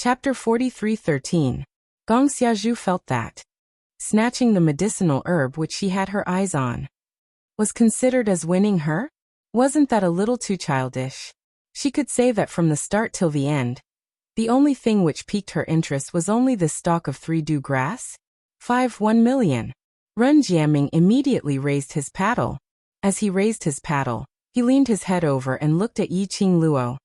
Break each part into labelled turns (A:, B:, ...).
A: Chapter 43:13. Gong Xiaozhu felt that snatching the medicinal herb which she had her eyes on was considered as winning her? Wasn't that a little too childish? She could say that from the start till the end. The only thing which piqued her interest was only this stalk of 3-dew grass. 1 million. Ren Jiaming immediately raised his paddle. As he raised his paddle, he leaned his head over and looked at Yi Qing Luo.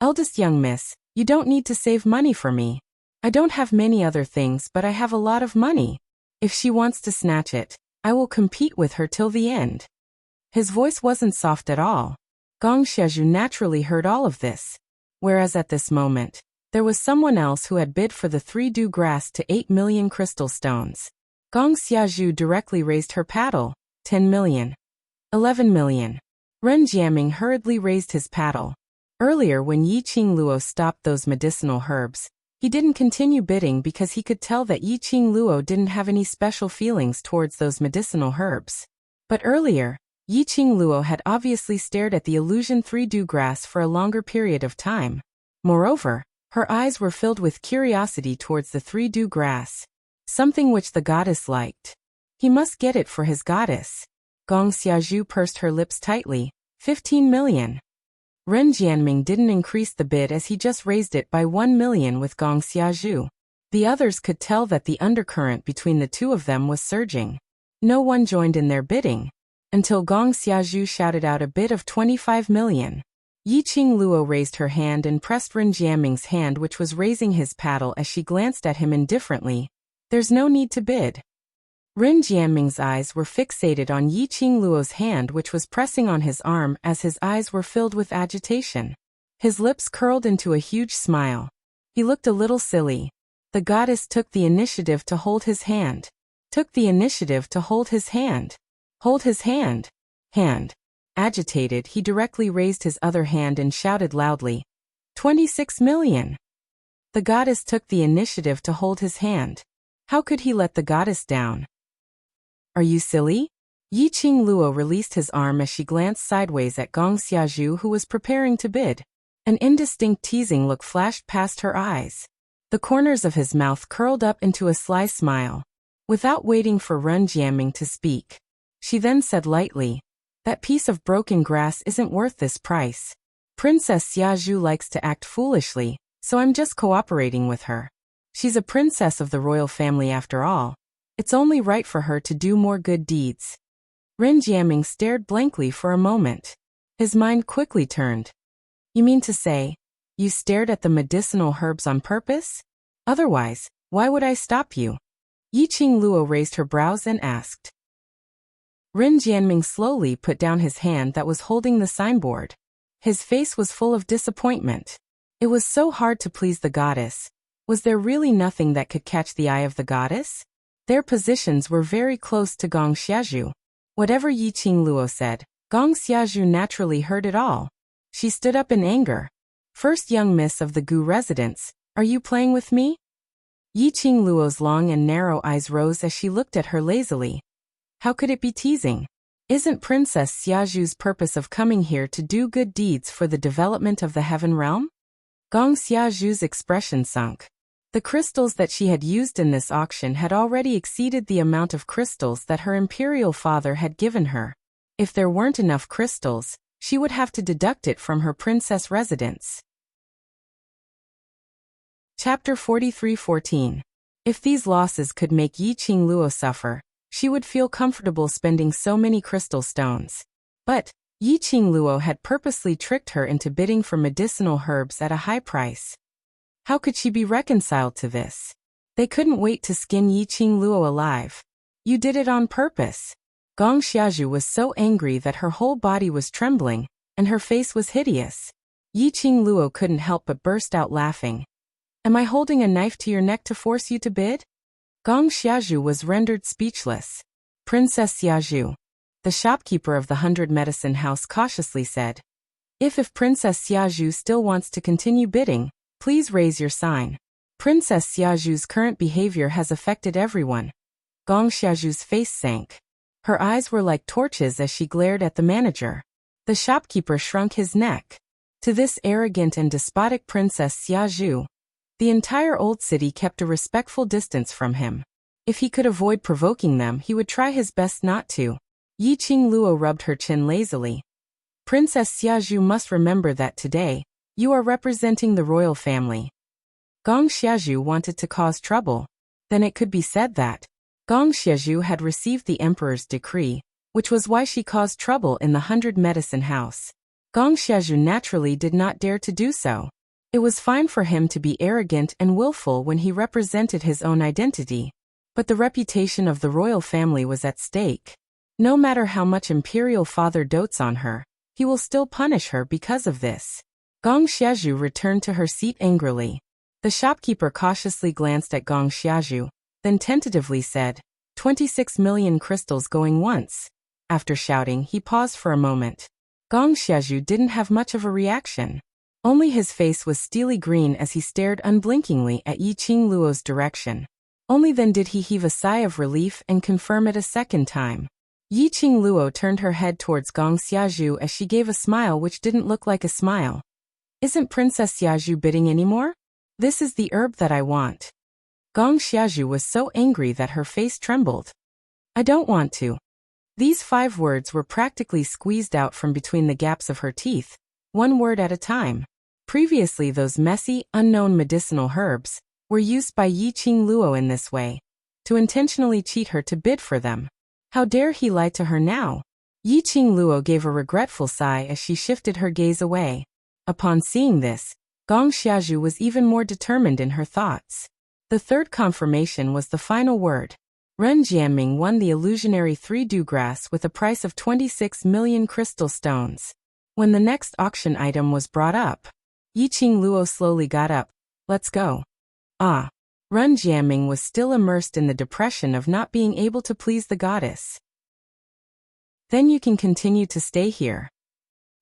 A: Eldest young miss, you don't need to save money for me. I don't have many other things, but I have a lot of money. If she wants to snatch it, I will compete with her till the end. His voice wasn't soft at all. Gong Xiaozhu naturally heard all of this. Whereas at this moment, there was someone else who had bid for the 3-dew grass to 8 million crystal stones. Gong Xiaozhu directly raised her paddle. 10 million. 11 million. Ren Jiaming hurriedly raised his paddle. Earlier when Yi Qing Luo stopped those medicinal herbs, he didn't continue bidding because he could tell that Yi Qing Luo didn't have any special feelings towards those medicinal herbs. But earlier, Yi Qing Luo had obviously stared at the illusion 3-dew grass for a longer period of time. Moreover, her eyes were filled with curiosity towards the 3-dew grass, something which the goddess liked. He must get it for his goddess. Gong Xiaozhu pursed her lips tightly. 15 million. Ren Jianming didn't increase the bid as he just raised it by 1 million with Gong Xiaozhu. The others could tell that the undercurrent between the two of them was surging. No one joined in their bidding, until Gong Xiaozhu shouted out a bid of 25 million. Yi Qing Luo raised her hand and pressed Ren Jianming's hand, which was raising his paddle, as she glanced at him indifferently. There's no need to bid. Ren Jianming's eyes were fixated on Yi Qing Luo's hand, which was pressing on his arm, as his eyes were filled with agitation. His lips curled into a huge smile. He looked a little silly. The goddess took the initiative to hold his hand. Took the initiative to hold his hand. Hold his hand. Hand. Agitated, he directly raised his other hand and shouted loudly. 26 million. The goddess took the initiative to hold his hand. How could he let the goddess down? Are you silly? Yi Qing Luo released his arm as she glanced sideways at Gong Xiaozhu, who was preparing to bid. An indistinct teasing look flashed past her eyes. The corners of his mouth curled up into a sly smile. Without waiting for Ren Jianming to speak, she then said lightly, that piece of broken grass isn't worth this price. Princess Xiaozhu likes to act foolishly, so I'm just cooperating with her. She's a princess of the royal family after all. It's only right for her to do more good deeds. Ren Jianming stared blankly for a moment. His mind quickly turned. You mean to say, you stared at the medicinal herbs on purpose? Otherwise, why would I stop you? Yi Qing Luo raised her brows and asked. Ren Jianming slowly put down his hand that was holding the signboard. His face was full of disappointment. It was so hard to please the goddess. Was there really nothing that could catch the eye of the goddess? Their positions were very close to Gong Xiaozhu. Whatever Yi Qing Luo said, Gong Xiaozhu naturally heard it all. She stood up in anger. First young miss of the Gu residence, are you playing with me? Yi Qing Luo's long and narrow eyes rose as she looked at her lazily. How could it be teasing? Isn't Princess Xiaozhu's purpose of coming here to do good deeds for the development of the heaven realm? Gong Xiaozhu's expression sunk. The crystals that she had used in this auction had already exceeded the amount of crystals that her imperial father had given her. If there weren't enough crystals, she would have to deduct it from her princess residence. Chapter 43:14. If these losses could make Yi Qing Luo suffer, she would feel comfortable spending so many crystal stones. But Yi Qing Luo had purposely tricked her into bidding for medicinal herbs at a high price. How could she be reconciled to this? They couldn't wait to skin Yi Qing Luo alive. You did it on purpose. Gong Xiaozhu was so angry that her whole body was trembling, and her face was hideous. Yi Qing Luo couldn't help but burst out laughing. Am I holding a knife to your neck to force you to bid? Gong Xiaozhu was rendered speechless. Princess Xiaozhu, the shopkeeper of the 100 Medicine House cautiously said. If Princess Xiaozhu still wants to continue bidding, please raise your sign. Princess Xiaozhu's current behavior has affected everyone. Gong Xiaozhu's face sank. Her eyes were like torches as she glared at the manager. The shopkeeper shrunk his neck. To this arrogant and despotic Princess Xiaozhu, The entire old city kept a respectful distance from him. If he could avoid provoking them, he would try his best not to. Yi Qingluo rubbed her chin lazily. Princess Xiaozhu must remember that today, you are representing the royal family. Gong Xiaozhu wanted to cause trouble. Then it could be said that Gong Xiaozhu had received the emperor's decree, which was why she caused trouble in the 100 Medicine House. Gong Xiaozhu naturally did not dare to do so. It was fine for him to be arrogant and willful when he represented his own identity. But the reputation of the royal family was at stake. No matter how much imperial father dotes on her, he will still punish her because of this. Gong Xiaozhu returned to her seat angrily. The shopkeeper cautiously glanced at Gong Xiaozhu, then tentatively said, 26 million crystals going once. After shouting, he paused for a moment. Gong Xiaozhu didn't have much of a reaction. Only his face was steely green as he stared unblinkingly at Yi Qingluo's direction. Only then did he heave a sigh of relief and confirm it a second time. Yi Qingluo turned her head towards Gong Xiaozhu as she gave a smile which didn't look like a smile. Isn't Princess Xiaozhu bidding anymore? This is the herb that I want. Gong Xiaozhu was so angry that her face trembled. I don't want to. These 5 words were practically squeezed out from between the gaps of her teeth, one word at a time. Previously those messy, unknown medicinal herbs were used by Yi Qingluo in this way, to intentionally cheat her to bid for them. How dare he lie to her now? Yi Qingluo gave a regretful sigh as she shifted her gaze away. Upon seeing this, Gong Xiaozhu was even more determined in her thoughts. The third confirmation was the final word. Ren Jianming won the illusionary 3-dew grass with a price of 26 million crystal stones. When the next auction item was brought up, Yi Qingluo slowly got up. Let's go. Ah. Ren Jianming was still immersed in the depression of not being able to please the goddess. Then you can continue to stay here.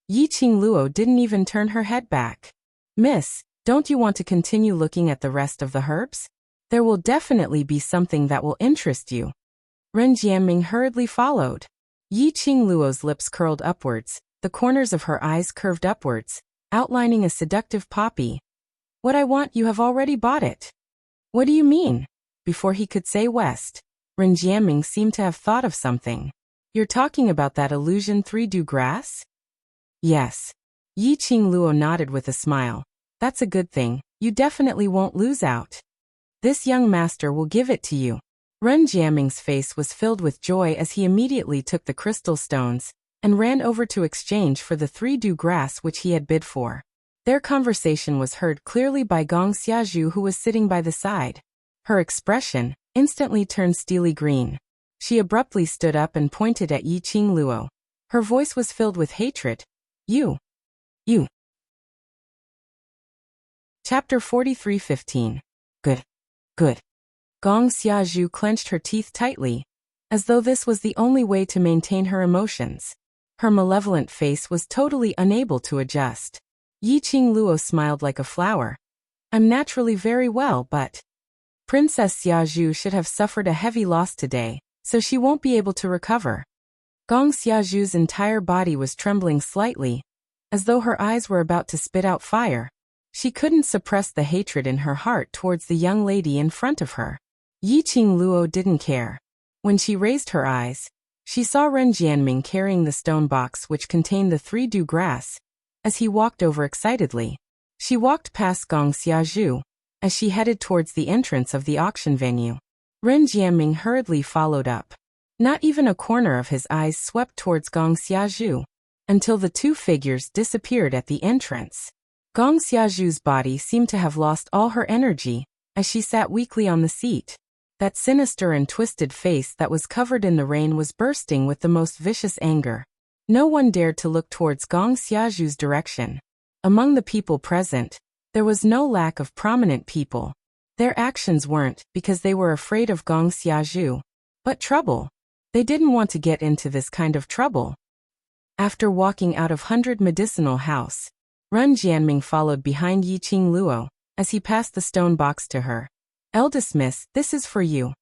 A: Yi Qingluo didn't even turn her head back. Miss, don't you want to continue looking at the rest of the herbs? There will definitely be something that will interest you. Ren Jianming hurriedly followed. Yi Qingluo's lips curled upwards, the corners of her eyes curved upwards, outlining a seductive poppy. What I want, you have already bought it. What do you mean? Before he could say West, Ren Jianming seemed to have thought of something. You're talking about that illusion 3-dew grass? Yes. Yi Qingluo nodded with a smile. That's a good thing, you definitely won't lose out. This young master will give it to you. Ren Jianming's face was filled with joy as he immediately took the crystal stones and ran over to exchange for the 3-dew grass which he had bid for. Their conversation was heard clearly by Gong Xiaozhu, who was sitting by the side. Her expression instantly turned steely green. She abruptly stood up and pointed at Yi Qingluo. Her voice was filled with hatred. You. Chapter 43:15. Good. Gong Xiaozhu clenched her teeth tightly, as though this was the only way to maintain her emotions. Her malevolent face was totally unable to adjust. Yi Qingluo smiled like a flower. I'm naturally very well, but Princess Xiaozhu should have suffered a heavy loss today, so she won't be able to recover. Gong Xiaozhu's entire body was trembling slightly, as though her eyes were about to spit out fire. She couldn't suppress the hatred in her heart towards the young lady in front of her. Yi Qingluo didn't care. When she raised her eyes, she saw Ren Jianming carrying the stone box which contained the 3-dew grass. As he walked over excitedly, she walked past Gong Xiaozhu as she headed towards the entrance of the auction venue. Ren Jianming hurriedly followed up. Not even a corner of his eyes swept towards Gong Xiaozhu, until the 2 figures disappeared at the entrance. Gong Xiaozhu's body seemed to have lost all her energy as she sat weakly on the seat. That sinister and twisted face that was covered in the rain was bursting with the most vicious anger. No one dared to look towards Gong Xiaozhu's direction. Among the people present, there was no lack of prominent people. Their actions weren't because they were afraid of Gong Xiaozhu, but trouble. They didn't want to get into this kind of trouble. After walking out of 100 Medicinal House, Ren Jianming followed behind Yi Qingluo as he passed the stone box to her. Eldest miss, this is for you.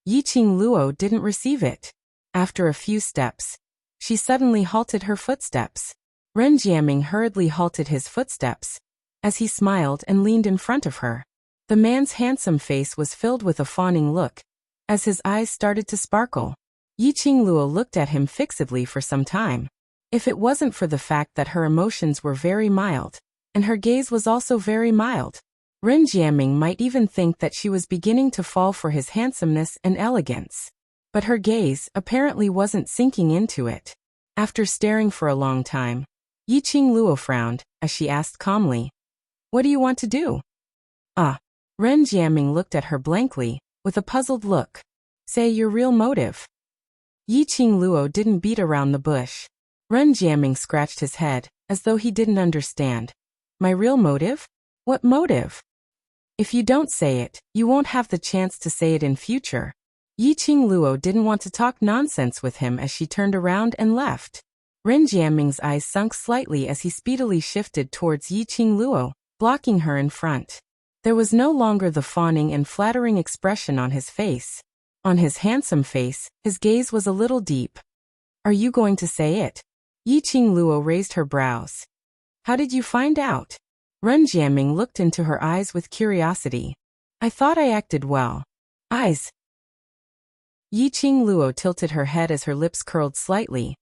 A: Yi Qingluo didn't receive it. After a few steps, she suddenly halted her footsteps. Ren Jianming hurriedly halted his footsteps as he smiled and leaned in front of her. The man's handsome face was filled with a fawning look, as his eyes started to sparkle. Yi Qingluo looked at him fixedly for some time. If it wasn't for the fact that her emotions were very mild, and her gaze was also very mild, Ren Jiaming might even think that she was beginning to fall for his handsomeness and elegance. But her gaze apparently wasn't sinking into it. After staring for a long time, Yi Qingluo frowned, as she asked calmly, "What do you want to do?" "Ah." Ren Jiaming looked at her blankly, with a puzzled look. "Say your real motive." Yi Qingluo didn't beat around the bush. Ren Jiaming scratched his head, as though he didn't understand. "My real motive? What motive?" "If you don't say it, you won't have the chance to say it in future." Yi Qingluo didn't want to talk nonsense with him as she turned around and left. Ren Jiaming's eyes sunk slightly as he speedily shifted towards Yi Qingluo, blocking her in front. There was no longer the fawning and flattering expression on his face. On his handsome face, his gaze was a little deep. "Are you going to say it?" Yi Qingluo raised her brows. "How did you find out?" Ren Jiaming looked into her eyes with curiosity. "I thought I acted well." "Eyes?" Yi Qingluo tilted her head as her lips curled slightly.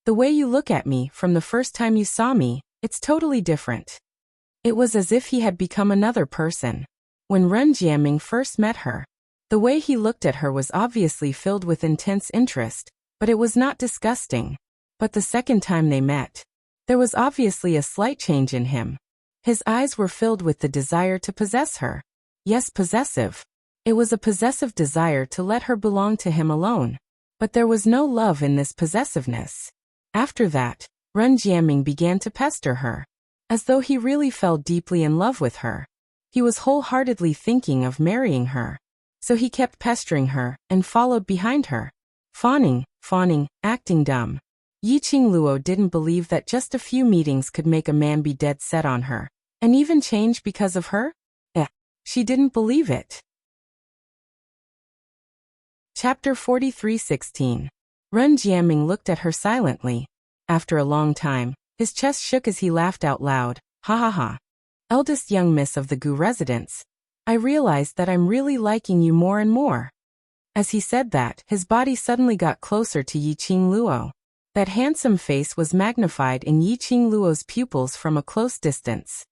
A: "The way you look at me from the first time you saw me, it's totally different." It was as if he had become another person. When Ren Jiaming first met her, the way he looked at her was obviously filled with intense interest, but it was not disgusting. But the second time they met, there was obviously a slight change in him. His eyes were filled with the desire to possess her. Yes, possessive. It was a possessive desire to let her belong to him alone. But there was no love in this possessiveness. After that, Ren Jiaming began to pester her, as though he really fell deeply in love with her. He was wholeheartedly thinking of marrying her. So he kept pestering her and followed behind her. Fawning, acting dumb. Yi Qingluo didn't believe that just a few meetings could make a man be dead set on her, and even change because of her? She didn't believe it. Chapter 43:16. Ren Jiaming looked at her silently. After a long time, his chest shook as he laughed out loud. "Ha ha ha. Eldest young miss of the Gu residence, I realized that I'm really liking you more and more." As he said that, his body suddenly got closer to Yi Qingluo. That handsome face was magnified in Yi Qingluo's pupils from a close distance.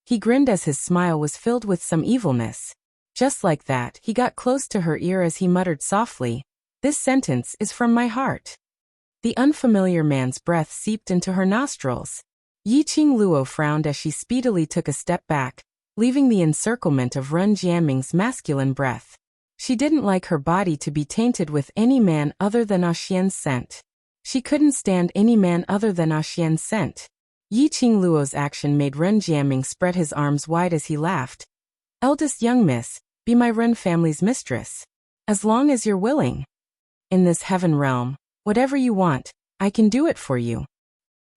A: He grinned as his smile was filled with some evilness. Just like that, he got close to her ear as he muttered softly, "This sentence is from my heart." The unfamiliar man's breath seeped into her nostrils. Yi Qingluo frowned as she speedily took a step back, leaving the encirclement of Ren Jiaming's masculine breath. She didn't like her body to be tainted with any man other than Xian's scent. She couldn't stand any man other than Xian's scent. Yi Qingluo's action made Ren Jiaming spread his arms wide as he laughed. "Eldest young miss, be my Ren family's mistress. As long as you're willing. In this heaven realm, whatever you want, I can do it for you."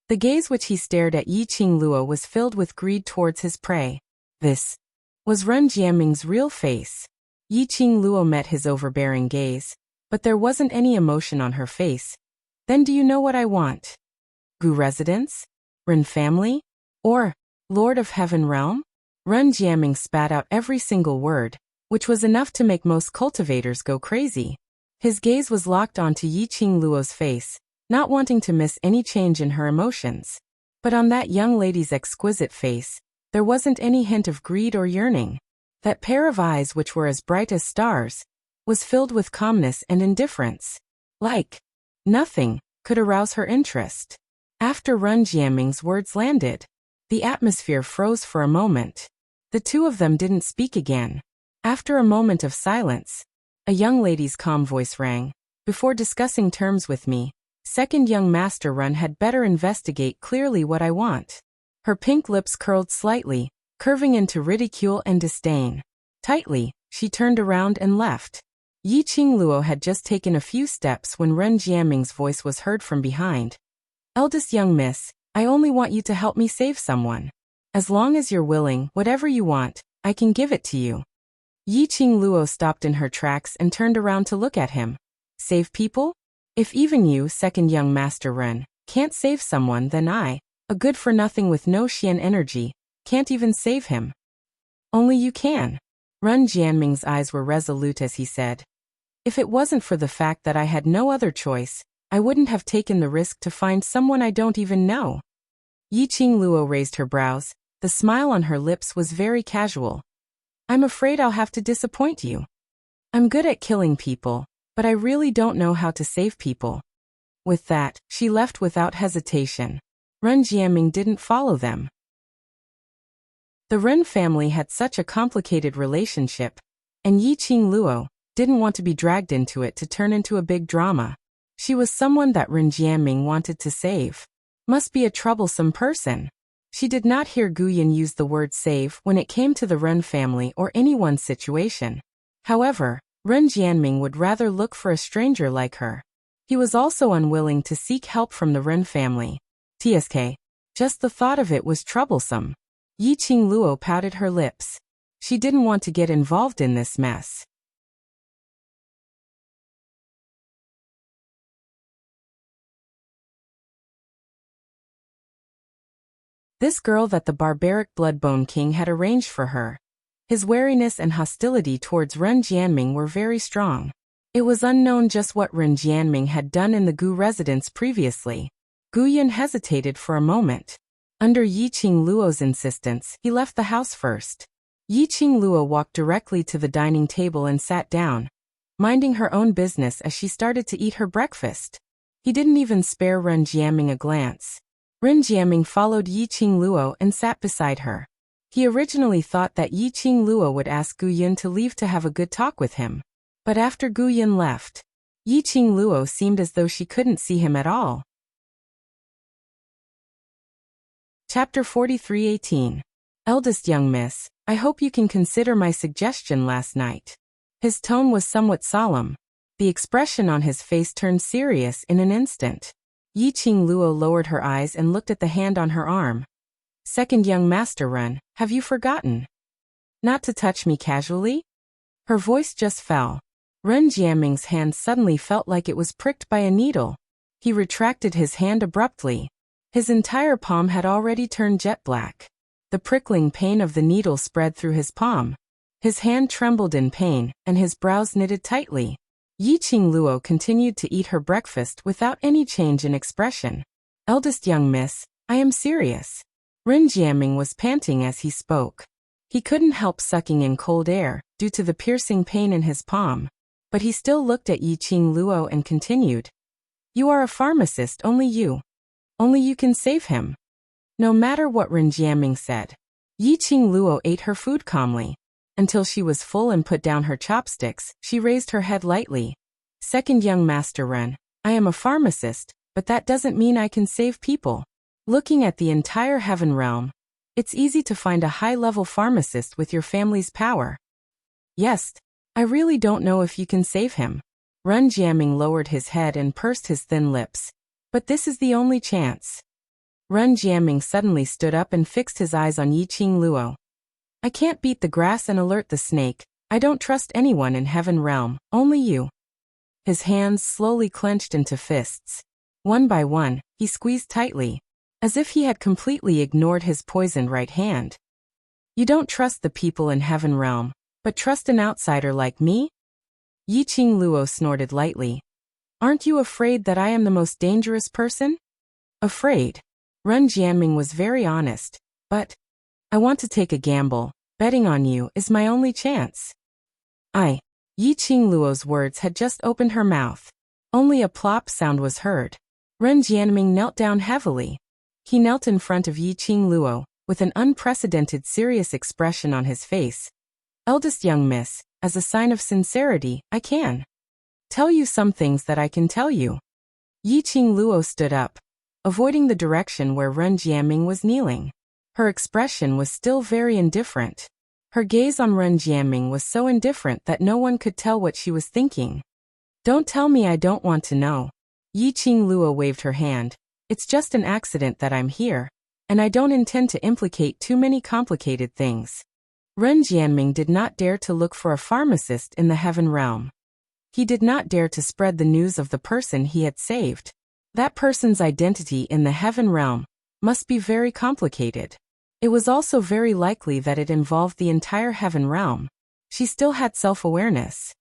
A: The gaze which he stared at Yi Qingluo was filled with greed towards his prey. This was Ren Jiaming's real face. Yi Qingluo met his overbearing gaze, but there wasn't any emotion on her face. "Then do you know what I want? Gu residence? Ren family? Or Lord of Heaven Realm?" Ren Jiaming spat out every single word, which was enough to make most cultivators go crazy. His gaze was locked onto Yi Qingluo's face, not wanting to miss any change in her emotions. But on that young lady's exquisite face, there wasn't any hint of greed or yearning. That pair of eyes, which were as bright as stars, was filled with calmness and indifference. Like nothing could arouse her interest. After Ren Jiaming's words landed, the atmosphere froze for a moment. The two of them didn't speak again. After a moment of silence, a young lady's calm voice rang. "Before discussing terms with me, second young master Ren had better investigate clearly what I want." Her pink lips curled slightly, curving into ridicule and disdain. Tightly, she turned around and left. Yi Qingluo had just taken a few steps when Ren Jiaming's voice was heard from behind. "Eldest young miss, I only want you to help me save someone. As long as you're willing, whatever you want, I can give it to you." Yi Qingluo stopped in her tracks and turned around to look at him. "Save people? If even you, second young master Ren, can't save someone, then I, a good-for-nothing with no Xian energy, can't even save him." "Only you can." Ren Jianming's eyes were resolute as he said, "If it wasn't for the fact that I had no other choice, I wouldn't have taken the risk to find someone I don't even know." Yi Qingluo raised her brows. The smile on her lips was very casual. "I'm afraid I'll have to disappoint you. I'm good at killing people, but I really don't know how to save people." With that, she left without hesitation. Ren Jianming didn't follow them. The Ren family had such a complicated relationship, and Yi Qingluo didn't want to be dragged into it to turn into a big drama. She was someone that Ren Jianming wanted to save. Must be a troublesome person. She did not hear Guyan use the word save when it came to the Ren family or anyone's situation. However, Ren Jianming would rather look for a stranger like her. He was also unwilling to seek help from the Ren family. TSK. Just the thought of it was troublesome. Yi Qingluo pouted her lips. She didn't want to get involved in this mess. This girl that the barbaric Bloodbone King had arranged for her. His wariness and hostility towards Ren Jianming were very strong. It was unknown just what Ren Jianming had done in the Gu residence previously. Guyan hesitated for a moment. Under Yi Qingluo's insistence, he left the house first. Yi Qingluo walked directly to the dining table and sat down, minding her own business as she started to eat her breakfast. He didn't even spare Ren Jianming a glance. Ren Jianming followed Yi Qingluo and sat beside her. He originally thought that Yi Qingluo would ask Guyan to leave to have a good talk with him. But after Guyan left, Yi Qingluo seemed as though she couldn't see him at all. Chapter 43:18. Eldest young miss, I hope you can consider my suggestion last night. His tone was somewhat solemn. The expression on his face turned serious in an instant. Yi Qingluo lowered her eyes and looked at the hand on her arm. Second young master Ren, have you forgotten? Not to touch me casually? Her voice just fell. Ren Jianming's hand suddenly felt like it was pricked by a needle. He retracted his hand abruptly. His entire palm had already turned jet black. The prickling pain of the needle spread through his palm. His hand trembled in pain, and his brows knitted tightly. Yi Qingluo continued to eat her breakfast without any change in expression. Eldest young miss, I am serious. Ren Jianming was panting as he spoke. He couldn't help sucking in cold air, due to the piercing pain in his palm. But he still looked at Yi Qingluo and continued. You are a pharmacist, only you. Only you can save him. No matter what Ren Jianming said, Yi Qingluo ate her food calmly. Until she was full and put down her chopsticks, she raised her head lightly. Second young master Ren, I am a pharmacist, but that doesn't mean I can save people. Looking at the entire heaven realm, it's easy to find a high-level pharmacist with your family's power. Yes, I really don't know if you can save him. Ren Jianming lowered his head and pursed his thin lips. But this is the only chance. Ren Jianming suddenly stood up and fixed his eyes on Yi Qingluo. I can't beat the grass and alert the snake. I don't trust anyone in heaven realm, only you. His hands slowly clenched into fists. One by one, he squeezed tightly, as if he had completely ignored his poisoned right hand. You don't trust the people in heaven realm, but trust an outsider like me? Yi Qingluo snorted lightly. Aren't you afraid that I am the most dangerous person? Afraid. Ren Jianming was very honest, but I want to take a gamble. Betting on you is my only chance. Yi Qingluo's words had just opened her mouth. Only a plop sound was heard. Ren Jianming knelt down heavily. He knelt in front of Yi Qingluo, with an unprecedented serious expression on his face. Eldest young miss, as a sign of sincerity, I can tell you some things that I can tell you. Yi Qingluo stood up, avoiding the direction where Ren Jianming was kneeling. Her expression was still very indifferent. Her gaze on Ren Jianming was so indifferent that no one could tell what she was thinking. Don't tell me I don't want to know. Yi Qingluo waved her hand. It's just an accident that I'm here, and I don't intend to implicate too many complicated things. Ren Jianming did not dare to look for a pharmacist in the heaven realm. He did not dare to spread the news of the person he had saved. That person's identity in the heaven realm must be very complicated. It was also very likely that it involved the entire heaven realm. She still had self-awareness.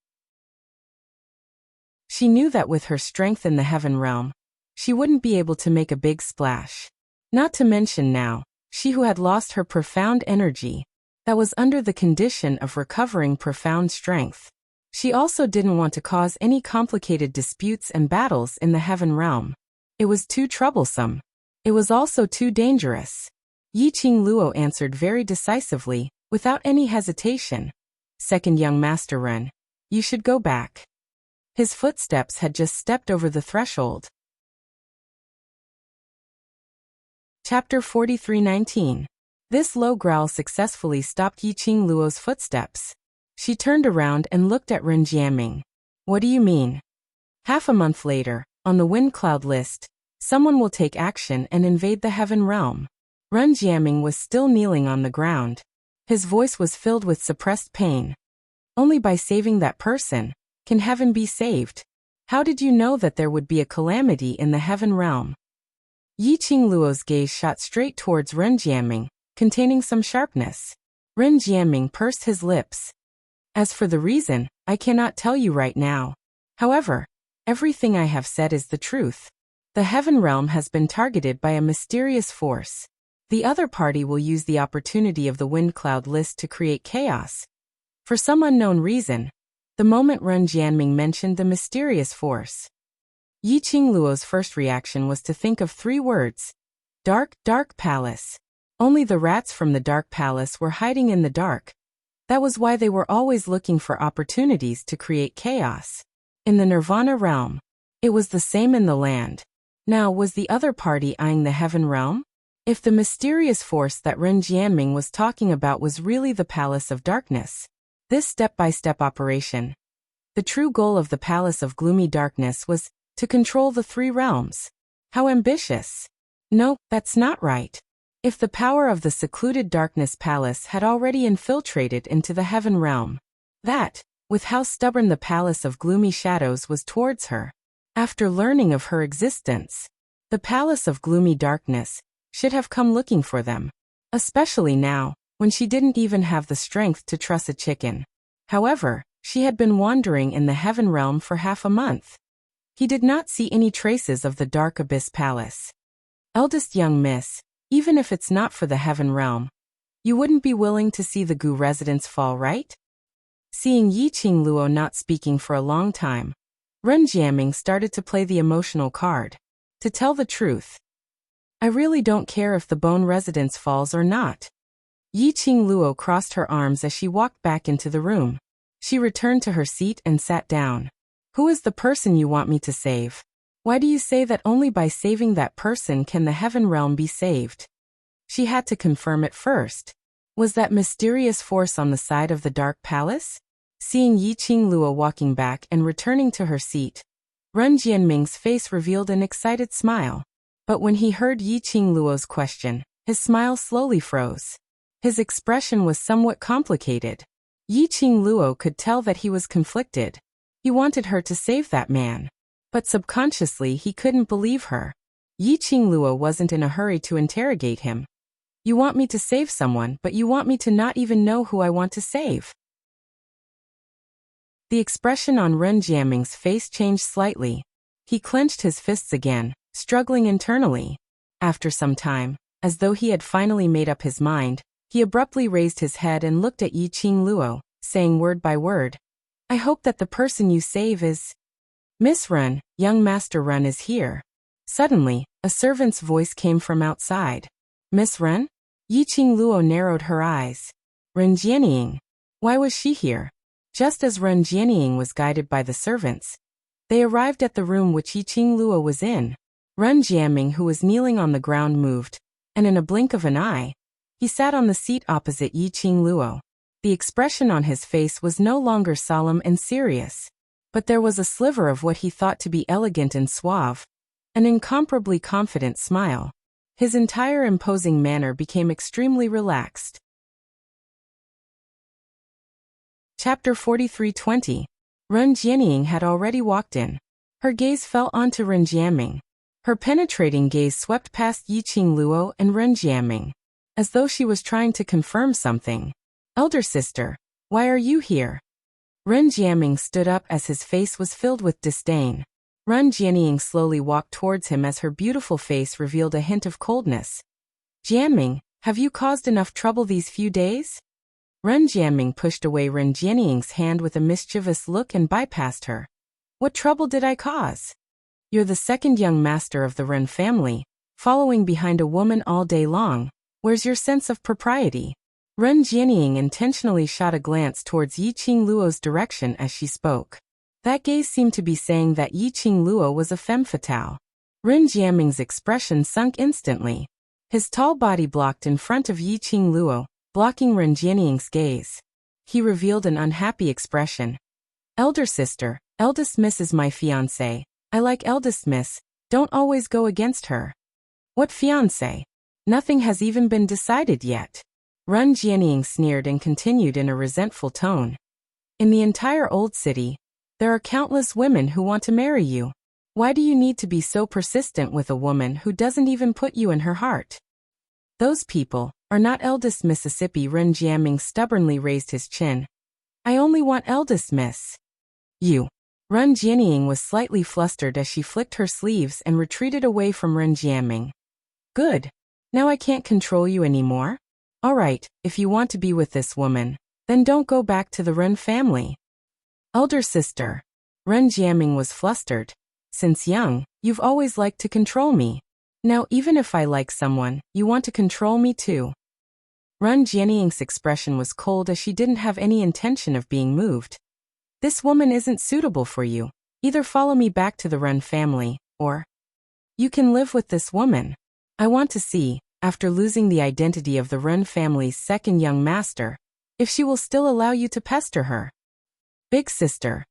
A: She knew that with her strength in the heaven realm, she wouldn't be able to make a big splash. Not to mention now, she who had lost her profound energy, that was under the condition of recovering profound strength. She also didn't want to cause any complicated disputes and battles in the heaven realm. It was too troublesome. It was also too dangerous. Yiqing Luo answered very decisively, without any hesitation. Second young master Ren, you should go back. His footsteps had just stepped over the threshold. Chapter 43:19. This low growl successfully stopped Yiqing Luo's footsteps. She turned around and looked at Ren Jiaming. What do you mean? Half a month later, on the wind cloud list, someone will take action and invade the heaven realm. Ren Jiaming was still kneeling on the ground. His voice was filled with suppressed pain. Only by saving that person can heaven be saved. How did you know that there would be a calamity in the heaven realm? Yiqing Luo's gaze shot straight towards Ren Jiaming, containing some sharpness. Ren Jiaming pursed his lips. As for the reason, I cannot tell you right now. However, everything I have said is the truth. The heaven realm has been targeted by a mysterious force. The other party will use the opportunity of the wind cloud list to create chaos. For some unknown reason, the moment Ren Jianming mentioned the mysterious force, Yiqing Luo's first reaction was to think of 3 words. Dark, dark palace. Only the rats from the dark palace were hiding in the dark. That was why they were always looking for opportunities to create chaos. In the Nirvana realm, it was the same in the land. Now, was the other party eyeing the heaven realm? If the mysterious force that Ren Jianming was talking about was really the Palace of Darkness, this step-by-step operation, the true goal of the Palace of Gloomy Darkness was to control the 3 realms. How ambitious! No, that's not right. If the power of the secluded Darkness Palace had already infiltrated into the heaven realm, that, with how stubborn the Palace of Gloomy Shadows was towards her, after learning of her existence, the Palace of Gloomy Darkness should have come looking for them, especially now, when she didn't even have the strength to truss a chicken. However, she had been wandering in the heaven realm for half a month. He did not see any traces of the Dark Abyss Palace. Eldest young miss, even if it's not for the heaven realm, you wouldn't be willing to see the Gu residence fall, right? Seeing Yiqing Luo not speaking for a long time, Ren Jiaming started to play the emotional card. To tell the truth, I really don't care if the bone residence falls or not. Yiqing Luo crossed her arms as she walked back into the room. She returned to her seat and sat down. Who is the person you want me to save? Why do you say that only by saving that person can the heaven realm be saved? She had to confirm it first. Was that mysterious force on the side of the Dark Palace? Seeing Yiqing Luo walking back and returning to her seat, Ren Jianming's face revealed an excited smile. But when he heard Yiqing Luo's question, his smile slowly froze. His expression was somewhat complicated. Yiqing Luo could tell that he was conflicted. He wanted her to save that man. But subconsciously he couldn't believe her. Yiqing Luo wasn't in a hurry to interrogate him. You want me to save someone, but you want me to not even know who I want to save. The expression on Ren Jiaming's face changed slightly. He clenched his fists again, struggling internally. After some time, as though he had finally made up his mind, he abruptly raised his head and looked at Yiqing Luo, saying word by word, I hope that the person you save is... Miss Ren, young Master Ren is here. Suddenly, a servant's voice came from outside. Miss Ren? Yiqing Luo narrowed her eyes. Ren Jianying. Why was she here? Just as Ren Jianying was guided by the servants, they arrived at the room which Yiqing Luo was in. Ren Jiaming, who was kneeling on the ground, moved, and in a blink of an eye, he sat on the seat opposite Yiqing Luo. The expression on his face was no longer solemn and serious, but there was a sliver of what he thought to be elegant and suave, an incomparably confident smile. His entire imposing manner became extremely relaxed. Chapter 43:20. Ren Jianying had already walked in. Her gaze fell onto Ren Jiaming. Her penetrating gaze swept past Yiqing Luo and Ren Jiaming, as though she was trying to confirm something. Elder sister, Why are you here? Ren Jiaming stood up as his face was filled with disdain. Ren Jianying slowly walked towards him as her beautiful face revealed a hint of coldness. Jiaming, have you caused enough trouble these few days? Ren Jiaming pushed away Ren Jianying's hand with a mischievous look and bypassed her. What trouble did I cause? You're the second young master of the Ren family, following behind a woman all day long. Where's your sense of propriety? Ren Jianying intentionally shot a glance towards Yi Qingluo's direction as she spoke. That gaze seemed to be saying that Yi Qingluo was a femme fatale. Ren Jiaming's expression sunk instantly. His tall body blocked in front of Yi Qingluo, blocking Ren Jianying's gaze. He revealed an unhappy expression. Elder sister, eldest miss is my fiancé. I like eldest miss, don't always go against her. What fiancé? Nothing has even been decided yet. Ren Jianying sneered and continued in a resentful tone. In the entire old city, there are countless women who want to marry you. Why do you need to be so persistent with a woman who doesn't even put you in her heart? Those people are not eldest Mississippi. Ren Jiaming stubbornly raised his chin. I only want eldest miss. You. Ren Jianying was slightly flustered as she flicked her sleeves and retreated away from Ren Jiaming. Good. Now I can't control you anymore? Alright, if you want to be with this woman, then don't go back to the Ren family. Elder sister. Ren Jiaming was flustered. Since young, you've always liked to control me. Now even if I like someone, you want to control me too. Ren Jianying's expression was cold as she didn't have any intention of being moved. This woman isn't suitable for you. Either follow me back to the Ren family, or you can live with this woman. I want to see, after losing the identity of the Ren family's second young master, if she will still allow you to pester her. Big sister.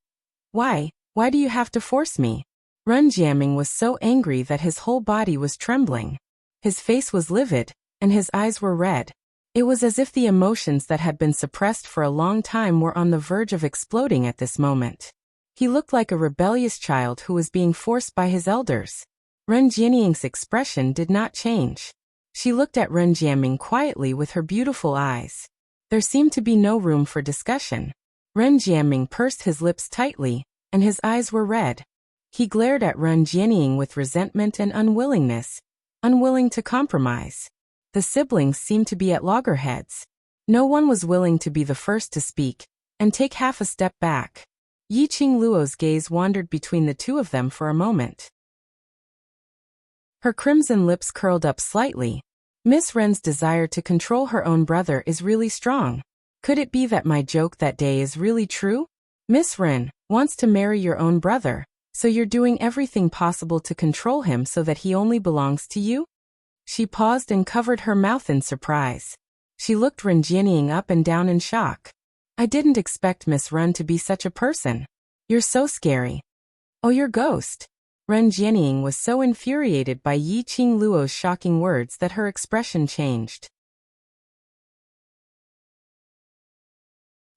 A: Why do you have to force me? Ren Jiaming was so angry that his whole body was trembling. His face was livid, and his eyes were red. It was as if the emotions that had been suppressed for a long time were on the verge of exploding at this moment. He looked like a rebellious child who was being forced by his elders. Ren Jianying's expression did not change. She looked at Ren Jiaming quietly with her beautiful eyes. There seemed to be no room for discussion. Ren Jiaming pursed his lips tightly, and his eyes were red. He glared at Ren Jianying with resentment and unwillingness, unwilling to compromise. The siblings seemed to be at loggerheads. No one was willing to be the first to speak, and take half a step back. Yi Qingluo's gaze wandered between the two of them for a moment. Her crimson lips curled up slightly. Miss Ren's desire to control her own brother is really strong. Could it be that my joke that day is really true? Miss Ren wants to marry your own brother, so you're doing everything possible to control him so that he only belongs to you? She paused and covered her mouth in surprise. She looked Ren Jianying up and down in shock. I didn't expect Miss Ren to be such a person. You're so scary. Oh, your ghost. Ren Jianying was so infuriated by Yi Qingluo's shocking words that her expression changed.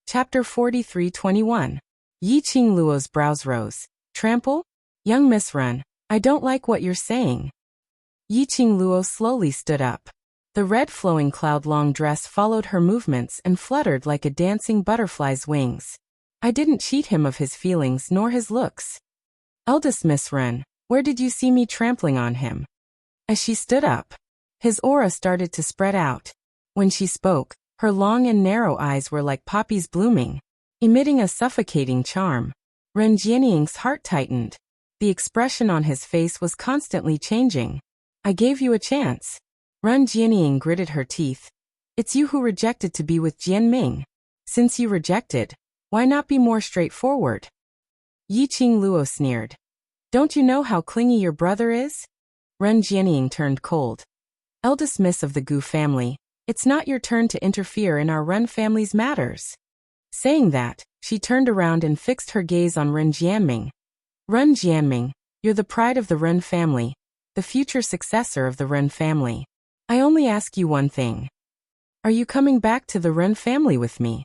A: Chapter 43:21. Yi Qingluo's brows rose. Trample? Young Miss Ren, I don't like what you're saying. Yi Qingluo slowly stood up. The red flowing cloud-long dress followed her movements and fluttered like a dancing butterfly's wings. I didn't cheat him of his feelings nor his looks. Eldest Miss Ren, where did you see me trampling on him? As she stood up, his aura started to spread out. When she spoke, her long and narrow eyes were like poppies blooming, emitting a suffocating charm. Ren Jianying's heart tightened. The expression on his face was constantly changing. I gave you a chance. Ren Jianying gritted her teeth. It's you who rejected to be with Jian Ming. Since you rejected, why not be more straightforward? Yi Qingluo sneered. Don't you know how clingy your brother is? Ren Jianying turned cold. Eldest miss of the Gu family, it's not your turn to interfere in our Ren family's matters. Saying that, she turned around and fixed her gaze on Ren Jiaming. Ren Jiaming, you're the pride of the Ren family, the future successor of the Ren family. I only ask you one thing. Are you coming back to the Ren family with me?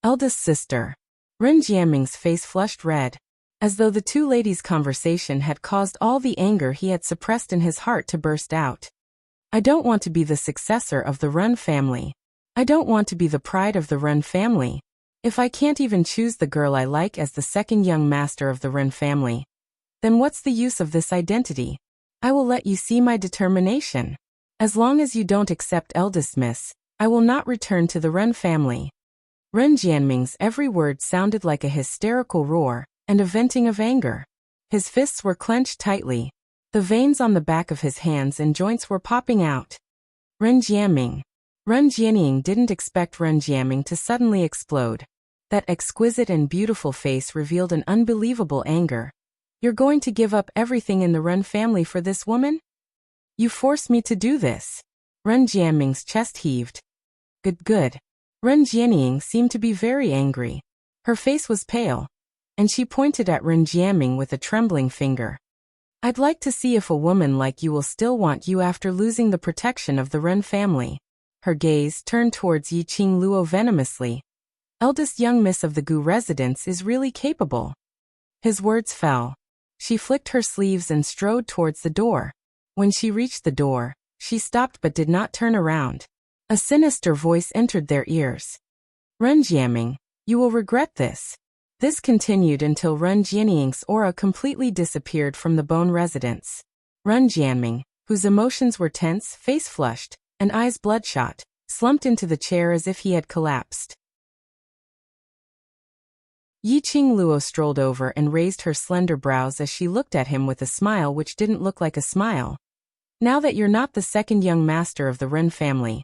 A: Eldest sister. Ren Jiaming's face flushed red, as though the two ladies' conversation had caused all the anger he had suppressed in his heart to burst out. I don't want to be the successor of the Ren family. I don't want to be the pride of the Ren family. If I can't even choose the girl I like as the second young master of the Ren family, then what's the use of this identity? I will let you see my determination. As long as you don't accept eldest miss, I will not return to the Ren family. Ren Jianming's every word sounded like a hysterical roar and a venting of anger. His fists were clenched tightly. The veins on the back of his hands and joints were popping out. Ren Jianming. Ren Jianying didn't expect Ren Jianming to suddenly explode. That exquisite and beautiful face revealed an unbelievable anger. You're going to give up everything in the Ren family for this woman? You forced me to do this. Ren Jianming's chest heaved. Good. Ren Jianying seemed to be very angry. Her face was pale, and she pointed at Ren Jianming with a trembling finger. I'd like to see if a woman like you will still want you after losing the protection of the Ren family. Her gaze turned towards Yiqing Luo venomously. Eldest young miss of the Gu residence is really capable. His words fell. She flicked her sleeves and strode towards the door. When she reached the door, she stopped but did not turn around. A sinister voice entered their ears. Ren Jianming, you will regret this. This continued until Ren Jianying's aura completely disappeared from the Bone residence. Ren Jianming, whose emotions were tense, face flushed, and eyes bloodshot, slumped into the chair as if he had collapsed. Yiqing Luo strolled over and raised her slender brows as she looked at him with a smile which didn't look like a smile. Now that you're not the second young master of the Ren family,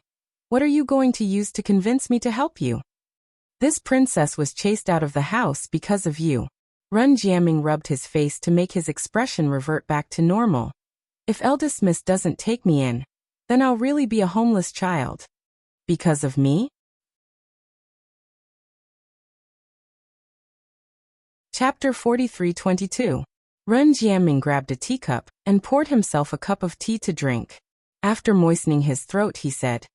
A: what are you going to use to convince me to help you? This princess was chased out of the house because of you. Ren Jianming rubbed his face to make his expression revert back to normal. If eldest miss doesn't take me in, then I'll really be a homeless child. Because of me? Chapter 43-22. Ren Jianming grabbed a teacup and poured himself a cup of tea to drink. After moistening his throat, he said,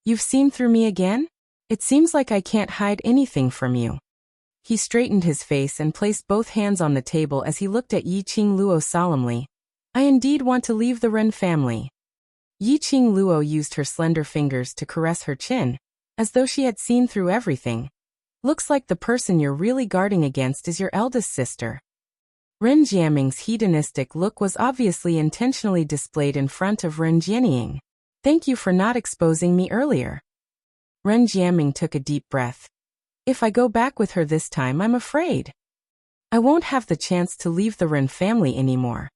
A: You've seen through me again? It seems like I can't hide anything from you. He straightened his face and placed both hands on the table as he looked at Yiqing Luo solemnly. I indeed want to leave the Ren family. Yiqing Luo used her slender fingers to caress her chin, as though she had seen through everything. Looks like the person you're really guarding against is your eldest sister. Ren Jianming's hedonistic look was obviously intentionally displayed in front of Ren Jianying. Thank you for not exposing me earlier. Ren Jianming took a deep breath. If I go back with her this time, I'm afraid I won't have the chance to leave the Ren family anymore.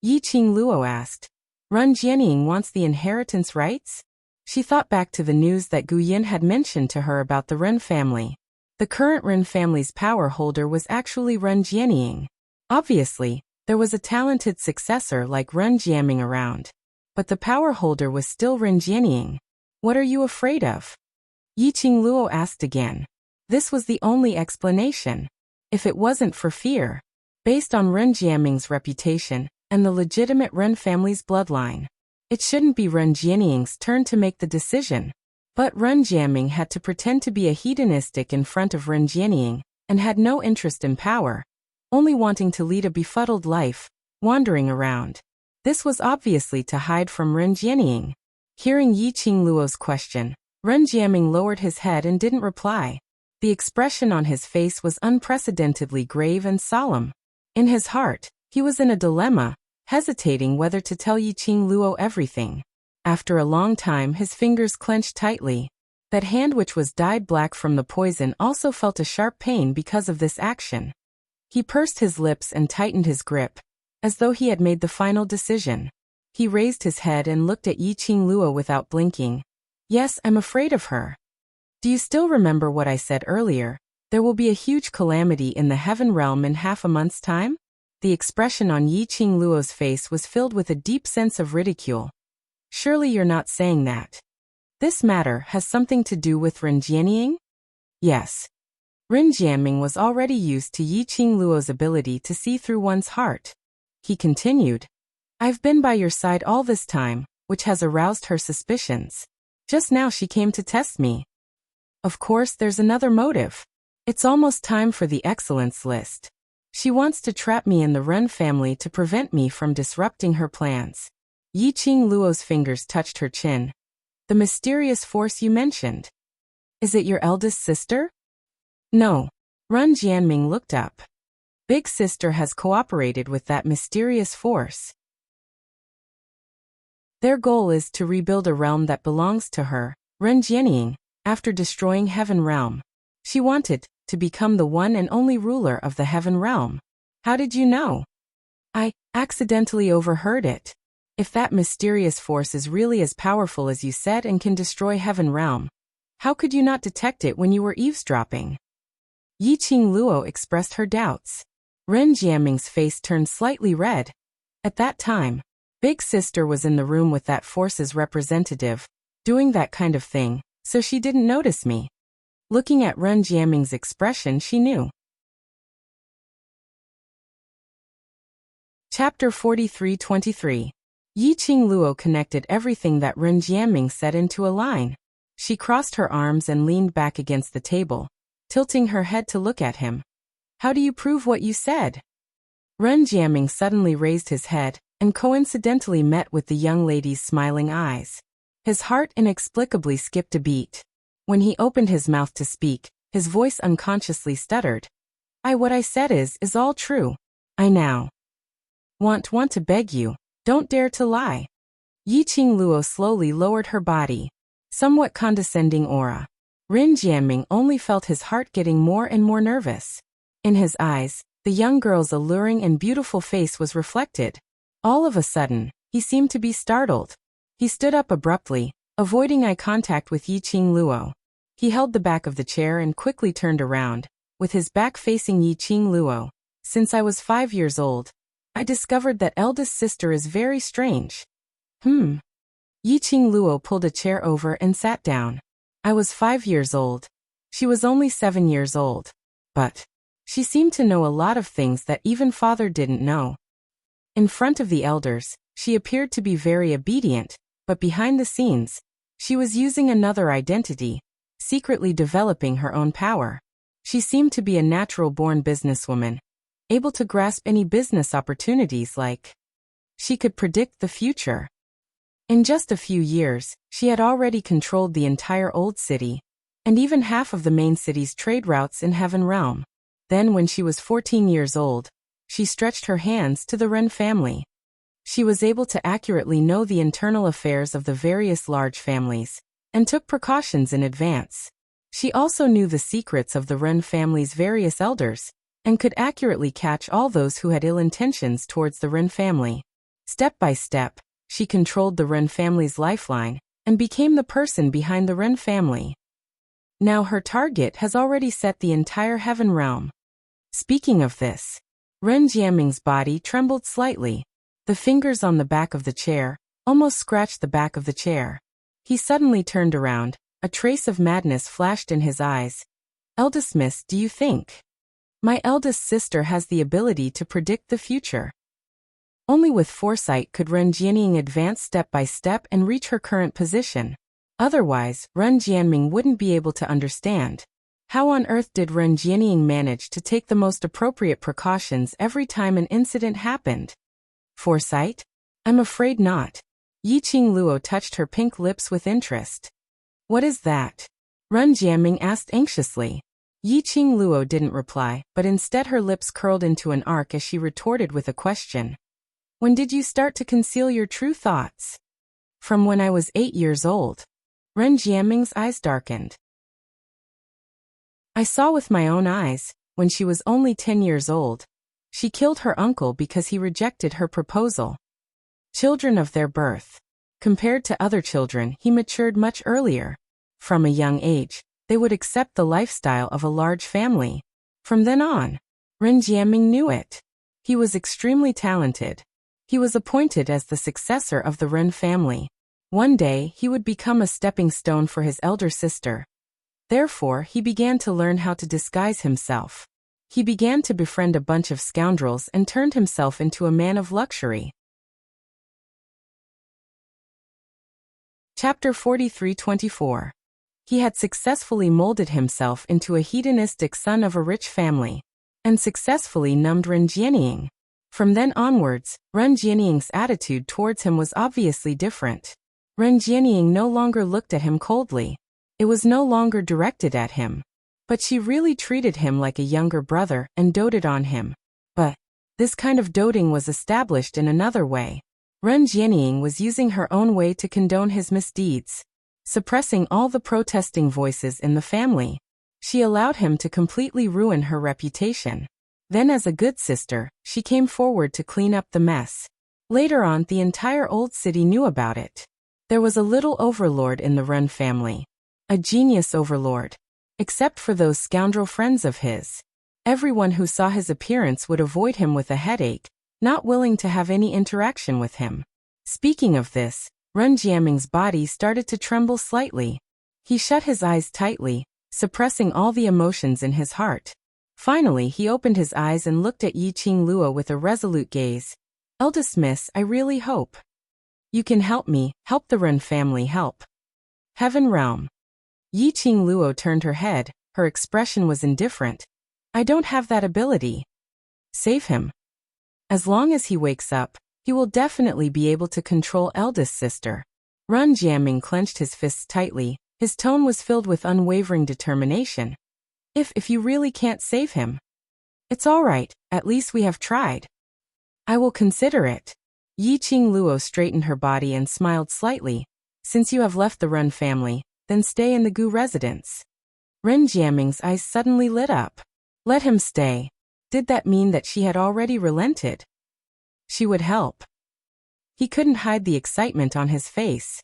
A: Yiqing Luo asked. Ren Jianying wants the inheritance rights? She thought back to the news that Gu Yin had mentioned to her about the Ren family. The current Ren family's power holder was actually Ren Jianying. Obviously, there was a talented successor like Ren Jianming around. But the power holder was still Ren Jianying. What are you afraid of? Yiqing Luo asked again. This was the only explanation. If it wasn't for fear, based on Ren Jianming's reputation and the legitimate Ren family's bloodline, it shouldn't be Ren Jianying's turn to make the decision. But Ren Jianming had to pretend to be a hedonistic in front of Ren Jianying and had no interest in power, only wanting to lead a befuddled life, wandering around. This was obviously to hide from Ren Jianying. Hearing Yiqing Luo's question, Ren Jianming lowered his head and didn't reply. The expression on his face was unprecedentedly grave and solemn. In his heart, he was in a dilemma, hesitating whether to tell Yiqing Luo everything. After a long time, his fingers clenched tightly. That hand which was dyed black from the poison also felt a sharp pain because of this action. He pursed his lips and tightened his grip, as though he had made the final decision. He raised his head and looked at Yiqing Luo without blinking. Yes, I'm afraid of her. Do you still remember what I said earlier? There will be a huge calamity in the heaven realm in half a month's time? The expression on Yiqing Luo's face was filled with a deep sense of ridicule. Surely you're not saying that. This matter has something to do with Ren Jianying? Yes. Ren Jianming was already used to Yiqing Luo's ability to see through one's heart. He continued. I've been by your side all this time, which has aroused her suspicions. Just now she came to test me. Of course, there's another motive. It's almost time for the excellence list. She wants to trap me in the Ren family to prevent me from disrupting her plans. Yiqing Luo's fingers touched her chin. The mysterious force you mentioned. Is it your eldest sister? No. Ren Jianming looked up. Big sister has cooperated with that mysterious force. Their goal is to rebuild a realm that belongs to her, Ren Jianming, after destroying Heaven Realm. She wanted to become the one and only ruler of the Heaven Realm. How did you know? I accidentally overheard it. If that mysterious force is really as powerful as you said and can destroy Heaven Realm, how could you not detect it when you were eavesdropping? Yi Qingluo expressed her doubts. Ren Jianming's face turned slightly red. At that time, Big Sister was in the room with that force's representative, doing that kind of thing, so she didn't notice me. Looking at Ren Jianming's expression, she knew. Chapter 43-23. Yi Qingluo connected everything that Ren Jianming said into a line. She crossed her arms and leaned back against the table, tilting her head to look at him. How do you prove what you said? Ren Jianming suddenly raised his head and coincidentally met with the young lady's smiling eyes. His heart inexplicably skipped a beat. When he opened his mouth to speak, his voice unconsciously stuttered. What I said is all true. I now want to beg you, don't dare to lie. Yi Qingluo slowly lowered her body. Somewhat condescending aura. Ren Jianming only felt his heart getting more and more nervous. In his eyes, the young girl's alluring and beautiful face was reflected. All of a sudden, he seemed to be startled. He stood up abruptly, avoiding eye contact with Yi Qingluo. He held the back of the chair and quickly turned around, with his back facing Yi Qingluo. Since I was 5 years old, I discovered that eldest sister is very strange. Yi Qingluo pulled a chair over and sat down. I was 5 years old. She was only 7 years old. But she seemed to know a lot of things that even father didn't know. In front of the elders, she appeared to be very obedient, but behind the scenes, she was using another identity, secretly developing her own power. She seemed to be a natural-born businesswoman, able to grasp any business opportunities like she could predict the future. In just a few years, she had already controlled the entire old city, and even half of the main city's trade routes in Heaven Realm. Then when she was 14 years old, she stretched her hands to the Ren family. She was able to accurately know the internal affairs of the various large families, and took precautions in advance. She also knew the secrets of the Ren family's various elders, and could accurately catch all those who had ill intentions towards the Ren family. Step by step, she controlled the Ren family's lifeline, and became the person behind the Ren family. Now her target has already set the entire Heaven Realm. Speaking of this, Ren Jianming's body trembled slightly. The fingers on the back of the chair almost scratched the back of the chair. He suddenly turned around, a trace of madness flashed in his eyes. Eldest miss, do you think? My eldest sister has the ability to predict the future. Only with foresight could Ren Jianming advance step by step and reach her current position. Otherwise, Ren Jianming wouldn't be able to understand. How on earth did Ren Jianming manage to take the most appropriate precautions every time an incident happened? Foresight? I'm afraid not. Yi Qingluo touched her pink lips with interest. What is that? Ren Jianming asked anxiously. Yi Qingluo didn't reply, but instead her lips curled into an arc as she retorted with a question. When did you start to conceal your true thoughts? From when I was 8 years old. Ren Jianming's eyes darkened. I saw with my own eyes, when she was only 10 years old. She killed her uncle because he rejected her proposal. Children of their birth. Compared to other children, he matured much earlier. From a young age, they would accept the lifestyle of a large family. From then on, Ren Jianming knew it. He was extremely talented. He was appointed as the successor of the Ren family. One day, he would become a stepping stone for his elder sister. Therefore, he began to learn how to disguise himself. He began to befriend a bunch of scoundrels and turned himself into a man of luxury. Chapter 43-24. He had successfully molded himself into a hedonistic son of a rich family, and successfully numbed Ren Jianming. From then onwards, Ren Jianming's attitude towards him was obviously different. Ren Jianming no longer looked at him coldly. It was no longer directed at him. But she really treated him like a younger brother and doted on him. But this kind of doting was established in another way. Ren Jianying was using her own way to condone his misdeeds, suppressing all the protesting voices in the family. She allowed him to completely ruin her reputation. Then as a good sister, she came forward to clean up the mess. Later on, the entire old city knew about it. There was a little overlord in the Ren family. A genius overlord. Except for those scoundrel friends of his. Everyone who saw his appearance would avoid him with a headache, not willing to have any interaction with him. Speaking of this, Ren Jiaming's body started to tremble slightly. He shut his eyes tightly, suppressing all the emotions in his heart. Finally, he opened his eyes and looked at Yi Qingluo with a resolute gaze. "Eldest miss, I really hope you can help me, help the Ren family, help Heaven Realm." Yi Qingluo turned her head, her expression was indifferent. "I don't have that ability." "Save him. As long as he wakes up, he will definitely be able to control eldest sister." Ren Jiaming clenched his fists tightly, his tone was filled with unwavering determination. If you really can't save him, it's all right, at least we have tried. I will consider it." Yi Qingluo straightened her body and smiled slightly. "Since you have left the Ren family, then stay in the Gu residence." Ren Jiaming's eyes suddenly lit up. Let him stay. Did that mean that she had already relented? She would help. He couldn't hide the excitement on his face.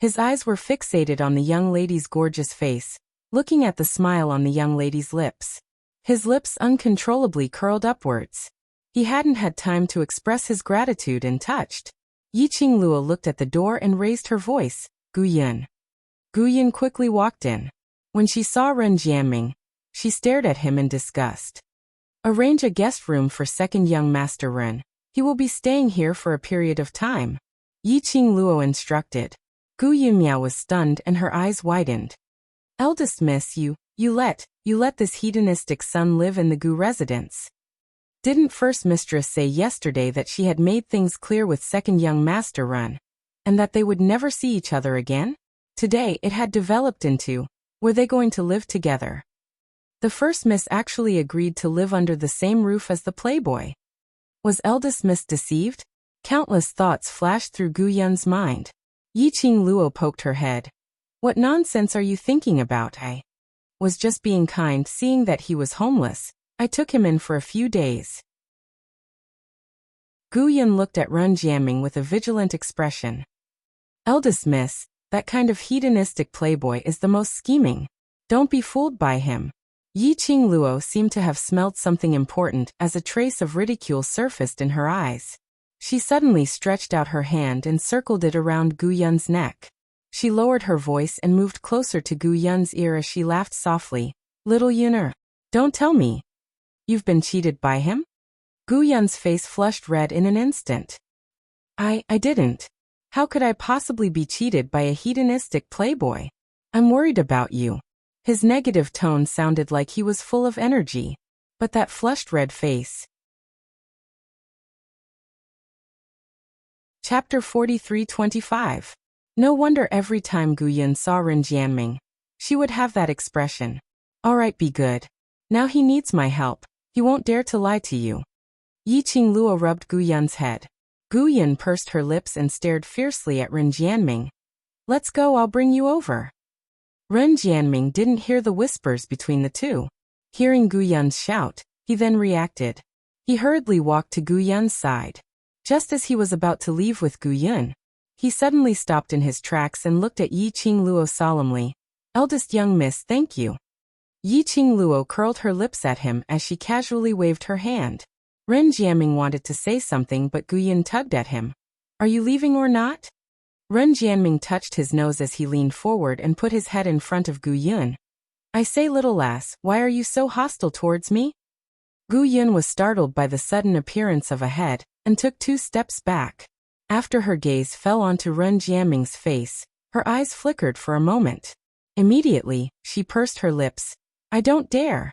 A: His eyes were fixated on the young lady's gorgeous face, looking at the smile on the young lady's lips. His lips uncontrollably curled upwards. He hadn't had time to express his gratitude and touched. Yi Qingluo looked at the door and raised her voice. "Gu Yun." Gu Yun quickly walked in. When she saw Ren Jiaming, she stared at him in disgust. "Arrange a guest room for second young master Ren. He will be staying here for a period of time," Yi Qingluo instructed. Gu Yunmiao was stunned and her eyes widened. "Eldest miss, you let this hedonistic son live in the Gu residence? Didn't first mistress say yesterday that she had made things clear with second young master Ren, and that they would never see each other again? Today it had developed into, were they going to live together? The first miss actually agreed to live under the same roof as the playboy. Was eldest miss deceived? Countless thoughts flashed through Gu Yun's mind. Yi Qingluo poked her head. "What nonsense are you thinking about? I was just being kind, seeing that he was homeless. I took him in for a few days." Gu Yun looked at Ren Jiaming with a vigilant expression. "Eldest miss, that kind of hedonistic playboy is the most scheming. Don't be fooled by him." Yi Qingluo seemed to have smelt something important as a trace of ridicule surfaced in her eyes. She suddenly stretched out her hand and circled it around Gu Yun's neck. She lowered her voice and moved closer to Gu Yun's ear as she laughed softly. "Little Yuner, don't tell me you've been cheated by him?" Gu Yun's face flushed red in an instant. I didn't. How could I possibly be cheated by a hedonistic playboy? I'm worried about you." His negative tone sounded like he was full of energy. But that flushed red face. Chapter 43-25. No wonder every time Gu Yun saw Ren Jianming, she would have that expression. "All right, be good. Now he needs my help. He won't dare to lie to you." Yi Qingluo rubbed Gu Yun's head. Gu Yun pursed her lips and stared fiercely at Ren Jianming. "Let's go, I'll bring you over." Ren Jianming didn't hear the whispers between the two. Hearing Gu Yun's shout, he then reacted. He hurriedly walked to Gu Yun's side. Just as he was about to leave with Gu Yun, he suddenly stopped in his tracks and looked at Yi Qingluo solemnly. "Eldest young miss, thank you." Yi Qingluo curled her lips at him as she casually waved her hand. Ren Jianming wanted to say something, but Gu Yun tugged at him. "Are you leaving or not?" Ren Jianming touched his nose as he leaned forward and put his head in front of Gu Yun. "I say, little lass, why are you so hostile towards me?" Gu Yun was startled by the sudden appearance of a head, and took 2 steps back. After her gaze fell onto Ren Jianming's face, her eyes flickered for a moment. Immediately, she pursed her lips. "I don't dare."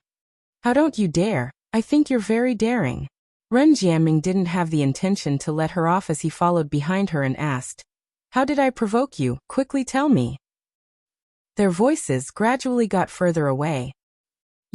A: "How don't you dare? I think you're very daring." Ren Jianming didn't have the intention to let her off as he followed behind her and asked, "How did I provoke you? Quickly tell me." Their voices gradually got further away.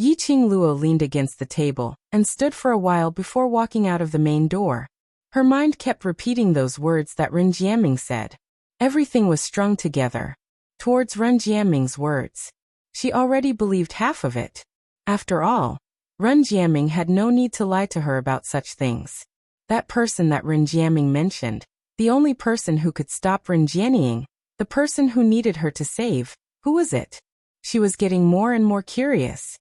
A: Yi Qingluo leaned against the table and stood for a while before walking out of the main door. Her mind kept repeating those words that Ren Jianming said. Everything was strung together. Towards Ren Jianming's words, she already believed half of it. After all, Ren Jianming had no need to lie to her about such things. That person that Ren Jianming mentioned, the only person who could stop Ren Jianming, the person who needed her to save, who was it? She was getting more and more curious.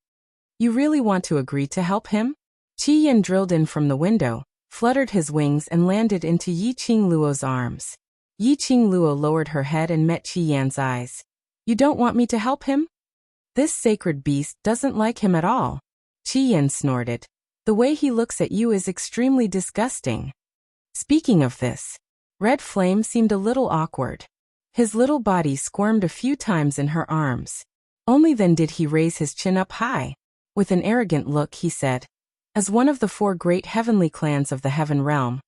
A: You really want to agree to help him? Qi Yan drilled in from the window, fluttered his wings and landed into Yi Qingluo's arms. Yi Qingluo lowered her head and met Qi Yan's eyes. You don't want me to help him? This sacred beast doesn't like him at all. Qi Yan snorted. The way he looks at you is extremely disgusting. Speaking of this, Red Flame seemed a little awkward. His little body squirmed a few times in her arms. Only then did he raise his chin up high. With an arrogant look he said, as one of the 4 great heavenly clans of the Heaven Realm,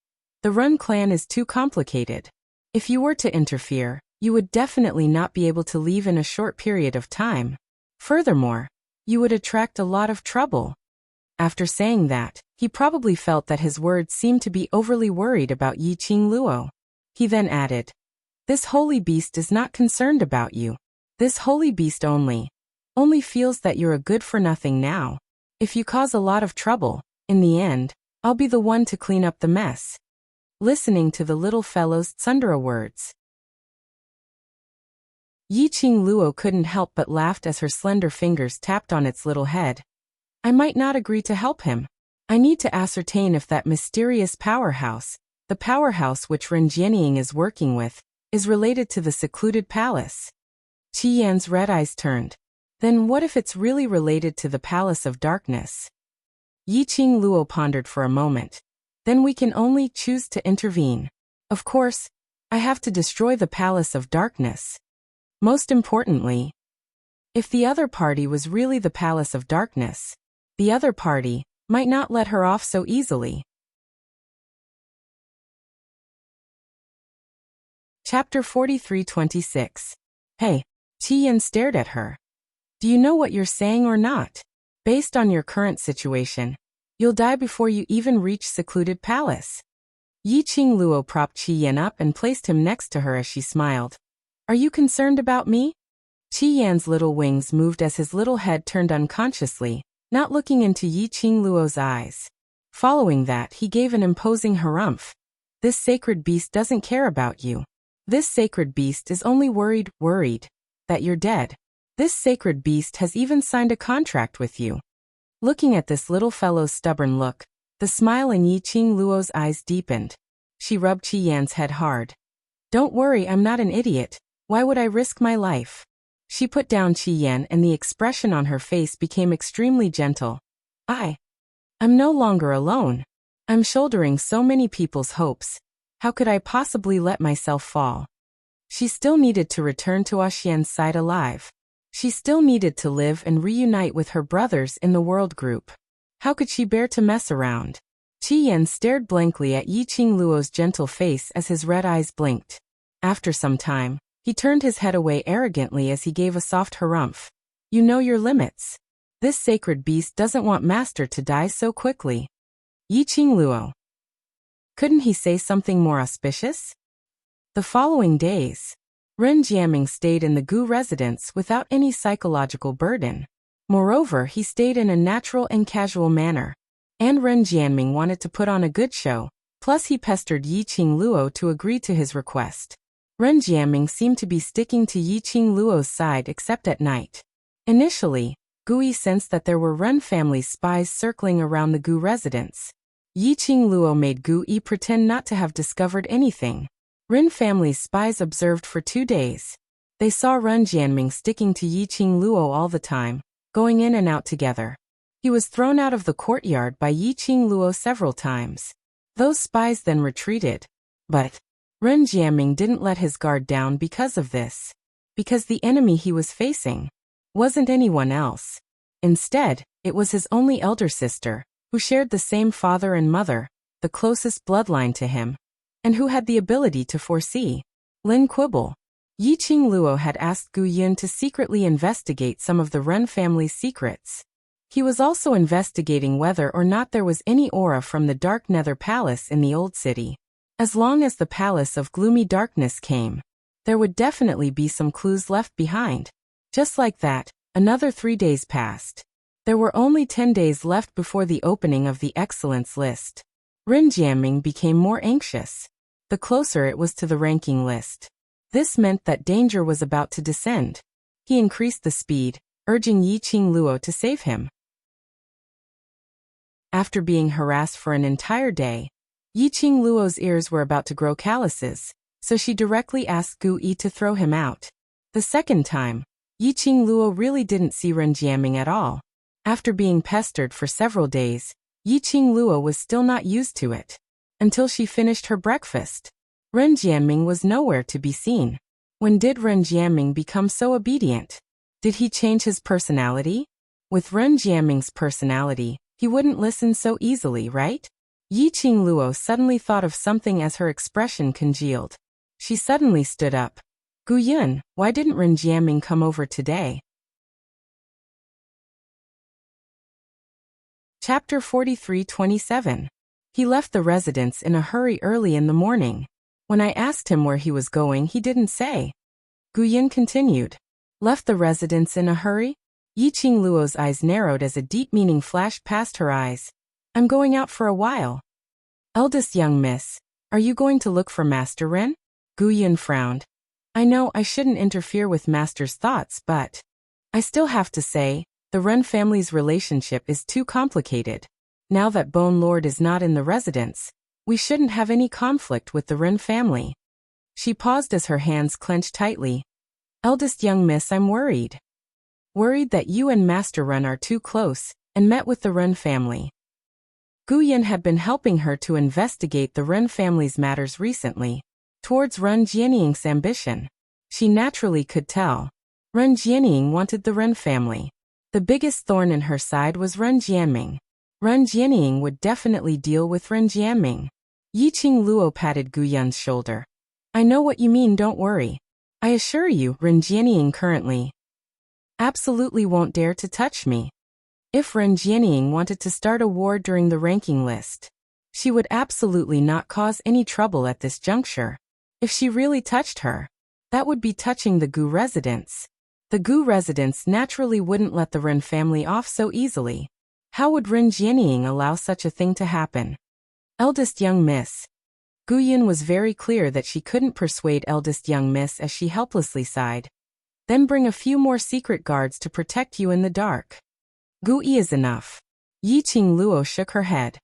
A: the Run clan is too complicated. If you were to interfere, you would definitely not be able to leave in a short period of time. Furthermore, you would attract a lot of trouble. After saying that, he probably felt that his words seemed to be overly worried about Yi Qingluo. He then added, this holy beast is not concerned about you. This holy beast only feels that you're a good-for-nothing now. If you cause a lot of trouble, in the end, I'll be the one to clean up the mess. Listening to the little fellow's tsundere words, Yi Qingluo couldn't help but laughed as her slender fingers tapped on its little head. I might not agree to help him. I need to ascertain if that mysterious powerhouse, the powerhouse which Ren Jianming is working with, is related to the secluded palace. Qi Yan's red eyes turned. Then what if it's really related to the Palace of Darkness? Yi Qingluo pondered for a moment. Then we can only choose to intervene. Of course, I have to destroy the Palace of Darkness. Most importantly, if the other party was really the Palace of Darkness, the other party might not let her off so easily. Chapter 43:26. Hey, Qi Yan stared at her. Do you know what you're saying or not? Based on your current situation, you'll die before you even reach secluded palace. Yi Qingluo propped Qi Yan up and placed him next to her as she smiled. Are you concerned about me? Qi Yan's little wings moved as his little head turned unconsciously, not looking into Yi Qingluo's eyes. Following that, he gave an imposing harumph. This sacred beast doesn't care about you. This sacred beast is only worried that you're dead. This sacred beast has even signed a contract with you. Looking at this little fellow's stubborn look, the smile in Yi Qingluo's eyes deepened. She rubbed Qi Yan's head hard. Don't worry, I'm not an idiot. Why would I risk my life? She put down Qi Yan and the expression on her face became extremely gentle. I'm no longer alone. I'm shouldering so many people's hopes. How could I possibly let myself fall? She still needed to return to Xian's side alive. She still needed to live and reunite with her brothers in the world group. How could she bear to mess around? Qi Yan stared blankly at Yi Qingluo's gentle face as his red eyes blinked. After some time, he turned his head away arrogantly as he gave a soft harumph. You know your limits. This sacred beast doesn't want master to die so quickly. Yi Qingluo. Couldn't he say something more auspicious? The following days, Ren Jianming stayed in the Gu residence without any psychological burden. Moreover, he stayed in a natural and casual manner. And Ren Jianming wanted to put on a good show, plus he pestered Yi Qingluo to agree to his request. Ren Jianming seemed to be sticking to Yi Qingluo's side except at night. Initially, Gui sensed that there were Ren family spies circling around the Gu residence. Yi Qingluo made Gui pretend not to have discovered anything. Ren family's spies observed for 2 days. They saw Ren Jianming sticking to Yi Qingluo all the time, going in and out together. He was thrown out of the courtyard by Yi Qingluo several times. Those spies then retreated. But Ren Jianming didn't let his guard down because of this. Because the enemy he was facing wasn't anyone else. Instead, it was his only elder sister, who shared the same father and mother, the closest bloodline to him, and who had the ability to foresee. Lin Quibble. Yi Qingluo had asked Gu Yun to secretly investigate some of the Ren family's secrets. He was also investigating whether or not there was any aura from the Dark Nether Palace in the Old City. As long as the Palace of Gloomy Darkness came, there would definitely be some clues left behind. Just like that, another 3 days passed. There were only 10 days left before the opening of the Excellence list. Ren Jianming became more anxious the closer it was to the ranking list. This meant that danger was about to descend. He increased the speed, urging Yi Qingluo to save him. After being harassed for an entire day, Yi Qingluo's ears were about to grow calluses, so she directly asked Gu Yi to throw him out. The second time, Yi Qingluo really didn't see Ren Jianming at all. After being pestered for several days, Yi Qingluo was still not used to it. Until she finished her breakfast, Ren Jianming was nowhere to be seen. When did Ren Jianming become so obedient? Did he change his personality? With Ren Jianming's personality, he wouldn't listen so easily, right? Yi Qingluo suddenly thought of something as her expression congealed. She suddenly stood up. Gu Yun, why didn't Ren Jianming come over today? Chapter 43:27. He left the residence in a hurry early in the morning. When I asked him where he was going, he didn't say. Gu Yun continued. Left the residence in a hurry? Yi Qingluo's eyes narrowed as a deep meaning flashed past her eyes. I'm going out for a while. Eldest young miss, are you going to look for Master Ren? Gu Yun frowned. I know I shouldn't interfere with Master's thoughts, but I still have to say, the Ren family's relationship is too complicated. Now that Bone Lord is not in the residence, we shouldn't have any conflict with the Ren family. She paused as her hands clenched tightly. Eldest young miss, I'm worried. Worried that you and Master Ren are too close, and met with the Ren family. Gu Yun had been helping her to investigate the Ren family's matters recently, towards Ren Jianying's ambition. She naturally could tell. Ren Jianying wanted the Ren family. The biggest thorn in her side was Ren Jianming. Ren Jianying would definitely deal with Ren Jianming. Yi Qingluo patted Gu Yun's shoulder. I know what you mean, don't worry. I assure you, Ren Jianying currently absolutely won't dare to touch me. If Ren Jianying wanted to start a war during the ranking list, she would absolutely not cause any trouble at this juncture. If she really touched her, that would be touching the Gu residence. The Gu residence naturally wouldn't let the Ren family off so easily. How would Ren Jianying allow such a thing to happen? Eldest young miss. Gu Yun was very clear that she couldn't persuade eldest young miss as she helplessly sighed. Then bring a few more secret guards to protect you in the dark. Gu Yi is enough. Yi Qingluo shook her head.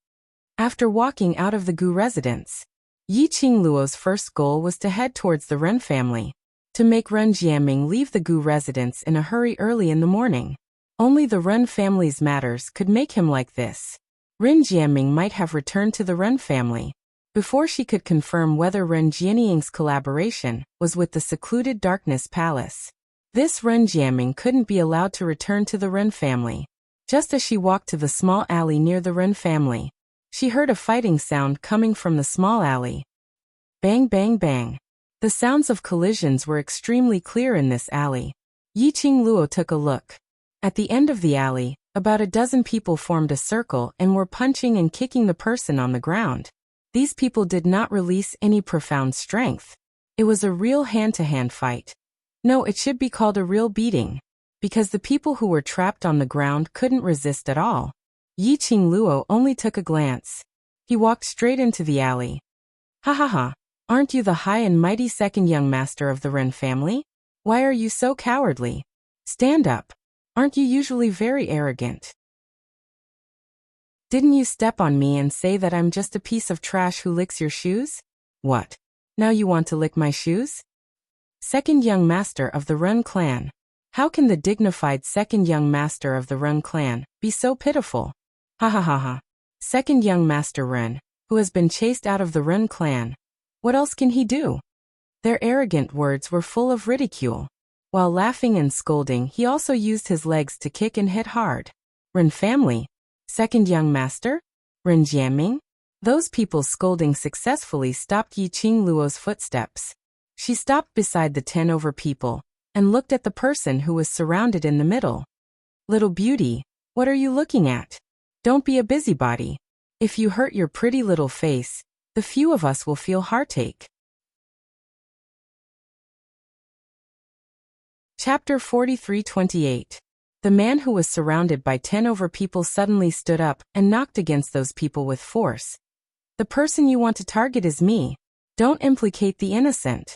A: After walking out of the Gu residence, Yi Qingluo's first goal was to head towards the Ren family, to make Ren Jianming leave the Gu residence in a hurry early in the morning. Only the Ren family's matters could make him like this. Ren Jianming might have returned to the Ren family before she could confirm whether Ren Jianying's collaboration was with the secluded Darkness Palace. This Ren Jianming couldn't be allowed to return to the Ren family. Just as she walked to the small alley near the Ren family, she heard a fighting sound coming from the small alley. Bang, bang, bang. The sounds of collisions were extremely clear in this alley. Yi Qingluo took a look. At the end of the alley, about a dozen people formed a circle and were punching and kicking the person on the ground. These people did not release any profound strength. It was a real hand-to-hand fight. No, it should be called a real beating, because the people who were trapped on the ground couldn't resist at all. Yi Qingluo only took a glance. He walked straight into the alley. Ha ha ha, aren't you the high and mighty second young master of the Ren family? Why are you so cowardly? Stand up. Aren't you usually very arrogant? Didn't you step on me and say that I'm just a piece of trash who licks your shoes? What? Now you want to lick my shoes? Second young master of the Ren clan. How can the dignified second young master of the Ren clan be so pitiful? Ha ha ha ha. Second young master Ren, who has been chased out of the Ren clan. What else can he do? Their arrogant words were full of ridicule. While laughing and scolding, he also used his legs to kick and hit hard. Ren family? Second young master? Ren Jianming? Those people scolding successfully stopped Yi Qingluo's footsteps. She stopped beside the 10 over people and looked at the person who was surrounded in the middle. Little beauty, What are you looking at? Don't be a busybody. If you hurt your pretty little face, the few of us will feel heartache. Chapter 43:28. The man who was surrounded by 10 over people suddenly stood up and knocked against those people with force. The person you want to target is me. Don't implicate the innocent.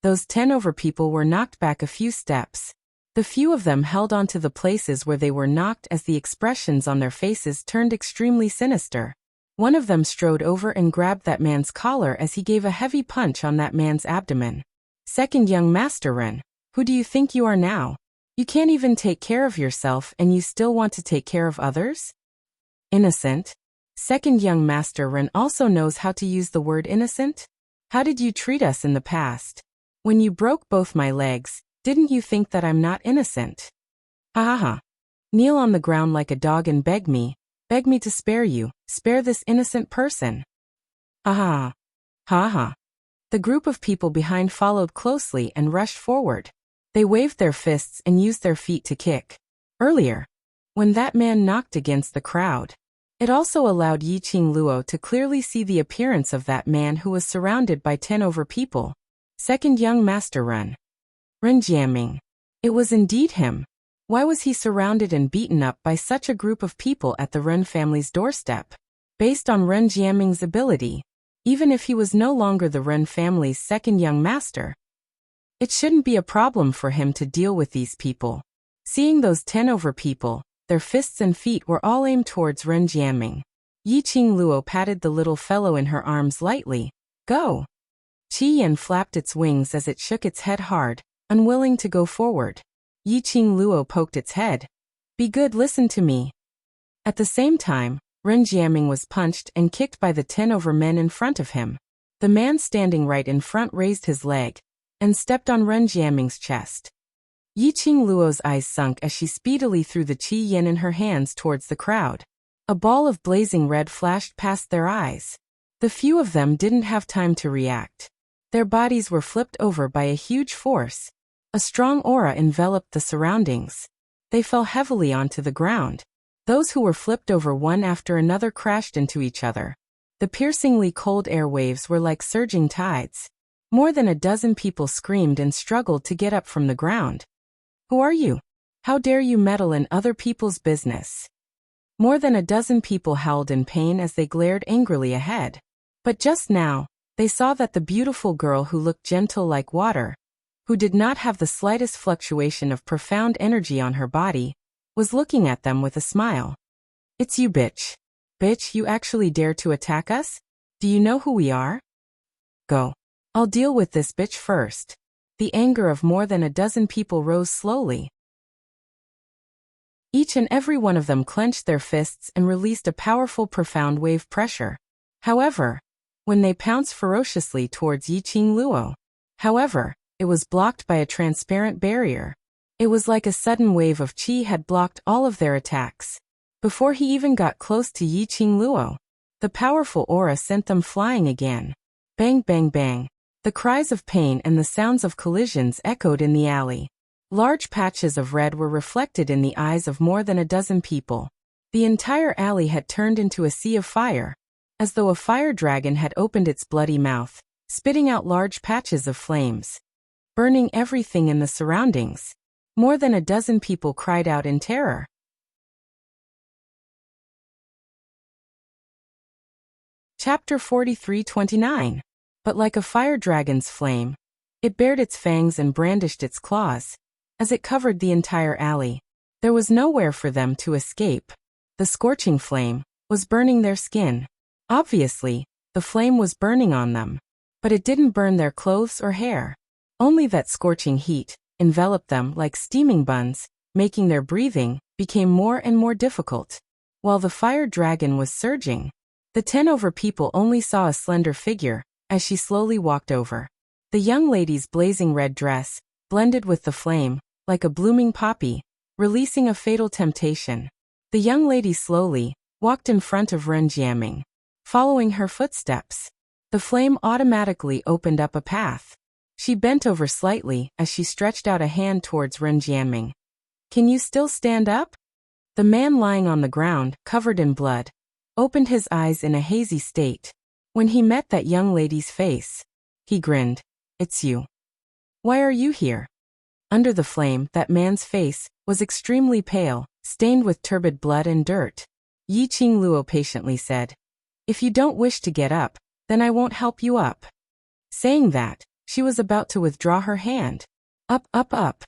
A: Those 10 over people were knocked back a few steps. The few of them held on to the places where they were knocked as the expressions on their faces turned extremely sinister. One of them strode over and grabbed that man's collar as he gave a heavy punch on that man's abdomen. Second young master Ren, who do you think you are now? You can't even take care of yourself and you still want to take care of others? Innocent? Second young master Ren also knows how to use the word innocent. How did you treat us in the past? When you broke both my legs, didn't you think that I'm not innocent? Ha ha ha. Kneel on the ground like a dog and beg me to spare you, spare this innocent person. Ha ha. Ha ha. The group of people behind followed closely and rushed forward. They waved their fists and used their feet to kick. Earlier, when that man knocked against the crowd, it also allowed Yiqing Luo to clearly see the appearance of that man who was surrounded by 10 over people. Second young master Ren Jiaming. It was indeed him. Why was he surrounded and beaten up by such a group of people at the Ren family's doorstep? Based on Ren Jiaming's ability, even if he was no longer the Ren family's second young master, it shouldn't be a problem for him to deal with these people. Seeing those 10 over people, their fists and feet were all aimed towards Ren Jiaming. Yiqing Luo patted the little fellow in her arms lightly. Go! Qi Yan flapped its wings as it shook its head hard, unwilling to go forward. Yiqing Luo poked its head. Be good, listen to me. At the same time, Ren Jiaming was punched and kicked by the 10 over men in front of him. The man standing right in front raised his leg and stepped on Ren Jiaming's chest. Yiqing Luo's eyes sunk as she speedily threw the Qi Yan in her hands towards the crowd. A ball of blazing red flashed past their eyes. The few of them didn't have time to react. Their bodies were flipped over by a huge force. A strong aura enveloped the surroundings. They fell heavily onto the ground. Those who were flipped over one after another crashed into each other. The piercingly cold air waves were like surging tides. More than a dozen people screamed and struggled to get up from the ground. Who are you? How dare you meddle in other people's business? More than a dozen people howled in pain as they glared angrily ahead. But just now, they saw that the beautiful girl who looked gentle like water, who did not have the slightest fluctuation of profound energy on her body, was looking at them with a smile. It's you, bitch. Bitch, you actually dare to attack us? Do you know who we are? Go. I'll deal with this bitch first. The anger of more than a dozen people rose slowly. Each and every one of them clenched their fists and released a powerful profound wave pressure. However, when they pounced ferociously towards Yiqing Luo, it was blocked by a transparent barrier. It was like a sudden wave of qi had blocked all of their attacks. Before he even got close to Yiqing Luo, the powerful aura sent them flying again. Bang bang bang. The cries of pain and the sounds of collisions echoed in the alley. Large patches of red were reflected in the eyes of more than a dozen people. The entire alley had turned into a sea of fire, as though a fire dragon had opened its bloody mouth, spitting out large patches of flames, burning everything in the surroundings. More than a dozen people cried out in terror. Chapter 43:29. But like a fire dragon's flame, it bared its fangs and brandished its claws, as it covered the entire alley. There was nowhere for them to escape. The scorching flame was burning their skin. Obviously, the flame was burning on them, but it didn't burn their clothes or hair. Only that scorching heat enveloped them like steaming buns, making their breathing became more and more difficult. While the fire dragon was surging, the 10 over people only saw a slender figure as she slowly walked over. The young lady's blazing red dress blended with the flame like a blooming poppy, releasing a fatal temptation. The young lady slowly walked in front of Ren Jiaming. Following her footsteps, the flame automatically opened up a path. She bent over slightly as she stretched out a hand towards Ren Jiaming. Can you still stand up? The man lying on the ground, covered in blood, opened his eyes in a hazy state. When he met that young lady's face, he grinned. It's you. Why are you here? Under the flame, that man's face was extremely pale, stained with turbid blood and dirt. Yi Qing Luo patiently said, If you don't wish to get up, then I won't help you up. Saying that, she was about to withdraw her hand. Up, up, up.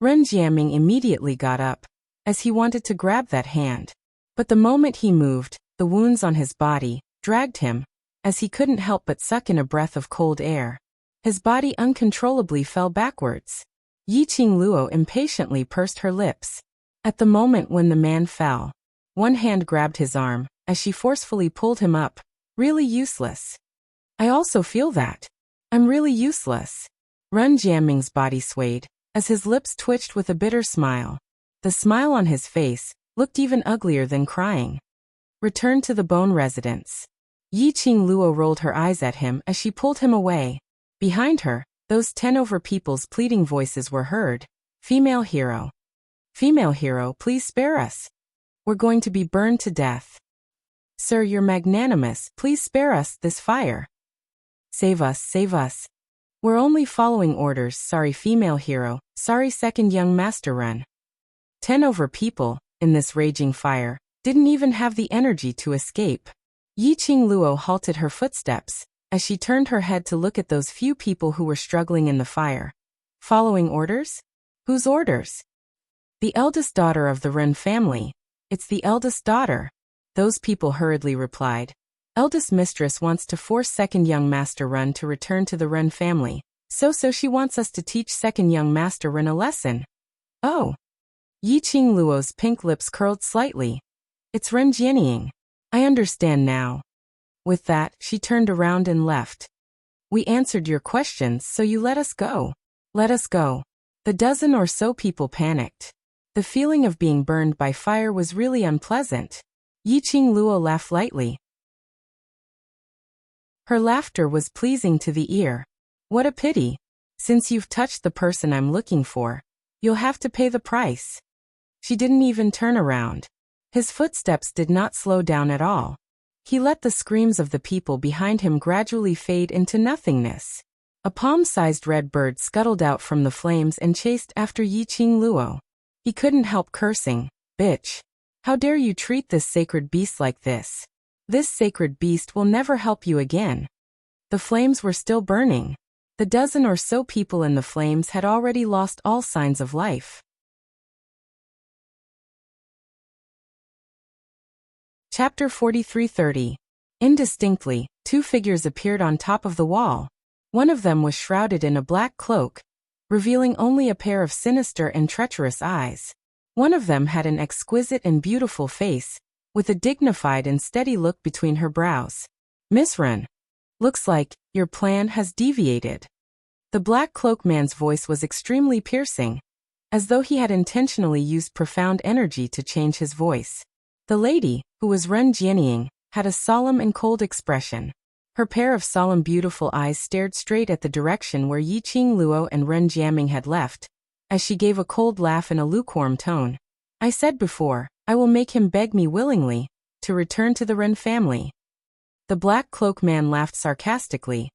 A: Ren Jiaming immediately got up, as he wanted to grab that hand. But the moment he moved, the wounds on his body dragged him, as he couldn't help but suck in a breath of cold air. His body uncontrollably fell backwards. Yi Qing Luo impatiently pursed her lips. At the moment when the man fell, one hand grabbed his arm, as she forcefully pulled him up. Really useless. I also feel that. I'm really useless. Ren Jiaming's body swayed, as his lips twitched with a bitter smile. The smile on his face looked even uglier than crying. Return to the bone residence. Yi Qing Luo rolled her eyes at him as she pulled him away. Behind her, those 10 over people's pleading voices were heard. Female hero. Female hero, please spare us. We're going to be burned to death. Sir, you're magnanimous, please spare us this fire. Save us, save us. We're only following orders, sorry female hero, sorry second young master Ren. 10 over people, in this raging fire, didn't even have the energy to escape. Yi Qing Luo halted her footsteps, as she turned her head to look at those few people who were struggling in the fire. Following orders? Whose orders? The eldest daughter of the Ren family. It's the eldest daughter. Those people hurriedly replied. Eldest mistress wants to force second young master Ren to return to the Ren family. So she wants us to teach second young master Ren a lesson. Oh. Yi Qing Luo's pink lips curled slightly. It's Ren Jianying. I understand now. With that, she turned around and left. We answered your questions, so you let us go. Let us go. The dozen or so people panicked. The feeling of being burned by fire was really unpleasant. Yi Qing Luo laughed lightly. Her laughter was pleasing to the ear. What a pity. Since you've touched the person I'm looking for, you'll have to pay the price. She didn't even turn around. His footsteps did not slow down at all. He let the screams of the people behind him gradually fade into nothingness. A palm-sized red bird scuttled out from the flames and chased after Yi Qing Luo. He couldn't help cursing. Bitch. How dare you treat this sacred beast like this? This sacred beast will never help you again. The flames were still burning. The dozen or so people in the flames had already lost all signs of life. Chapter 43:30. Indistinctly, 2 figures appeared on top of the wall. One of them was shrouded in a black cloak, revealing only a pair of sinister and treacherous eyes. One of them had an exquisite and beautiful face, with a dignified and steady look between her brows. Miss Ren. Looks like your plan has deviated. The black cloak man's voice was extremely piercing, as though he had intentionally used profound energy to change his voice. The lady, who was Ren Jianying, had a solemn and cold expression. Her pair of solemn beautiful eyes stared straight at the direction where Yi Qing Luo and Ren Jiaming had left, as she gave a cold laugh in a lukewarm tone. I said before, I will make him beg me willingly to return to the Ren family. The black cloak man laughed sarcastically.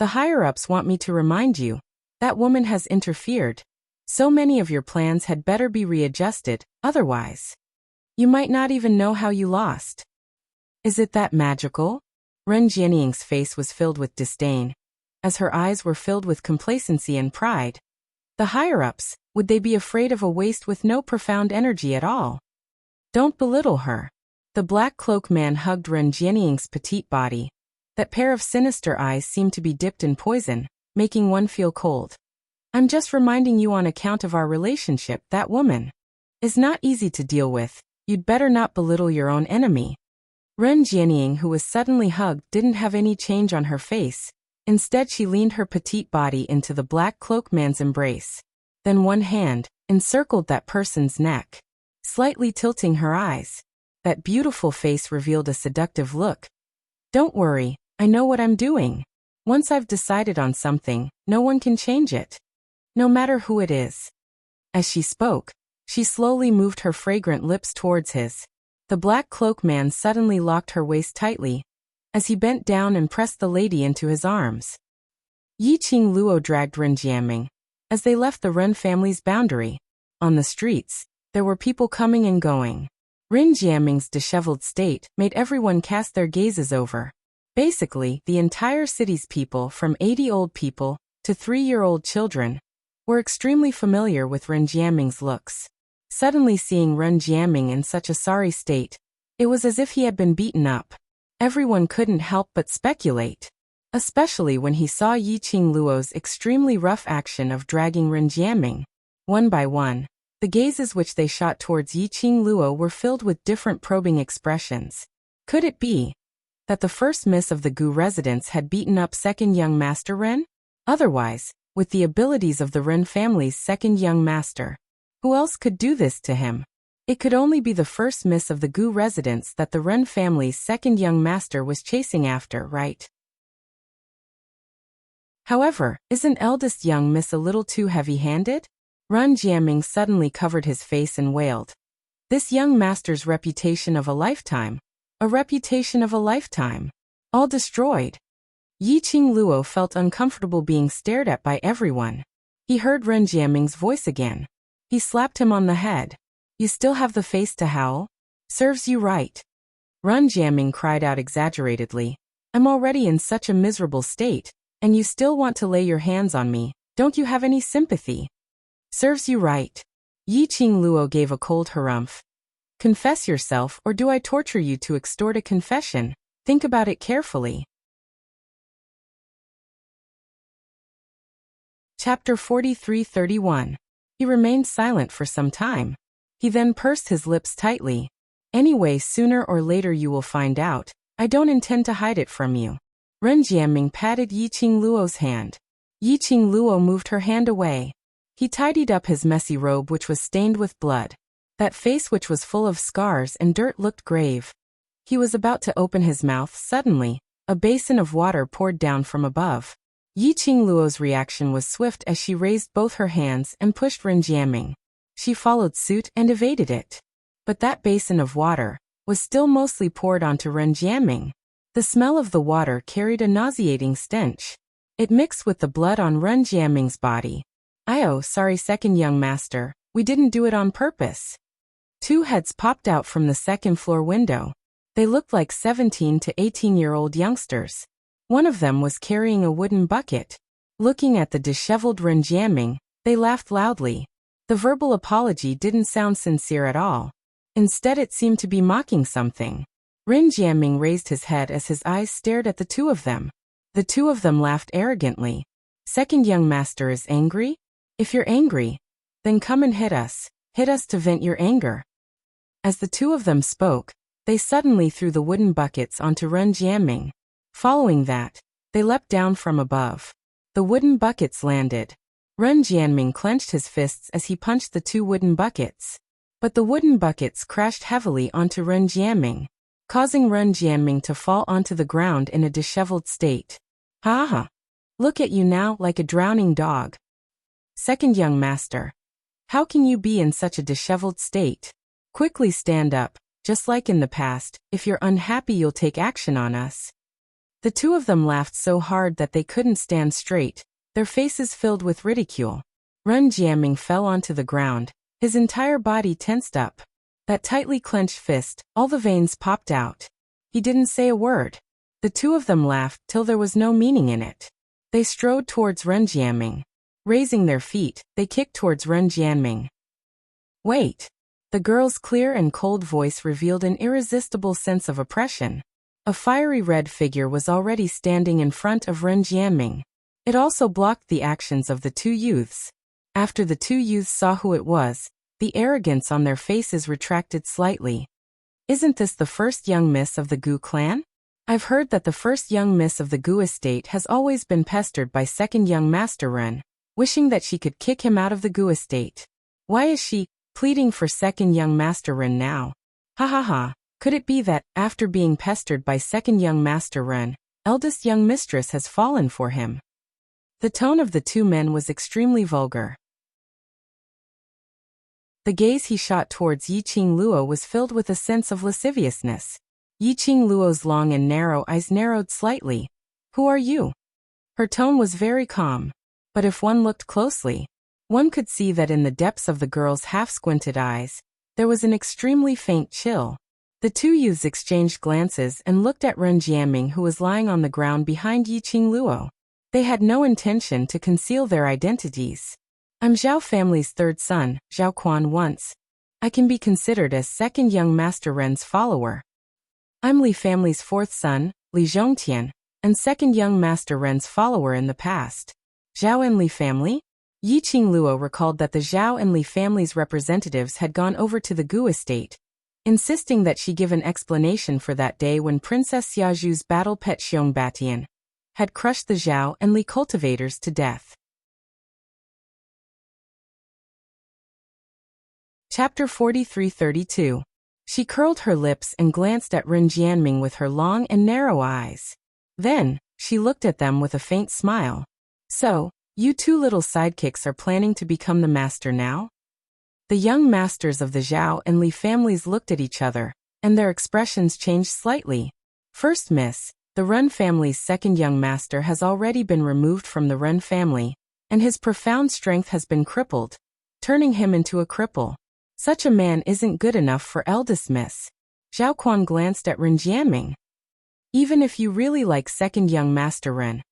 A: The higher-ups want me to remind you, that woman has interfered. So many of your plans had better be readjusted, otherwise you might not even know how you lost. Is it that magical? Ren Jianying's face was filled with disdain, as her eyes were filled with complacency and pride. The higher-ups, would they be afraid of a waste with no profound energy at all? Don't belittle her. The black cloak man hugged Ren Jianying's petite body. That pair of sinister eyes seemed to be dipped in poison, making one feel cold. I'm just reminding you on account of our relationship, that woman is not easy to deal with. You'd better not belittle your own enemy. Ren Jianying, who was suddenly hugged, didn't have any change on her face. Instead, she leaned her petite body into the black cloak man's embrace. Then one hand encircled that person's neck, slightly tilting her eyes. That beautiful face revealed a seductive look. Don't worry, I know what I'm doing. Once I've decided on something, no one can change it. No matter who it is. As she spoke, She slowly moved her fragrant lips towards his. The black cloak man suddenly locked her waist tightly, as he bent down and pressed the lady into his arms. Yiqing Luo dragged Ren Jiaming. As they left the Ren family's boundary, on the streets, there were people coming and going. Ren Jiaming's disheveled state made everyone cast their gazes over. Basically, the entire city's people, from 80 old people to 3-year-old children, were extremely familiar with Ren Jiaming's looks. Suddenly seeing Ren Jiaming in such a sorry state, it was as if he had been beaten up. Everyone couldn't help but speculate, especially when he saw Yiqing Luo's extremely rough action of dragging Ren Jiaming. One by one, the gazes which they shot towards Yiqing Luo were filled with different probing expressions. Could it be that the first miss of the Gu residence had beaten up second young master Ren? Otherwise, with the abilities of the Ren family's second young master, who else could do this to him? It could only be the first miss of the Gu residence that the Ren family's second young master was chasing after, right? However, isn't eldest young miss a little too heavy-handed? Ren Jiaming suddenly covered his face and wailed. This young master's reputation of a lifetime. A reputation of a lifetime. All destroyed. Yiqing Luo felt uncomfortable being stared at by everyone. He heard Ren Jiaming's voice again. He slapped him on the head. You still have the face to howl? Serves you right. Ren Jiaming cried out exaggeratedly. I'm already in such a miserable state, and you still want to lay your hands on me. Don't you have any sympathy? Serves you right. Yiqing Luo gave a cold harumph. Confess yourself, or do I torture you to extort a confession? Think about it carefully. Chapter 43-31. He remained silent for some time. He then pursed his lips tightly. Anyway, sooner or later you will find out. I don't intend to hide it from you. Ren Jiaming patted Yiqing Luo's hand. Yiqing Luo moved her hand away. He tidied up his messy robe which was stained with blood. That face which was full of scars and dirt looked grave. He was about to open his mouth. Suddenly, a basin of water poured down from above. Yiqing Luo's reaction was swift as she raised both her hands and pushed Ren Jiaming. She followed suit and evaded it. But that basin of water was still mostly poured onto Ren Jiaming. The smell of the water carried a nauseating stench. It mixed with the blood on Ren Jiaming's body. Sorry second young master, we didn't do it on purpose. Two heads popped out from the second-floor window. They looked like 17 to 18-year-old youngsters. One of them was carrying a wooden bucket. Looking at the disheveled Ren Jiaming, they laughed loudly. The verbal apology didn't sound sincere at all. Instead it seemed to be mocking something. Ren Jiaming raised his head as his eyes stared at the two of them. The two of them laughed arrogantly. Second young master is angry? If you're angry, then come and hit us. Hit us to vent your anger. As the two of them spoke, they suddenly threw the wooden buckets onto Ren Jiaming. Following that, they leapt down from above. The wooden buckets landed. Ren Jiaming clenched his fists as he punched the two wooden buckets. But the wooden buckets crashed heavily onto Ren Jiaming, causing Ren Jiaming to fall onto the ground in a disheveled state. Ha ha! Look at you now like a drowning dog. Second young master. How can you be in such a disheveled state? Quickly stand up, just like in the past. If you're unhappy you'll take action on us. The two of them laughed so hard that they couldn't stand straight, their faces filled with ridicule. Ren Jiaming fell onto the ground, his entire body tensed up. That tightly clenched fist, all the veins popped out. He didn't say a word. The two of them laughed till there was no meaning in it. They strode towards Ren Jiaming. Raising their feet, they kicked towards Ren Jiaming. Wait! The girl's clear and cold voice revealed an irresistible sense of oppression. A fiery red figure was already standing in front of Ren Jiaming. It also blocked the actions of the two youths. After the two youths saw who it was, the arrogance on their faces retracted slightly. Isn't this the first young miss of the Gu clan? I've heard that the first young miss of the Gu estate has always been pestered by second young master Ren, wishing that she could kick him out of the Gu estate. Why is she pleading for second young master Ren now? Ha ha ha. Could it be that, after being pestered by second young master Ren, eldest young mistress has fallen for him? The tone of the two men was extremely vulgar. The gaze he shot towards Yiqing Luo was filled with a sense of lasciviousness. Yiqing Luo's long and narrow eyes narrowed slightly. Who are you? Her tone was very calm. But if one looked closely, one could see that in the depths of the girl's half-squinted eyes, there was an extremely faint chill. The two youths exchanged glances and looked at Ren Jianming, who was lying on the ground behind Yiqing Luo. They had no intention to conceal their identities. I'm Zhao family's third son, Zhao Quan once. I can be considered as second young master Ren's follower. I'm Li family's fourth son, Li Zhongtian, and second young master Ren's follower in the past. Zhao and Li family? Yiqing Luo recalled that the Zhao and Li family's representatives had gone over to the Gu estate, insisting that she give an explanation for that day when Princess Xiaozhu's battle pet Xiong had crushed the Zhao and Li cultivators to death. Chapter 43-32. She curled her lips and glanced at Ren Jianming with her long and narrow eyes. Then, she looked at them with a faint smile. So, you two little sidekicks are planning to become the master now? The young masters of the Zhao and Li families looked at each other, and their expressions changed slightly. First, miss, the Ren family's second young master has already been removed from the Ren family, and his profound strength has been crippled, turning him into a cripple. Such a man isn't good enough for eldest miss. Zhao Quan glanced at Ren Jianming. Even if you really like second young master Ren,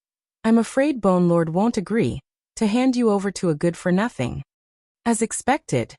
A: I'm afraid Bone Lord won't agree to hand you over to a good-for-nothing. As expected.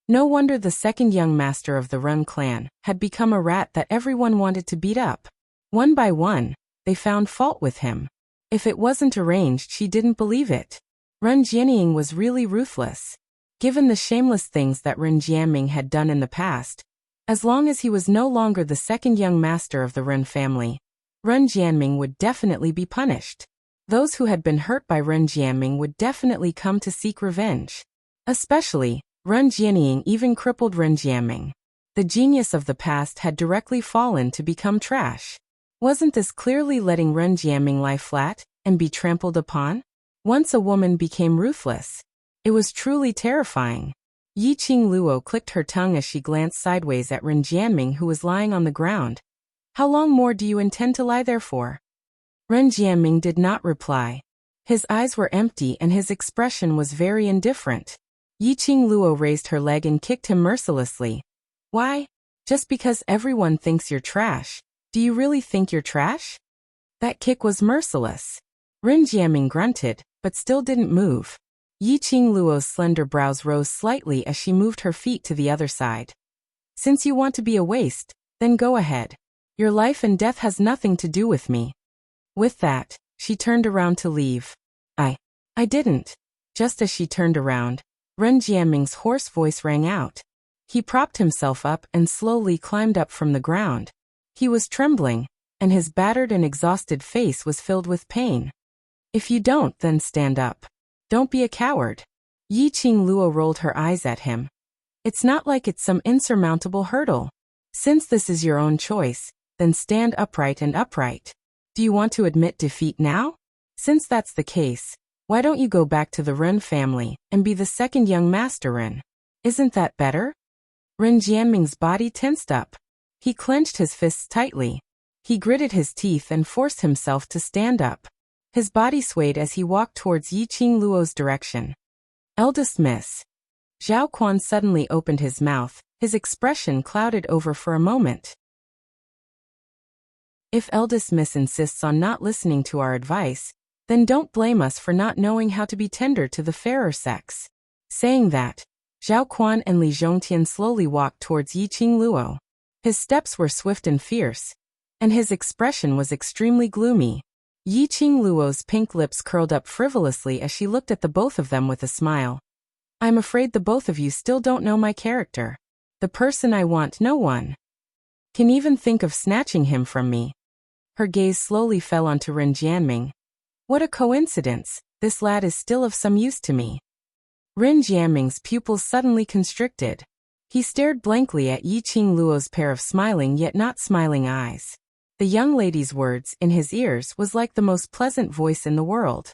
A: No wonder the second young master of the Ren clan had become a rat that everyone wanted to beat up. One by one, they found fault with him. If it wasn't arranged, she didn't believe it. Ren Jianming was really ruthless. Given the shameless things that Ren Jianming had done in the past, as long as he was no longer the second young master of the Ren family, Ren Jianming would definitely be punished. Those who had been hurt by Ren Jianming would definitely come to seek revenge. Especially, Ren Jianming even crippled Ren Jianming. The genius of the past had directly fallen to become trash. Wasn't this clearly letting Ren Jianming lie flat and be trampled upon? Once a woman became ruthless, it was truly terrifying. Yiqing Luo clicked her tongue as she glanced sideways at Ren Jianming, who was lying on the ground. How long more do you intend to lie there for? Ren Jianming did not reply. His eyes were empty and his expression was very indifferent. Yiqing Luo raised her leg and kicked him mercilessly. Why? Just because everyone thinks you're trash. Do you really think you're trash? That kick was merciless. Ren Jianming grunted, but still didn't move. Yiqing Luo's slender brows rose slightly as she moved her feet to the other side. Since you want to be a waste, then go ahead. Your life and death has nothing to do with me. With that, she turned around to leave. I didn't. Just as she turned around, Ren Jianming's hoarse voice rang out. He propped himself up and slowly climbed up from the ground. He was trembling, and his battered and exhausted face was filled with pain. If you don't, then stand up. Don't be a coward. Yiqing Luo rolled her eyes at him. It's not like it's some insurmountable hurdle. Since this is your own choice, then stand upright and upright. Do you want to admit defeat now? Since that's the case, why don't you go back to the Ren family and be the second young master Ren? Isn't that better? Ren Jianming's body tensed up. He clenched his fists tightly. He gritted his teeth and forced himself to stand up. His body swayed as he walked towards Yiqing Luo's direction. Eldest miss. Zhao Quan suddenly opened his mouth, his expression clouded over for a moment. If eldest miss insists on not listening to our advice, then don't blame us for not knowing how to be tender to the fairer sex. Saying that, Zhao Quan and Li Zhongtian slowly walked towards Yiqing Luo. His steps were swift and fierce, and his expression was extremely gloomy. Yiqing Luo's pink lips curled up frivolously as she looked at the both of them with a smile. I'm afraid the both of you still don't know my character. The person I want, no one can even think of snatching him from me. Her gaze slowly fell onto Ren Jianming. What a coincidence, this lad is still of some use to me. Ren Jianming's pupils suddenly constricted. He stared blankly at Yiqing Luo's pair of smiling yet not smiling eyes. The young lady's words in his ears was like the most pleasant voice in the world.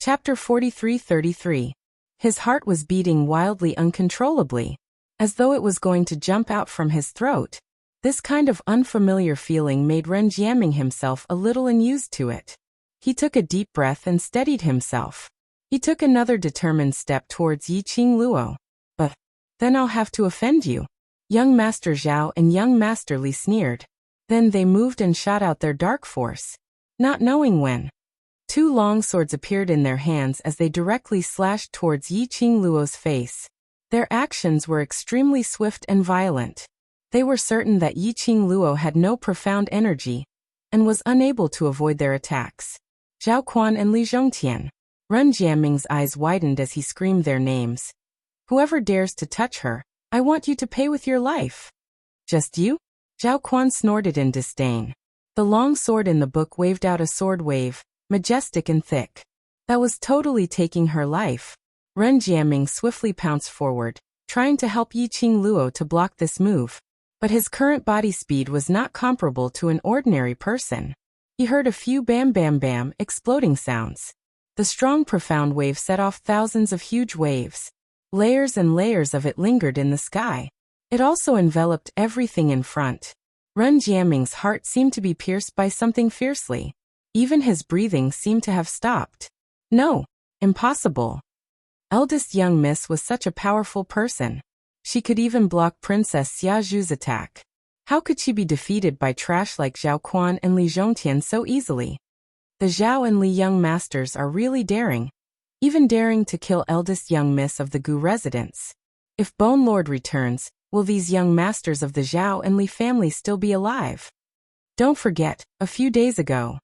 A: Chapter 43-33. His heart was beating wildly uncontrollably, as though it was going to jump out from his throat. This kind of unfamiliar feeling made Ren Jiaming himself a little unused to it. He took a deep breath and steadied himself. He took another determined step towards Yiqing Luo. But then I'll have to offend you. Young Master Zhao and young Master Li sneered. Then they moved and shot out their dark force. Not knowing when. Two long swords appeared in their hands as they directly slashed towards Yiqing Luo's face. Their actions were extremely swift and violent. They were certain that Yiqing Luo had no profound energy and was unable to avoid their attacks. Zhao Quan and Li Zhongtian. Ren Jiaming's eyes widened as he screamed their names. Whoever dares to touch her, I want you to pay with your life. Just you? Zhao Quan snorted in disdain. The long sword in the book waved out a sword wave, majestic and thick. That was totally taking her life. Ren Jiaming swiftly pounced forward, trying to help Yiqing Luo to block this move. But his current body speed was not comparable to an ordinary person. He heard a few bam bam bam exploding sounds. The strong profound wave set off thousands of huge waves. Layers and layers of it lingered in the sky. It also enveloped everything in front. Ren Jiaming's heart seemed to be pierced by something fiercely. Even his breathing seemed to have stopped. No, impossible. Eldest young miss was such a powerful person. She could even block Princess Xiaozhu's attack. How could she be defeated by trash like Zhao Quan and Li Zhongtian so easily? The Zhao and Li young masters are really daring. Even daring to kill eldest young miss of the Gu residence. If Bone Lord returns, will these young masters of the Zhao and Li family still be alive? Don't forget, a few days ago,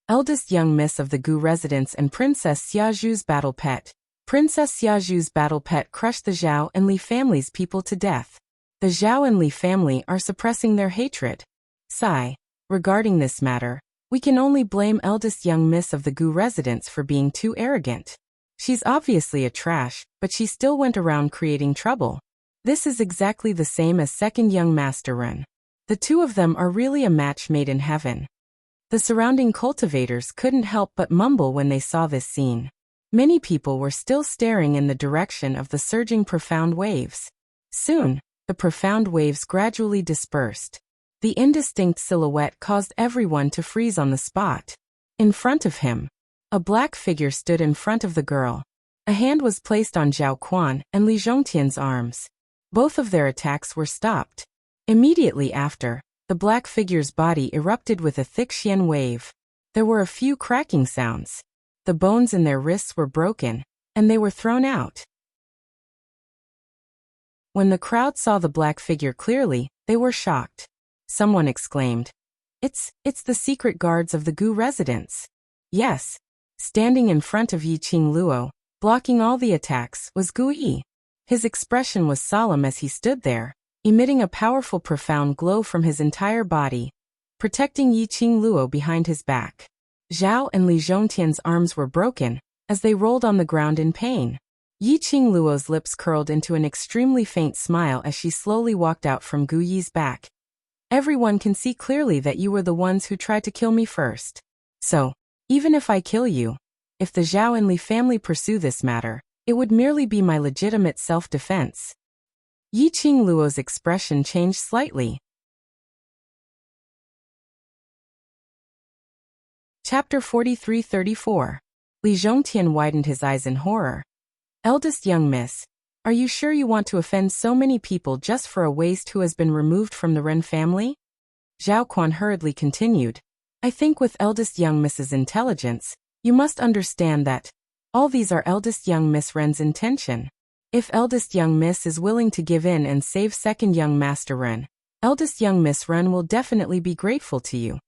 A: eldest young miss of the Gu residence and Princess Xiaozhu's battle pet. Princess Xiaozhu's battle pet crushed the Zhao and Li family's people to death. The Zhao and Li family are suppressing their hatred. Sigh. Regarding this matter, we can only blame eldest young miss of the Gu residence for being too arrogant. She's obviously a trash, but she still went around creating trouble. This is exactly the same as second young master Ren. The two of them are really a match made in heaven. The surrounding cultivators couldn't help but mumble when they saw this scene. Many people were still staring in the direction of the surging profound waves. Soon, the profound waves gradually dispersed. The indistinct silhouette caused everyone to freeze on the spot. In front of him, a black figure stood in front of the girl. A hand was placed on Zhao Quan and Li Zhongtian's arms. Both of their attacks were stopped. Immediately after, the black figure's body erupted with a thick xian wave. There were a few cracking sounds. The bones in their wrists were broken, and they were thrown out. When the crowd saw the black figure clearly, they were shocked. Someone exclaimed, It's the secret guards of the Gu residence." Yes. Standing in front of Yiqing Luo, blocking all the attacks, was Gu Yi. His expression was solemn as he stood there, emitting a powerful profound glow from his entire body, protecting Yiqing Luo behind his back. Zhao and Li Zhongtian's arms were broken, as they rolled on the ground in pain. Yiqing Luo's lips curled into an extremely faint smile as she slowly walked out from Gu Yi's back. "Everyone can see clearly that you were the ones who tried to kill me first. So, even if I kill you, if the Zhao and Li family pursue this matter, it would merely be my legitimate self-defense." Yiqing Luo's expression changed slightly. Chapter 43-34. Li Zhongtian widened his eyes in horror. "Eldest young miss, are you sure you want to offend so many people just for a waste who has been removed from the Ren family?" Zhao Quan hurriedly continued. "I think with eldest young Miss's intelligence, you must understand that all these are eldest young Miss Ren's intention. If eldest young Miss is willing to give in and save second young Master Ren, eldest young Miss Ren will definitely be grateful to you."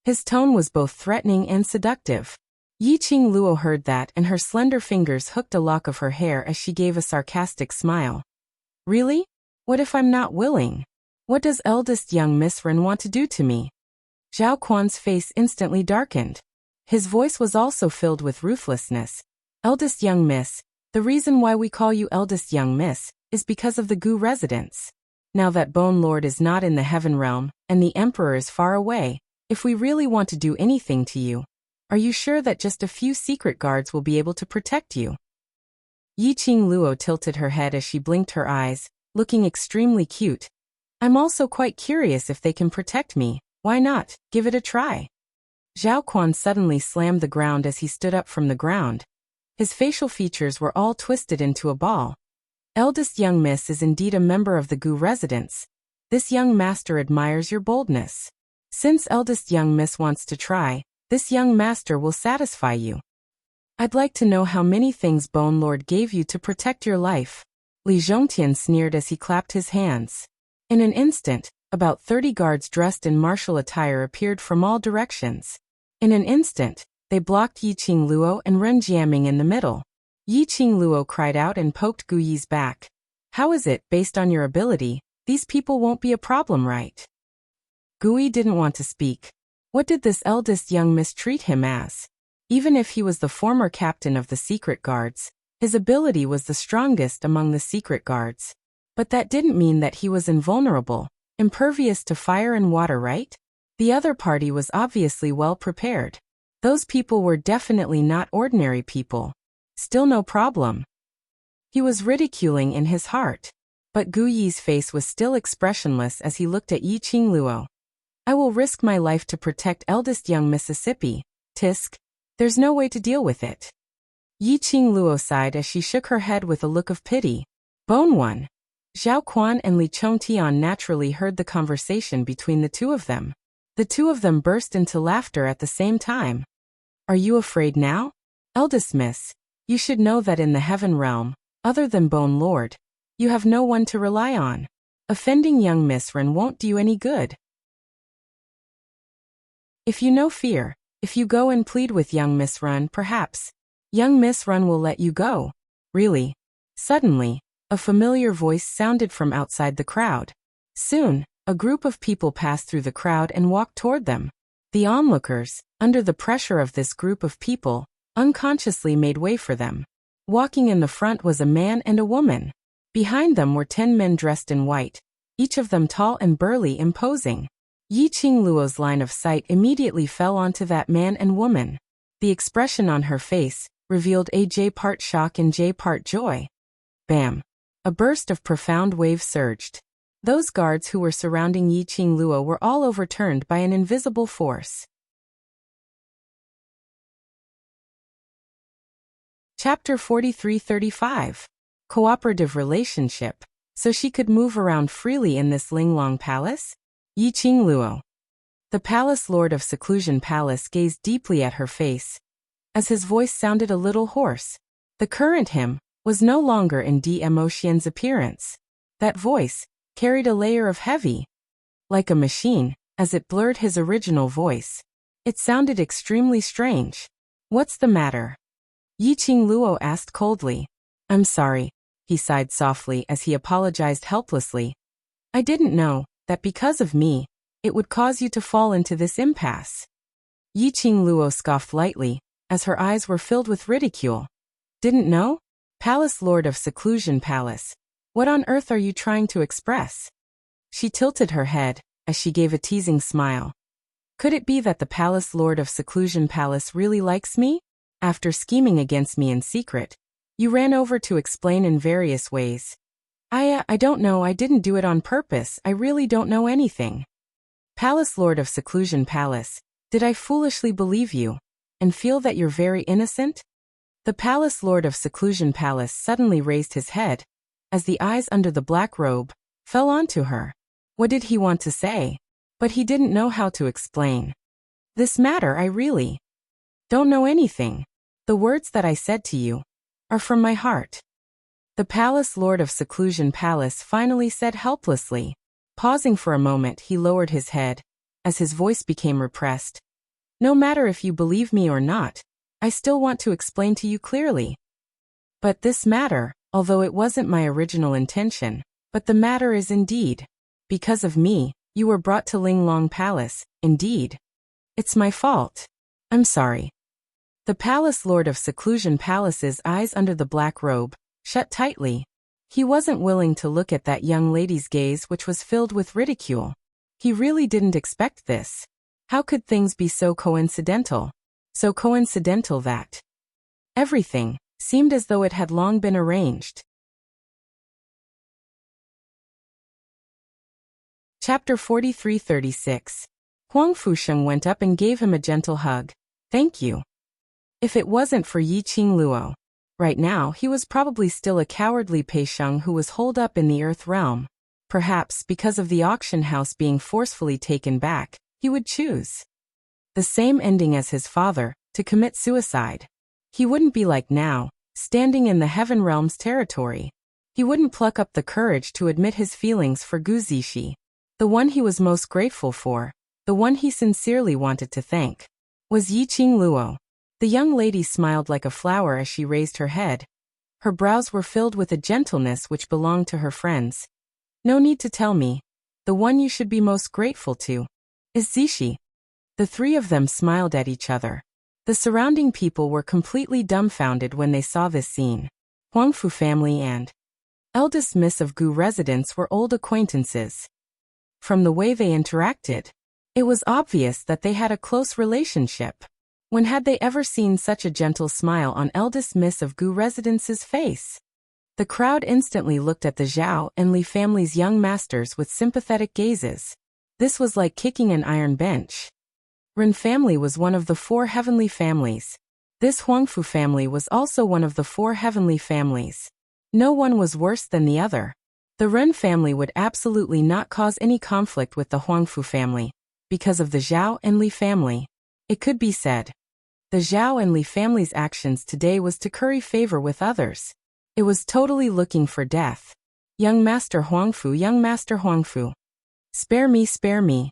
A: His tone was both threatening and seductive. Yiqing Luo heard that, and her slender fingers hooked a lock of her hair as she gave a sarcastic smile. "Really? What if I'm not willing? What does eldest young Miss Ren want to do to me?" Zhao Quan's face instantly darkened. His voice was also filled with ruthlessness. "Eldest young miss, the reason why we call you eldest young miss is because of the Gu residence. Now that Bone Lord is not in the heaven realm, and the Emperor is far away, if we really want to do anything to you, Are you sure that just a few secret guards will be able to protect you? Yiqing Luo tilted her head as she blinked her eyes, looking extremely cute. I'm also quite curious if they can protect me. Why not? Give it a try. Zhao Quan suddenly slammed the ground as he stood up from the ground. His facial features were all twisted into a ball. Eldest young miss is indeed a member of the Gu residence. This young master admires your boldness. Since eldest young miss wants to try, this young master will satisfy you. I'd like to know how many things Bone Lord gave you to protect your life. Li Zhongtian sneered as he clapped his hands. In an instant, about 30 guards dressed in martial attire appeared from all directions. In an instant, they blocked Yiqing Luo and Ren Jiaming in the middle. Yiqing Luo cried out and poked Gu Yi's back. How is it, based on your ability, these people won't be a problem, right? Gu Yi didn't want to speak. What did this eldest young miss treat him as? Even if he was the former captain of the secret guards, his ability was the strongest among the secret guards. But that didn't mean that he was invulnerable, impervious to fire and water, right? The other party was obviously well prepared. Those people were definitely not ordinary people. Still no problem. He was ridiculing in his heart. But Gu Yi's face was still expressionless as he looked at Yiqing Luo. I will risk my life to protect eldest young Mississippi. Tisk. There's no way to deal with it. Yiqing Luo sighed as she shook her head with a look of pity. Bone One. Zhao Quan and Li Chongtian naturally heard the conversation between the two of them. The two of them burst into laughter at the same time. Are you afraid now? Eldest miss, you should know that in the heaven realm, other than Bone Lord, you have no one to rely on. Offending young Miss Ren won't do you any good. If you no fear, if you go and plead with young Miss Ren, perhaps young Miss Ren will let you go. Really? Suddenly, a familiar voice sounded from outside the crowd. Soon, a group of people passed through the crowd and walked toward them. The onlookers, under the pressure of this group of people, unconsciously made way for them. Walking in the front was a man and a woman. Behind them were 10 men dressed in white, each of them tall and burly, imposing. Yiqing Luo's line of sight immediately fell onto that man and woman. The expression on her face revealed a J part shock and J part joy. Bam! A burst of profound waves surged. Those guards who were surrounding Yiqing Luo were all overturned by an invisible force. Chapter 43-35. Cooperative relationship. So she could move around freely in this Linglong Palace? Yiqing Luo. The Palace Lord of Seclusion Palace gazed deeply at her face, as his voice sounded a little hoarse. The current him was no longer in D. Emotian's appearance. That voice carried a layer of heavy, like a machine, as it blurred his original voice. It sounded extremely strange. What's the matter? Yiqing Luo asked coldly. I'm sorry, he sighed softly as he apologized helplessly. I didn't know that because of me, it would cause you to fall into this impasse. Yiqing Luo scoffed lightly, as her eyes were filled with ridicule. Didn't know? Palace Lord of Seclusion Palace. What on earth are you trying to express? She tilted her head, as she gave a teasing smile. Could it be that the Palace Lord of Seclusion Palace really likes me? After scheming against me in secret, you ran over to explain in various ways. I don't know, I didn't do it on purpose, I really don't know anything. Palace Lord of Seclusion Palace, did I foolishly believe you, and feel that you're very innocent? The Palace Lord of Seclusion Palace suddenly raised his head, as the eyes under the black robe fell onto her. What did he want to say? But he didn't know how to explain. This matter I really don't know anything. The words that I said to you are from my heart. The Palace Lord of Seclusion Palace finally said helplessly. Pausing for a moment, he lowered his head, as his voice became repressed. No matter if you believe me or not, I still want to explain to you clearly. But this matter, although it wasn't my original intention, but the matter is indeed, because of me, you were brought to Linglong Palace, indeed. It's my fault. I'm sorry. The Palace Lord of Seclusion Palace's eyes under the black robe shut tightly. He wasn't willing to look at that young lady's gaze, which was filled with ridicule. He really didn't expect this. How could things be so coincidental? So coincidental that everything seemed as though it had long been arranged. Chapter 43-36. Huang Fusheng went up and gave him a gentle hug. Thank you. If it wasn't for Yi Qingluo, right now he was probably still a cowardly Peisheng who was holed up in the earth realm. Perhaps because of the auction house being forcefully taken back, he would choose the same ending as his father, to commit suicide. He wouldn't be like now, standing in the heaven realm's territory. He wouldn't pluck up the courage to admit his feelings for Gu Zixi. The one he was most grateful for, the one he sincerely wanted to thank, was Yi Qingluo. The young lady smiled like a flower as she raised her head. Her brows were filled with a gentleness which belonged to her friends. No need to tell me. The one you should be most grateful to is Zixi. The three of them smiled at each other. The surrounding people were completely dumbfounded when they saw this scene. Huangfu family and eldest miss of Gu residence were old acquaintances. From the way they interacted, it was obvious that they had a close relationship. When had they ever seen such a gentle smile on eldest miss of Gu residence's face? The crowd instantly looked at the Zhao and Li family's young masters with sympathetic gazes. This was like kicking an iron bench. Ren family was one of the 4 heavenly families. This Huangfu family was also one of the 4 heavenly families. No one was worse than the other. The Ren family would absolutely not cause any conflict with the Huangfu family, because of the Zhao and Li family. It could be said, the Zhao and Li family's actions today was to curry favor with others. It was totally looking for death. Young Master Huangfu, young Master Huangfu. Spare me, spare me.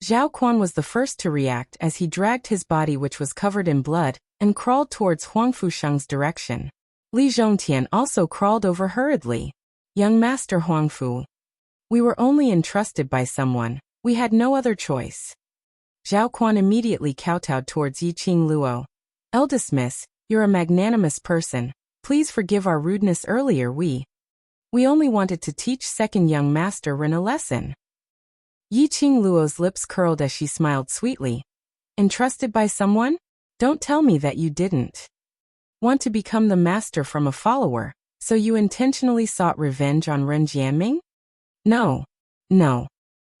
A: Zhao Quan was the first to react as he dragged his body, which was covered in blood, and crawled towards Huang Fusheng's direction. Li Zhongtian also crawled over hurriedly. Young Master Huangfu. We were only entrusted by someone. We had no other choice. Zhao Quan immediately kowtowed towards Yi Qingluo. Eldest miss, you're a magnanimous person. Please forgive our rudeness earlier. We only wanted to teach second young master Ren a lesson. Yi Qingluo's lips curled as she smiled sweetly. Entrusted by someone? Don't tell me that you didn't want to become the master from a follower, so you intentionally sought revenge on Ren Jianming? No. No.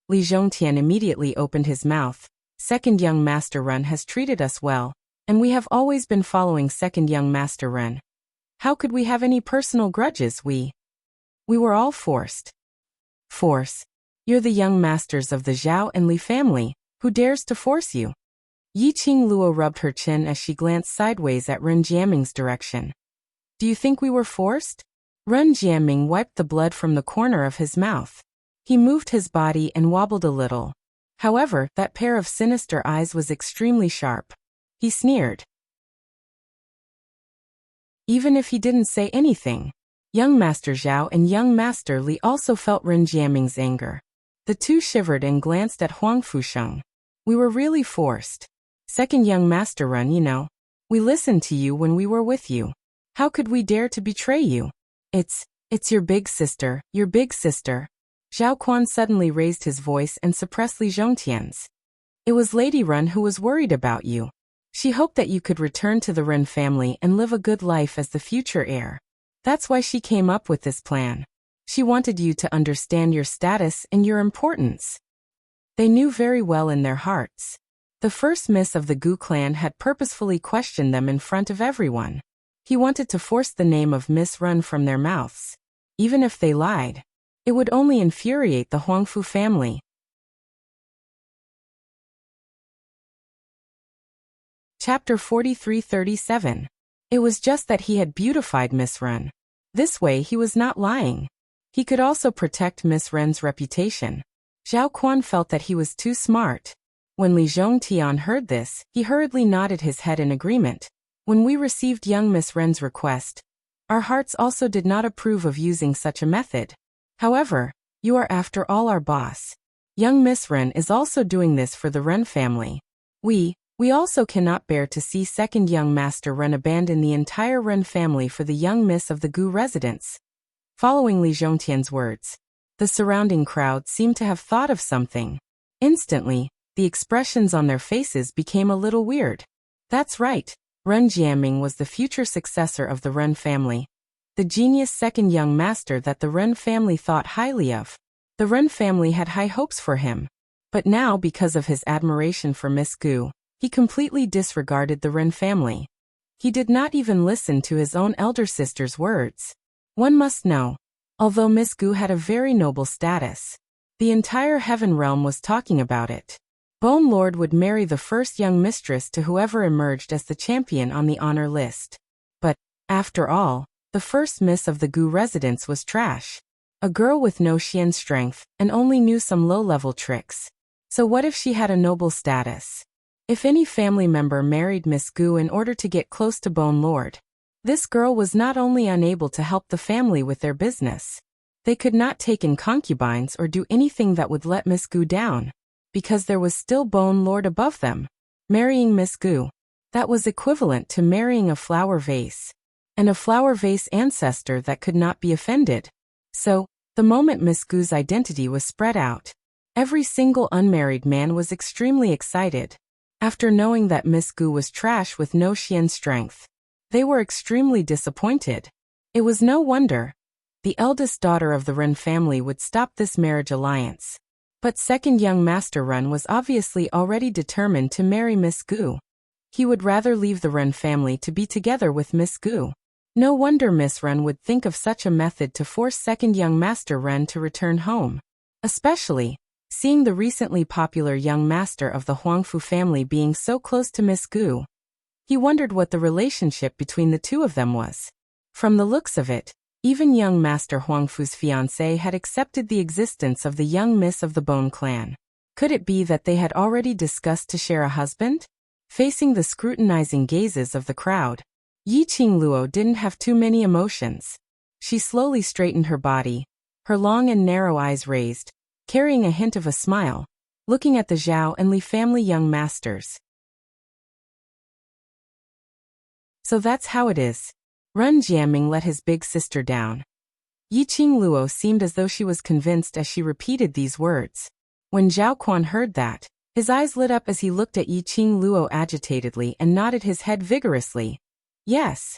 A: Li Zhongtian immediately opened his mouth. Second young master Ren has treated us well, and we have always been following second young master Ren. How could we have any personal grudges? We were all forced. Force? You're the young masters of the Zhao and Li family. Who dares to force you? Yi Qingluo rubbed her chin as she glanced sideways at Ren Jianming's direction. Do you think we were forced? Ren Jianming wiped the blood from the corner of his mouth. He moved his body and wobbled a little. However, that pair of sinister eyes was extremely sharp. He sneered. Even if he didn't say anything, young Master Zhao and young Master Li also felt Ren Jianming's anger. The two shivered and glanced at Huang Fusheng. We were really forced. Second young Master Ren, you know. We listened to you when we were with you. How could we dare to betray you? It's your big sister, your big sister. Zhao Quan suddenly raised his voice and suppressed Li Zhongtian's. It was Lady Ren who was worried about you. She hoped that you could return to the Ren family and live a good life as the future heir. That's why she came up with this plan. She wanted you to understand your status and your importance. They knew very well in their hearts. The first miss of the Gu clan had purposefully questioned them in front of everyone. He wanted to force the name of Miss Ren from their mouths. Even if they lied, it would only infuriate the Huangfu family. Chapter 43-37. It was just that he had beautified Miss Ren. This way he was not lying. He could also protect Miss Ren's reputation. Zhao Quan felt that he was too smart. When Li Zhongtian heard this, he hurriedly nodded his head in agreement. When we received young Miss Ren's request, our hearts also did not approve of using such a method. However, you are after all our boss. Young Miss Ren is also doing this for the Ren family. We also cannot bear to see second young Master Ren abandon the entire Ren family for the young miss of the Gu residence. Following Li Zhongtian's words, the surrounding crowd seemed to have thought of something. Instantly, the expressions on their faces became a little weird. That's right. Ren Jiaming was the future successor of the Ren family, the genius second young master that the Ren family thought highly of. The Ren family had high hopes for him. But now, because of his admiration for Miss Gu, he completely disregarded the Ren family. He did not even listen to his own elder sister's words. One must know, although Miss Gu had a very noble status, the entire heaven realm was talking about it. Bone Lord would marry the first young mistress to whoever emerged as the champion on the honor list. But, after all, the first miss of the Gu residence was trash. A girl with no Xian strength and only knew some low-level tricks. So what if she had a noble status? If any family member married Miss Gu in order to get close to Bone Lord, this girl was not only unable to help the family with their business, they could not take in concubines or do anything that would let Miss Gu down, because there was still Bone Lord above them. Marrying Miss Gu, that was equivalent to marrying a flower vase, and a flower vase ancestor that could not be offended. So, the moment Miss Gu's identity was spread out, every single unmarried man was extremely excited. After knowing that Miss Gu was trash with no Xian strength, they were extremely disappointed. It was no wonder. The eldest daughter of the Ren family would stop this marriage alliance. But second young Master Ren was obviously already determined to marry Miss Gu. He would rather leave the Ren family to be together with Miss Gu. No wonder Miss Ren would think of such a method to force second young Master Ren to return home. Especially, seeing the recently popular young master of the Huangfu family being so close to Miss Gu. He wondered what the relationship between the two of them was. From the looks of it, even young Master Huangfu's fiancée had accepted the existence of the young miss of the Bone clan. Could it be that they had already discussed to share a husband? Facing the scrutinizing gazes of the crowd, Yi Qingluo didn't have too many emotions. She slowly straightened her body, her long and narrow eyes raised, carrying a hint of a smile, looking at the Zhao and Li family young masters. So that's how it is. Ren Jiaming let his big sister down. Yi Qingluo seemed as though she was convinced as she repeated these words. When Zhao Quan heard that, his eyes lit up as he looked at Yi Qingluo agitatedly and nodded his head vigorously. Yes.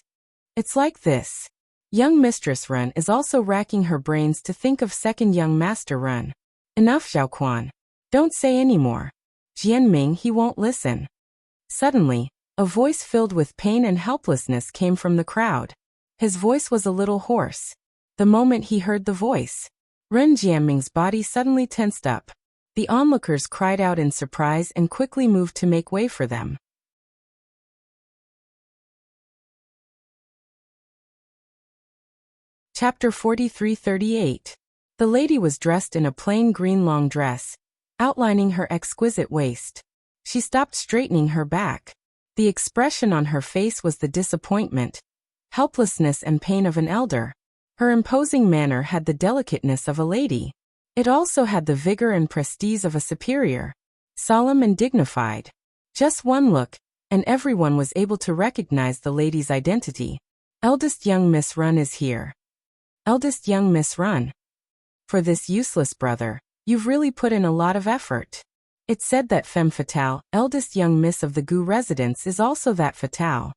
A: It's like this. Young Mistress Ren is also racking her brains to think of second young Master Ren. Enough, Zhao Quan. Don't say any more. Jianming, he won't listen. Suddenly, a voice filled with pain and helplessness came from the crowd. His voice was a little hoarse. The moment he heard the voice, Ren Jianming's body suddenly tensed up. The onlookers cried out in surprise and quickly moved to make way for them. Chapter 43-38. The lady was dressed in a plain green long dress, outlining her exquisite waist. She stopped straightening her back. The expression on her face was the disappointment, helplessness and pain of an elder. Her imposing manner had the delicateness of a lady. It also had the vigor and prestige of a superior, solemn and dignified. Just one look, and everyone was able to recognize the lady's identity. Eldest young Miss Run is here. Eldest young Miss Run. For this useless brother, you've really put in a lot of effort. It's said that femme fatale, eldest young miss of the Gu residence, is also that fatale.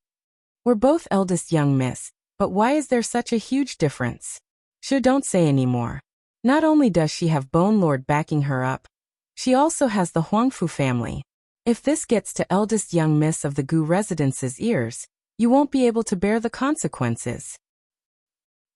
A: We're both eldest young miss, but why is there such a huge difference? Don't say any more. Not only does she have Bone Lord backing her up, she also has the Huangfu family. If this gets to eldest young miss of the Gu residence's ears, you won't be able to bear the consequences.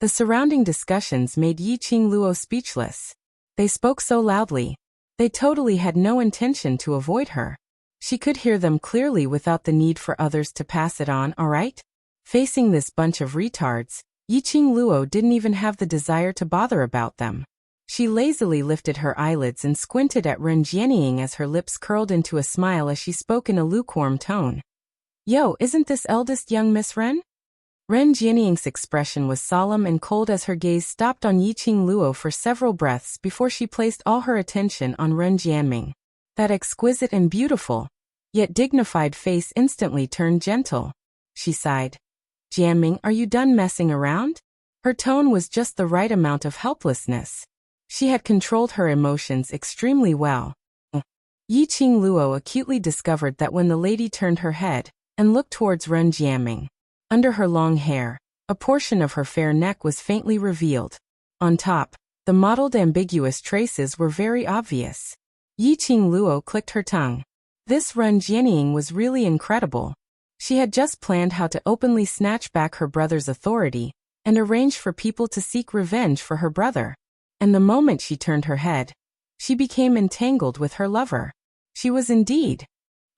A: The surrounding discussions made Yi Qingluo speechless. They spoke so loudly. They totally had no intention to avoid her. She could hear them clearly without the need for others to pass it on, alright? Facing this bunch of retards, Yi Qingluo didn't even have the desire to bother about them. She lazily lifted her eyelids and squinted at Ren Jianming as her lips curled into a smile as she spoke in a lukewarm tone. Yo, isn't this eldest young Miss Ren? Ren Jianming's expression was solemn and cold as her gaze stopped on Yi Qingluo for several breaths before she placed all her attention on Ren Jianming. That exquisite and beautiful, yet dignified face instantly turned gentle. She sighed. Jianming, are you done messing around? Her tone was just the right amount of helplessness. She had controlled her emotions extremely well. Yi Qingluo acutely discovered that when the lady turned her head, and looked towards Ren Jiaming. Under her long hair, a portion of her fair neck was faintly revealed. On top, the mottled ambiguous traces were very obvious. Yiqing Luo clicked her tongue. This Ren Jianning was really incredible. She had just planned how to openly snatch back her brother's authority and arrange for people to seek revenge for her brother. And the moment she turned her head, she became entangled with her lover. She was indeed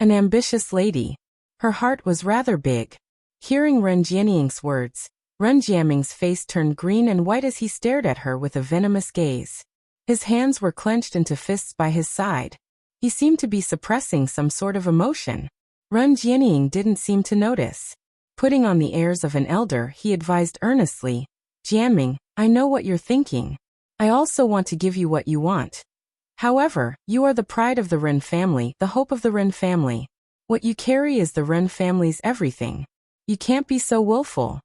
A: an ambitious lady. Her heart was rather big. Hearing Ren Jianning's words, Ren Jiaming's face turned green and white as he stared at her with a venomous gaze. His hands were clenched into fists by his side. He seemed to be suppressing some sort of emotion. Ren Jianning didn't seem to notice. Putting on the airs of an elder, he advised earnestly, "Jiaming, I know what you're thinking. I also want to give you what you want. However, you are the pride of the Ren family, the hope of the Ren family. What you carry is the Ren family's everything. You can't be so willful.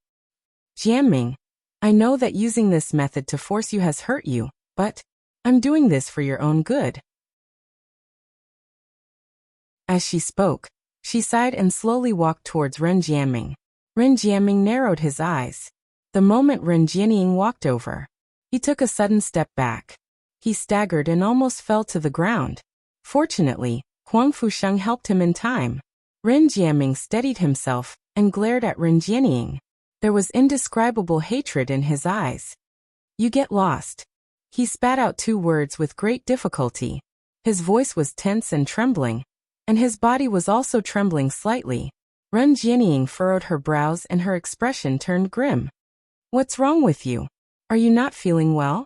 A: Jiaming, I know that using this method to force you has hurt you, but I'm doing this for your own good." As she spoke, she sighed and slowly walked towards Ren Jiaming. Ren Jiaming narrowed his eyes. The moment Ren Jianning walked over, he took a sudden step back. He staggered and almost fell to the ground. Fortunately, Huang Fusheng helped him in time. Ren Jiaming steadied himself and glared at Ren Jianning. There was indescribable hatred in his eyes. "You get lost." He spat out 2 words with great difficulty. His voice was tense and trembling, and his body was also trembling slightly. Ren Jianning furrowed her brows and her expression turned grim. "What's wrong with you? Are you not feeling well?"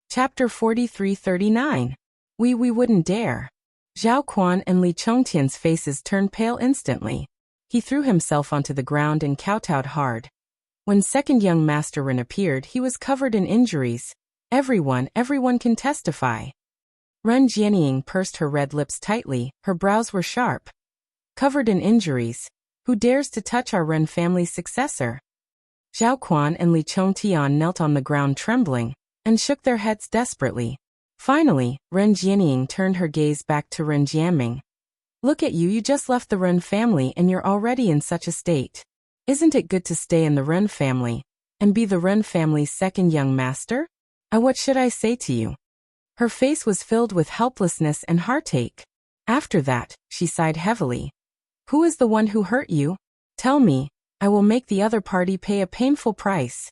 A: Chapter 43-39. We wouldn't dare. Zhao Quan and Li Chongtian's faces turned pale instantly. He threw himself onto the ground and kowtowed hard. When second young Master Ren appeared, he was covered in injuries. Everyone can testify. Ren Jianning pursed her red lips tightly, her brows were sharp. "Covered in injuries? Who dares to touch our Ren family's successor?" Zhao Quan and Li Chongtian knelt on the ground trembling, and shook their heads desperately. Finally, Ren Jianning turned her gaze back to Ren Jiaming. "Look at you just left the Ren family and you're already in such a state. Isn't it good to stay in the Ren family, and be the Ren family's second young master? What should I say to you?" Her face was filled with helplessness and heartache. After that, she sighed heavily. "Who is the one who hurt you? Tell me, I will make the other party pay a painful price."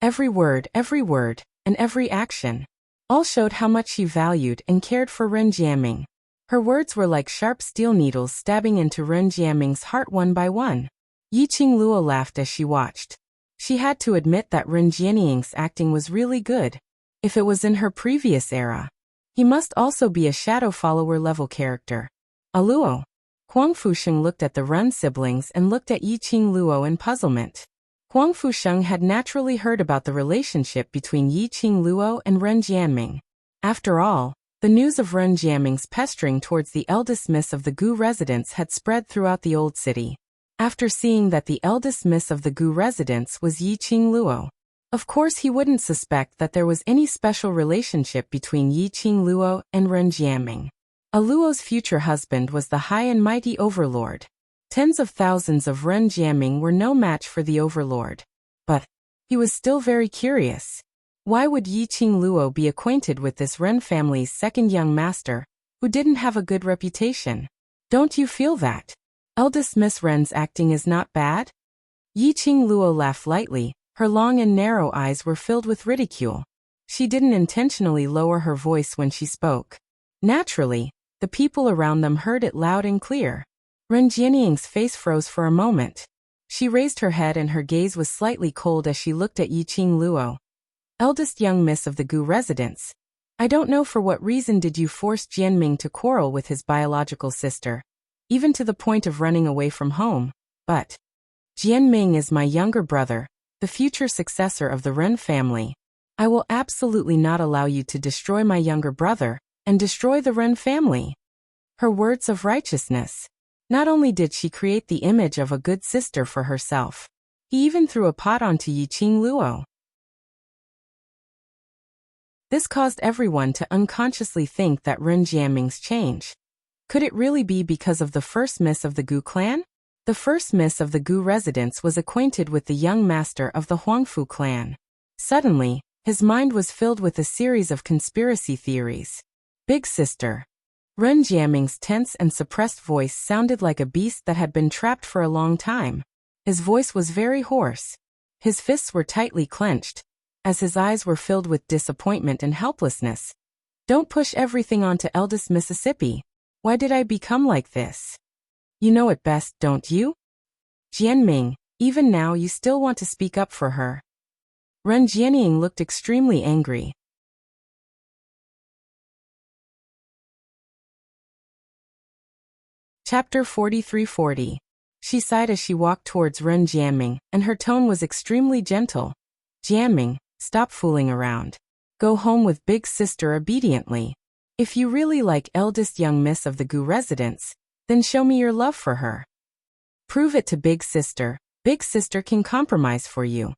A: Every word, and every action, all showed how much she valued and cared for Ren Jiaming. Her words were like sharp steel needles stabbing into Ren Jiaming's heart one by one. Yiqing Luo laughed as she watched. She had to admit that Ren Jianning's acting was really good. If it was in her previous era, he must also be a shadow follower level character. Luo. Huang Fusheng looked at the Ren siblings and looked at Yiqing Luo in puzzlement. Huang Fusheng had naturally heard about the relationship between Yiqing Luo and Ren Jianming. After all, the news of Ren Jiaming's pestering towards the eldest miss of the Gu residence had spread throughout the old city. After seeing that the eldest miss of the Gu residence was Yiqing Luo, of course he wouldn't suspect that there was any special relationship between Yiqing Luo and Ren Jiaming. Luo's future husband was the high and mighty overlord. Tens of thousands of Ren Jiaming were no match for the overlord. But he was still very curious. Why would Yiqing Luo be acquainted with this Ren family's second young master, who didn't have a good reputation? Don't you feel that eldest Miss Ren's acting is not bad? Yiqing Luo laughed lightly. Her long and narrow eyes were filled with ridicule. She didn't intentionally lower her voice when she spoke. Naturally, the people around them heard it loud and clear. Ren Jianning's face froze for a moment. She raised her head and her gaze was slightly cold as she looked at Yiqing Luo. "Eldest young miss of the Gu residence, I don't know for what reason did you force Jianming to quarrel with his biological sister, even to the point of running away from home, but Jianming is my younger brother, the future successor of the Ren family. I will absolutely not allow you to destroy my younger brother and destroy the Ren family." Her words of righteousness. Not only did she create the image of a good sister for herself, he even threw a pot onto Yiqing Luo. This caused everyone to unconsciously think that Ren Jianming's change. Could it really be because of the first miss of the Gu clan? The first miss of the Gu residence was acquainted with the young master of the Huangfu clan. Suddenly, his mind was filled with a series of conspiracy theories. Big sister. Ren Jianming's tense and suppressed voice sounded like a beast that had been trapped for a long time. His voice was very hoarse. His fists were tightly clenched, as his eyes were filled with disappointment and helplessness. Don't push everything onto eldest Mississippi. Why did I become like this? You know it best, don't you? Jianming, even now you still want to speak up for her. Ren Jianming looked extremely angry. Chapter 4340. She sighed as she walked towards Ren Jianming, and her tone was extremely gentle. Jianming, stop fooling around. Go home with big sister obediently. If you really like eldest young miss of the Gu residence, then show me your love for her. Prove it to big sister. Big sister can compromise for you.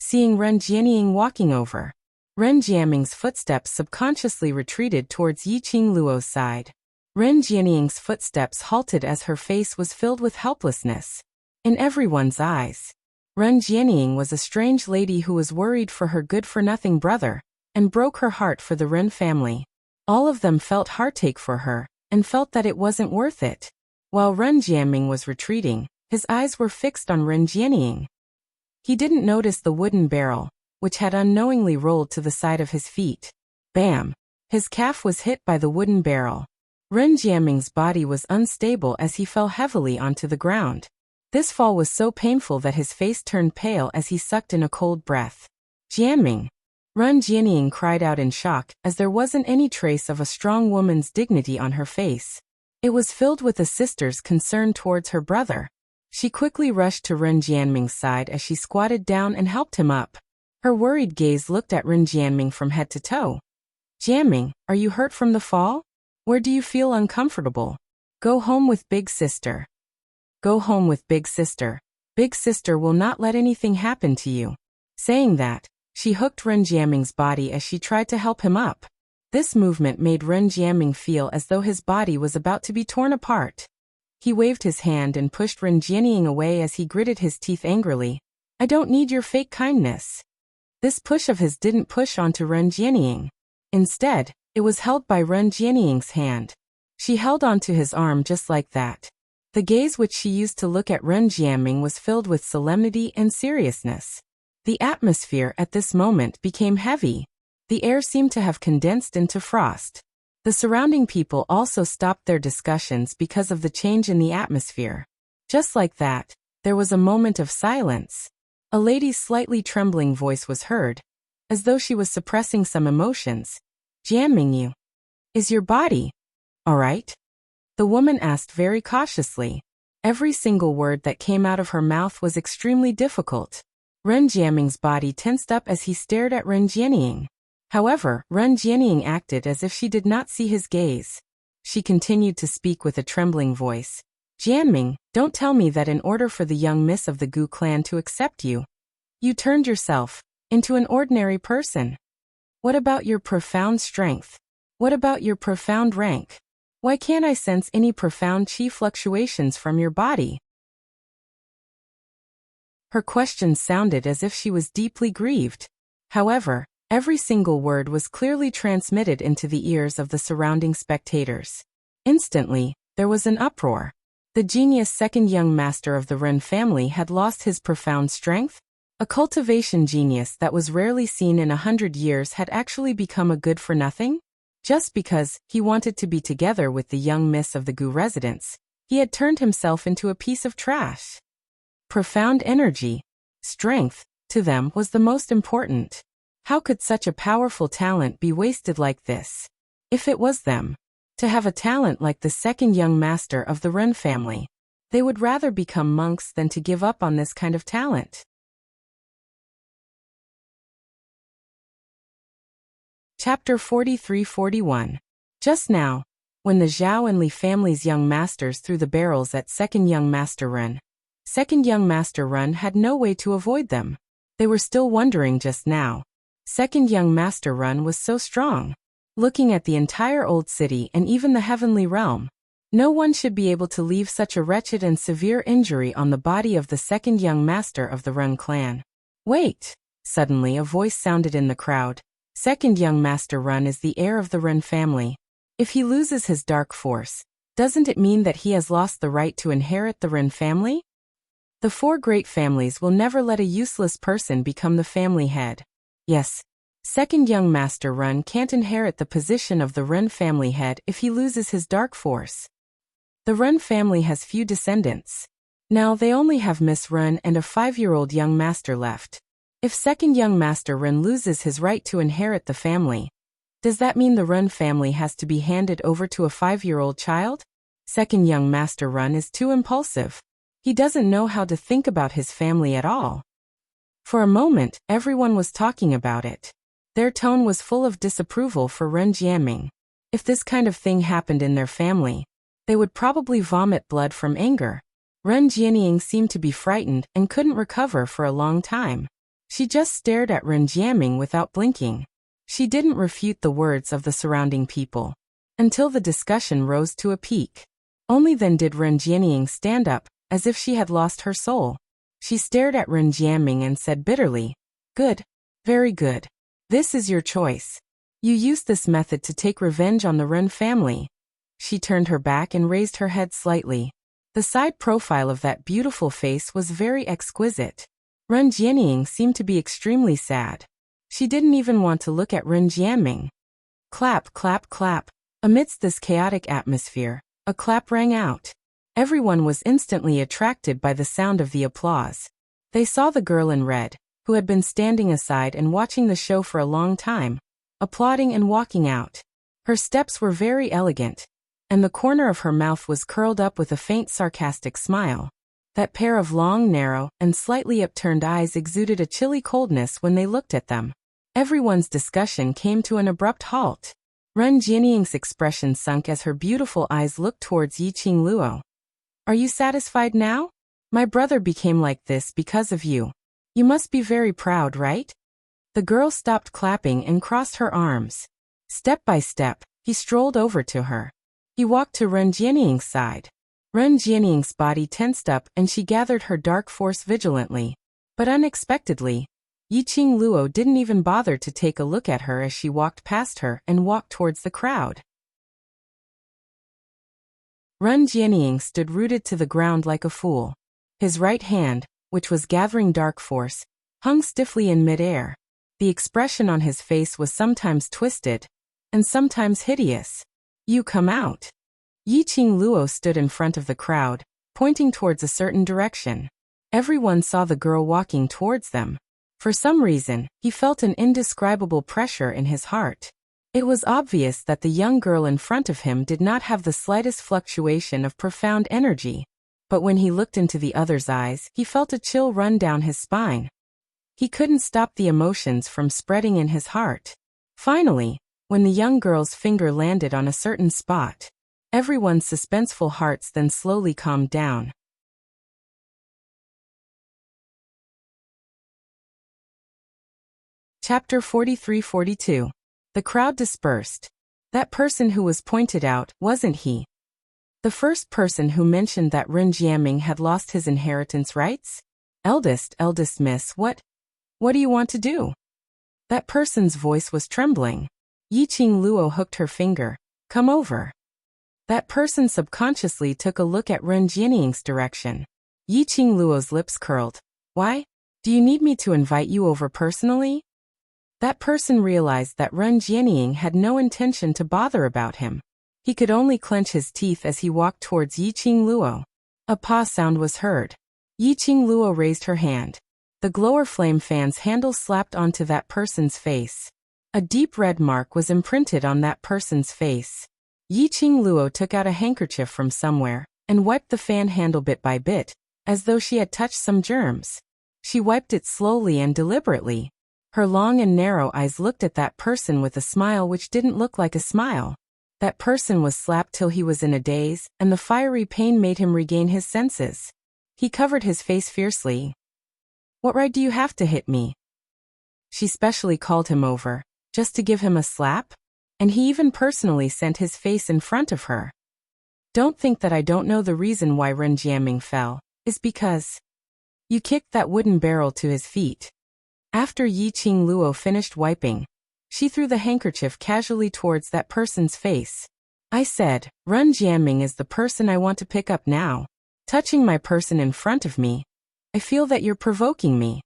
A: Seeing Ren Jianming walking over, Ren Jianming's footsteps subconsciously retreated towards Yiqing Luo's side. Ren Jianming's footsteps halted as her face was filled with helplessness. In everyone's eyes, Ren Jianming was a strange lady who was worried for her good-for-nothing brother, and broke her heart for the Ren family. All of them felt heartache for her, and felt that it wasn't worth it. While Ren Jianming was retreating, his eyes were fixed on Ren Jianming. He didn't notice the wooden barrel, which had unknowingly rolled to the side of his feet. Bam! His calf was hit by the wooden barrel. Ren Jianming's body was unstable as he fell heavily onto the ground. This fall was so painful that his face turned pale as he sucked in a cold breath. Jianming! Ren Jianming cried out in shock, as there wasn't any trace of a strong woman's dignity on her face. It was filled with a sister's concern towards her brother. She quickly rushed to Ren Jianming's side as she squatted down and helped him up. Her worried gaze looked at Ren Jianming from head to toe. Jianming, are you hurt from the fall? Where do you feel uncomfortable? Go home with big sister. Go home with big sister. Big sister will not let anything happen to you. Saying that, she hooked Ren Jianming's body as she tried to help him up. This movement made Ren Jianming feel as though his body was about to be torn apart. He waved his hand and pushed Ren Jianming away as he gritted his teeth angrily. I don't need your fake kindness. This push of his didn't push onto Ren Jianming. Instead, it was held by Ren Jianming's hand. She held onto his arm just like that. The gaze which she used to look at Ren Jianming was filled with solemnity and seriousness. The atmosphere at this moment became heavy. The air seemed to have condensed into frost. The surrounding people also stopped their discussions because of the change in the atmosphere. Just like that, there was a moment of silence. A lady's slightly trembling voice was heard, as though she was suppressing some emotions. Jianming, you. Is your body all right? The woman asked very cautiously. Every single word that came out of her mouth was extremely difficult. Ren Jianming's body tensed up as he stared at Ren Jianming. However, Ren Jianming acted as if she did not see his gaze. She continued to speak with a trembling voice. Jianming, don't tell me that in order for the young miss of the Gu clan to accept you, you turned yourself into an ordinary person. What about your profound strength? What about your profound rank? Why can't I sense any profound chi fluctuations from your body? Her question sounded as if she was deeply grieved. However, every single word was clearly transmitted into the ears of the surrounding spectators. Instantly, there was an uproar. The genius second young master of the Ren family had lost his profound strength. A cultivation genius that was rarely seen in 100 years had actually become a good-for-nothing? Just because he wanted to be together with the young miss of the Gu residence, he had turned himself into a piece of trash. Profound energy, strength, to them was the most important. How could such a powerful talent be wasted like this? If it was them, to have a talent like the second young master of the Ren family, they would rather become monks than to give up on this kind of talent. Chapter 43-41. Just now, when the Zhao and Li family's young masters threw the barrels at second young master Ren had no way to avoid them. They were still wondering just now. Second young master Run was so strong. Looking at the entire old city and even the heavenly realm, no one should be able to leave such a wretched and severe injury on the body of the second young master of the Run clan. Wait! Suddenly a voice sounded in the crowd. Second young master Run is the heir of the Run family. If he loses his dark force, doesn't it mean that he has lost the right to inherit the Run family? The four great families will never let a useless person become the family head. Yes, second young master Run can't inherit the position of the Run family head if he loses his dark force. The Run family has few descendants. Now they only have Miss Run and a 5-year-old young master left. If second young master Run loses his right to inherit the family, does that mean the Run family has to be handed over to a 5-year-old child? Second young master Run is too impulsive. He doesn't know how to think about his family at all. For a moment, everyone was talking about it. Their tone was full of disapproval for Ren Jianming. If this kind of thing happened in their family, they would probably vomit blood from anger. Ren Jianming seemed to be frightened and couldn't recover for a long time. She just stared at Ren Jianming without blinking. She didn't refute the words of the surrounding people until the discussion rose to a peak. Only then did Ren Jianming stand up, as if she had lost her soul. She stared at Ren Jianming and said bitterly, "Good. Very good. This is your choice. You used this method to take revenge on the Ren family." She turned her back and raised her head slightly. The side profile of that beautiful face was very exquisite. Ren Jianming seemed to be extremely sad. She didn't even want to look at Ren Jianming. Clap, clap, clap. Amidst this chaotic atmosphere, a clap rang out. Everyone was instantly attracted by the sound of the applause. They saw the girl in red, who had been standing aside and watching the show for a long time, applauding and walking out. Her steps were very elegant, and the corner of her mouth was curled up with a faint sarcastic smile. That pair of long, narrow, and slightly upturned eyes exuded a chilly coldness when they looked at them. Everyone's discussion came to an abrupt halt. Ren Jianming's expression sunk as her beautiful eyes looked towards Yiqing Luo. "Are you satisfied now? My brother became like this because of you. You must be very proud, right?" The girl stopped clapping and crossed her arms. Step by step, he strolled over to her. He walked to Ren Jianming's side. Ren Jianming's body tensed up and she gathered her dark force vigilantly. But unexpectedly, Yiqing Luo didn't even bother to take a look at her as she walked past her and walked towards the crowd. Ren Jianming stood rooted to the ground like a fool. His right hand, which was gathering dark force, hung stiffly in midair. The expression on his face was sometimes twisted, and sometimes hideous. "You come out." Yiqing Luo stood in front of the crowd, pointing towards a certain direction. Everyone saw the girl walking towards them. For some reason, he felt an indescribable pressure in his heart. It was obvious that the young girl in front of him did not have the slightest fluctuation of profound energy. But when he looked into the other's eyes, he felt a chill run down his spine. He couldn't stop the emotions from spreading in his heart. Finally, when the young girl's finger landed on a certain spot, everyone's suspenseful hearts then slowly calmed down. Chapter 43-42. The crowd dispersed. That person who was pointed out, wasn't he? The first person who mentioned that Ren Jianming had lost his inheritance rights? Eldest miss, what do you want to do? That person's voice was trembling. Yiqing Luo hooked her finger. "Come over." That person subconsciously took a look at Ren Jianming's direction. Yiqing Luo's lips curled. "Why? Do you need me to invite you over personally?" That person realized that Ren Jianming had no intention to bother about him. He could only clench his teeth as he walked towards Yiqing Luo. A paw sound was heard. Yiqing Luo raised her hand. The glower flame fan's handle slapped onto that person's face. A deep red mark was imprinted on that person's face. Yiqing Luo took out a handkerchief from somewhere and wiped the fan handle bit by bit, as though she had touched some germs. She wiped it slowly and deliberately. Her long and narrow eyes looked at that person with a smile which didn't look like a smile. That person was slapped till he was in a daze, and the fiery pain made him regain his senses. He covered his face fiercely. "What right do you have to hit me?" She specially called him over, just to give him a slap? And he even personally sent his face in front of her. Don't think that I don't know the reason why Ren Jiaming fell, is because you kicked that wooden barrel to his feet. After Yi Qing Luo finished wiping, she threw the handkerchief casually towards that person's face. I said, Ren Jiaming is the person I want to pick up now. Touching my person in front of me. I feel that you're provoking me.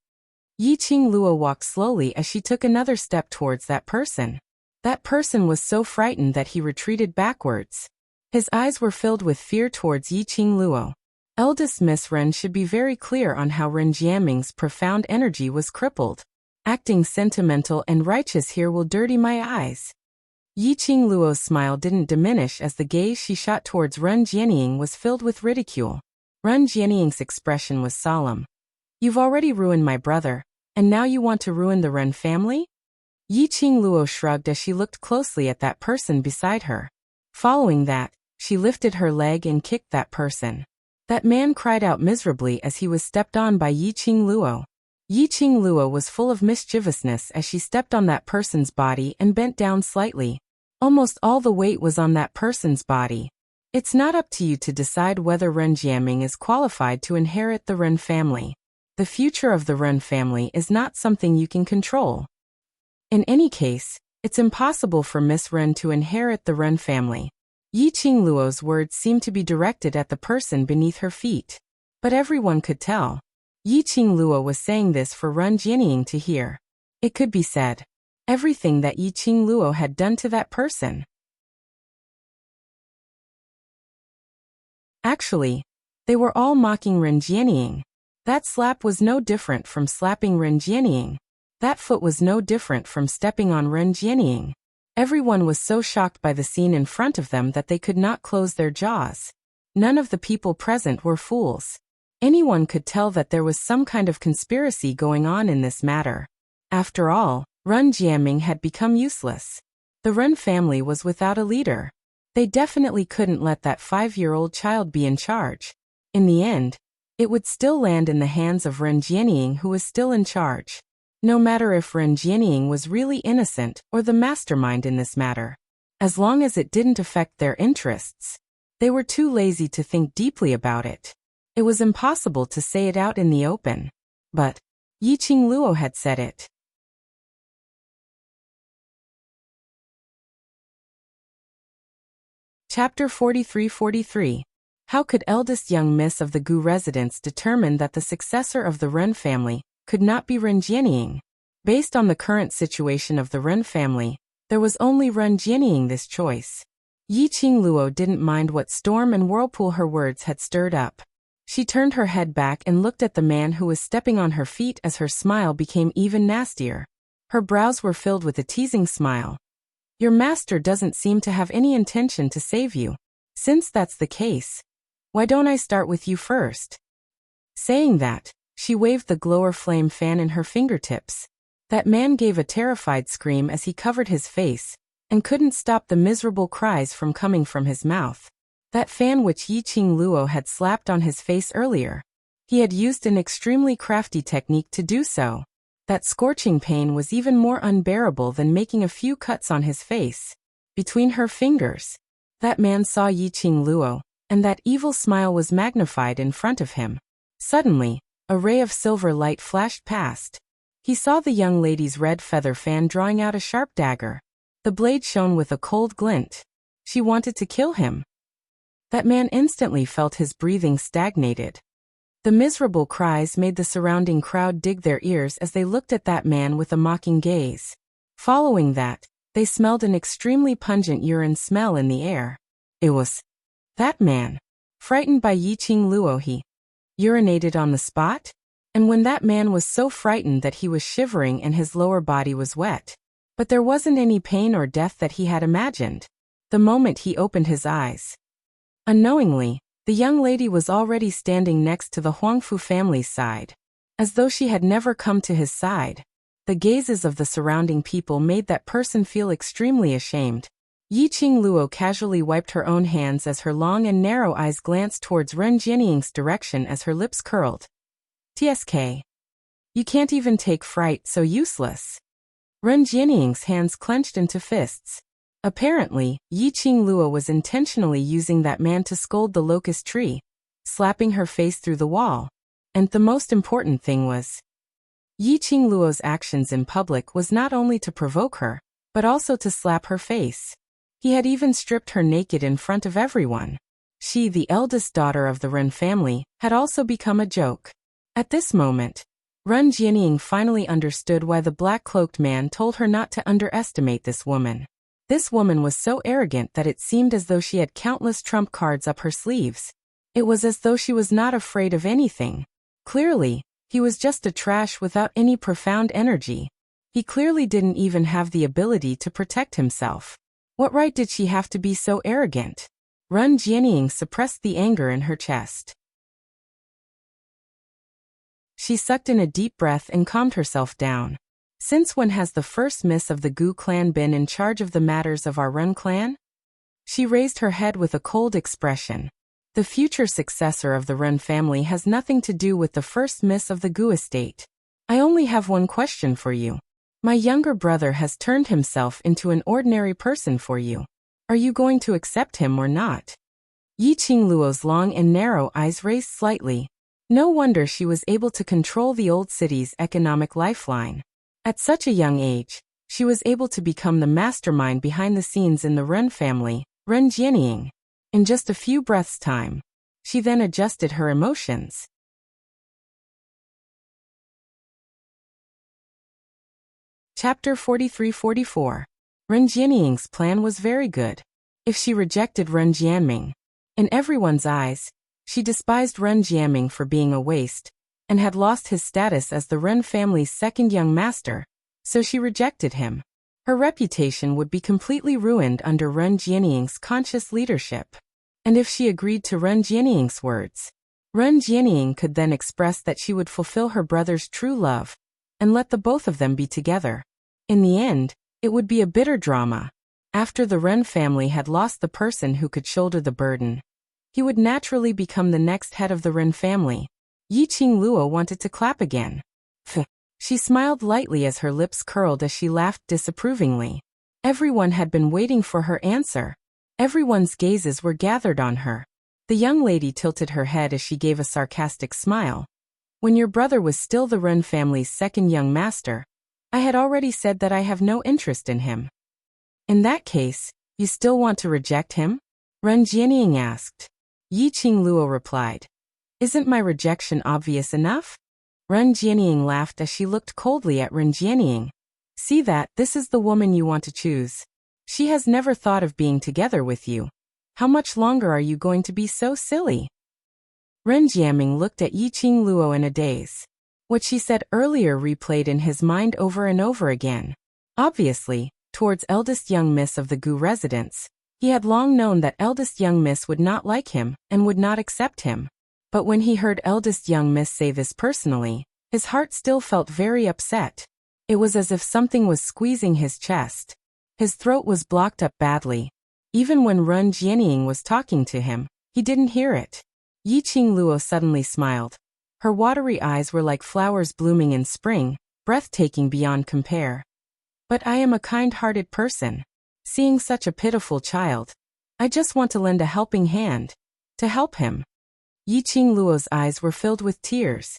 A: Yi Qing Luo walked slowly as she took another step towards that person. That person was so frightened that he retreated backwards. His eyes were filled with fear towards Yi Qing Luo. Eldest Miss Ren should be very clear on how Ren Jiaming's profound energy was crippled. Acting sentimental and righteous here will dirty my eyes. Yi Qing Luo's smile didn't diminish as the gaze she shot towards Ren Jianying was filled with ridicule. Ren Jianying's expression was solemn. You've already ruined my brother, and now you want to ruin the Ren family? Yi Qing Luo shrugged as she looked closely at that person beside her. Following that, she lifted her leg and kicked that person. That man cried out miserably as he was stepped on by Yi Qing Luo. Yi Qing Luo was full of mischievousness as she stepped on that person's body and bent down slightly. Almost all the weight was on that person's body. It's not up to you to decide whether Ren Jiaming is qualified to inherit the Ren family. The future of the Ren family is not something you can control. In any case, it's impossible for Miss Ren to inherit the Ren family. Yi Qing Luo's words seemed to be directed at the person beneath her feet. But everyone could tell. Yi Qing Luo was saying this for Ren Jianying to hear. It could be said. Everything that Yi Qing Luo had done to that person. Actually, they were all mocking Ren Jianying. That slap was no different from slapping Ren Jianying. That foot was no different from stepping on Ren Jianying. Everyone was so shocked by the scene in front of them that they could not close their jaws. None of the people present were fools. Anyone could tell that there was some kind of conspiracy going on in this matter. After all, Ren Jiaming had become useless. The Ren family was without a leader. They definitely couldn't let that 5-year-old child be in charge. In the end, it would still land in the hands of Ren Jianying, who was still in charge. No matter if Ren Jianying was really innocent or the mastermind in this matter. As long as it didn't affect their interests. They were too lazy to think deeply about it. It was impossible to say it out in the open. But Yi Qing Luo had said it. Chapter 43-43. How could eldest young miss of the Gu residence determine that the successor of the Ren family could not be Ren Jianying? Based on the current situation of the Ren family, there was only Ren Jianying this choice. Yi Qing Luo didn't mind what storm and whirlpool her words had stirred up. She turned her head back and looked at the man who was stepping on her feet as her smile became even nastier. Her brows were filled with a teasing smile. Your master doesn't seem to have any intention to save you. Since that's the case, why don't I start with you first? Saying that, she waved the glower flame fan in her fingertips. That man gave a terrified scream as he covered his face, and couldn't stop the miserable cries from coming from his mouth. That fan which Yi Qing Luo had slapped on his face earlier. He had used an extremely crafty technique to do so. That scorching pain was even more unbearable than making a few cuts on his face. Between her fingers, that man saw Yi Qing Luo, and that evil smile was magnified in front of him. Suddenly, a ray of silver light flashed past. He saw the young lady's red feather fan drawing out a sharp dagger. The blade shone with a cold glint. She wanted to kill him. That man instantly felt his breathing stagnated. The miserable cries made the surrounding crowd dig their ears as they looked at that man with a mocking gaze. Following that, they smelled an extremely pungent urine smell in the air. It was that man. Frightened by Yi Qing Luo, he urinated on the spot? And when that man was so frightened that he was shivering and his lower body was wet. But there wasn't any pain or death that he had imagined. The moment he opened his eyes. Unknowingly, the young lady was already standing next to the Huangfu family's side. As though she had never come to his side. The gazes of the surrounding people made that person feel extremely ashamed. Yi Qing Luo casually wiped her own hands as her long and narrow eyes glanced towards Ren Jianying's direction as her lips curled. TSK. You can't even take fright, so useless. Ren Jianying's hands clenched into fists. Apparently, Yi Qingluo was intentionally using that man to scold the locust tree, slapping her face through the wall. And the most important thing was, Yi Qingluo's actions in public was not only to provoke her, but also to slap her face. He had even stripped her naked in front of everyone. She, the eldest daughter of the Ren family, had also become a joke. At this moment, Ren Jianying finally understood why the black-cloaked man told her not to underestimate this woman. This woman was so arrogant that it seemed as though she had countless trump cards up her sleeves. It was as though she was not afraid of anything. Clearly, he was just a trash without any profound energy. He clearly didn't even have the ability to protect himself. What right did she have to be so arrogant? Ren Jianying suppressed the anger in her chest. She sucked in a deep breath and calmed herself down. Since when has the first miss of the Gu clan been in charge of the matters of our Ren clan? She raised her head with a cold expression. The future successor of the Ren family has nothing to do with the first miss of the Gu estate. I only have one question for you. My younger brother has turned himself into an ordinary person for you. Are you going to accept him or not? Yi Qingluo's long and narrow eyes raised slightly. No wonder she was able to control the old city's economic lifeline. At such a young age, she was able to become the mastermind behind the scenes in the Ren family, Ren Jianying. In just a few breaths' time, she then adjusted her emotions. Chapter 43-44. Ren Jianying's plan was very good. If she rejected Ren Jianming, in everyone's eyes, she despised Ren Jianming for being a waste, and had lost his status as the Ren family's second young master, so she rejected him. Her reputation would be completely ruined under Ren Jianying's conscious leadership. And if she agreed to Ren Jianying's words, Ren Jianying could then express that she would fulfill her brother's true love, and let the both of them be together. In the end, it would be a bitter drama. After the Ren family had lost the person who could shoulder the burden, he would naturally become the next head of the Ren family. Yi Qingluo wanted to clap again. She smiled lightly as her lips curled as she laughed disapprovingly. Everyone had been waiting for her answer. Everyone's gazes were gathered on her. The young lady tilted her head as she gave a sarcastic smile. When your brother was still the Ren family's second young master, I had already said that I have no interest in him. In that case, you still want to reject him? Ren Jianying asked. Yi Qingluo replied. Isn't my rejection obvious enough? Ren Jianying laughed as she looked coldly at Ren Jianying. See that, this is the woman you want to choose. She has never thought of being together with you. How much longer are you going to be so silly? Ren Jianming looked at Yi Qingluo in a daze. What she said earlier replayed in his mind over and over again. Obviously, towards eldest young miss of the Gu residence, he had long known that eldest young miss would not like him and would not accept him. But when he heard eldest young miss say this personally, his heart still felt very upset. It was as if something was squeezing his chest. His throat was blocked up badly. Even when Ren Jianying was talking to him, he didn't hear it. Yi Qingluo suddenly smiled. Her watery eyes were like flowers blooming in spring, breathtaking beyond compare. But I am a kind-hearted person. Seeing such a pitiful child, I just want to lend a helping hand. To help him. Yi Qingluo's eyes were filled with tears.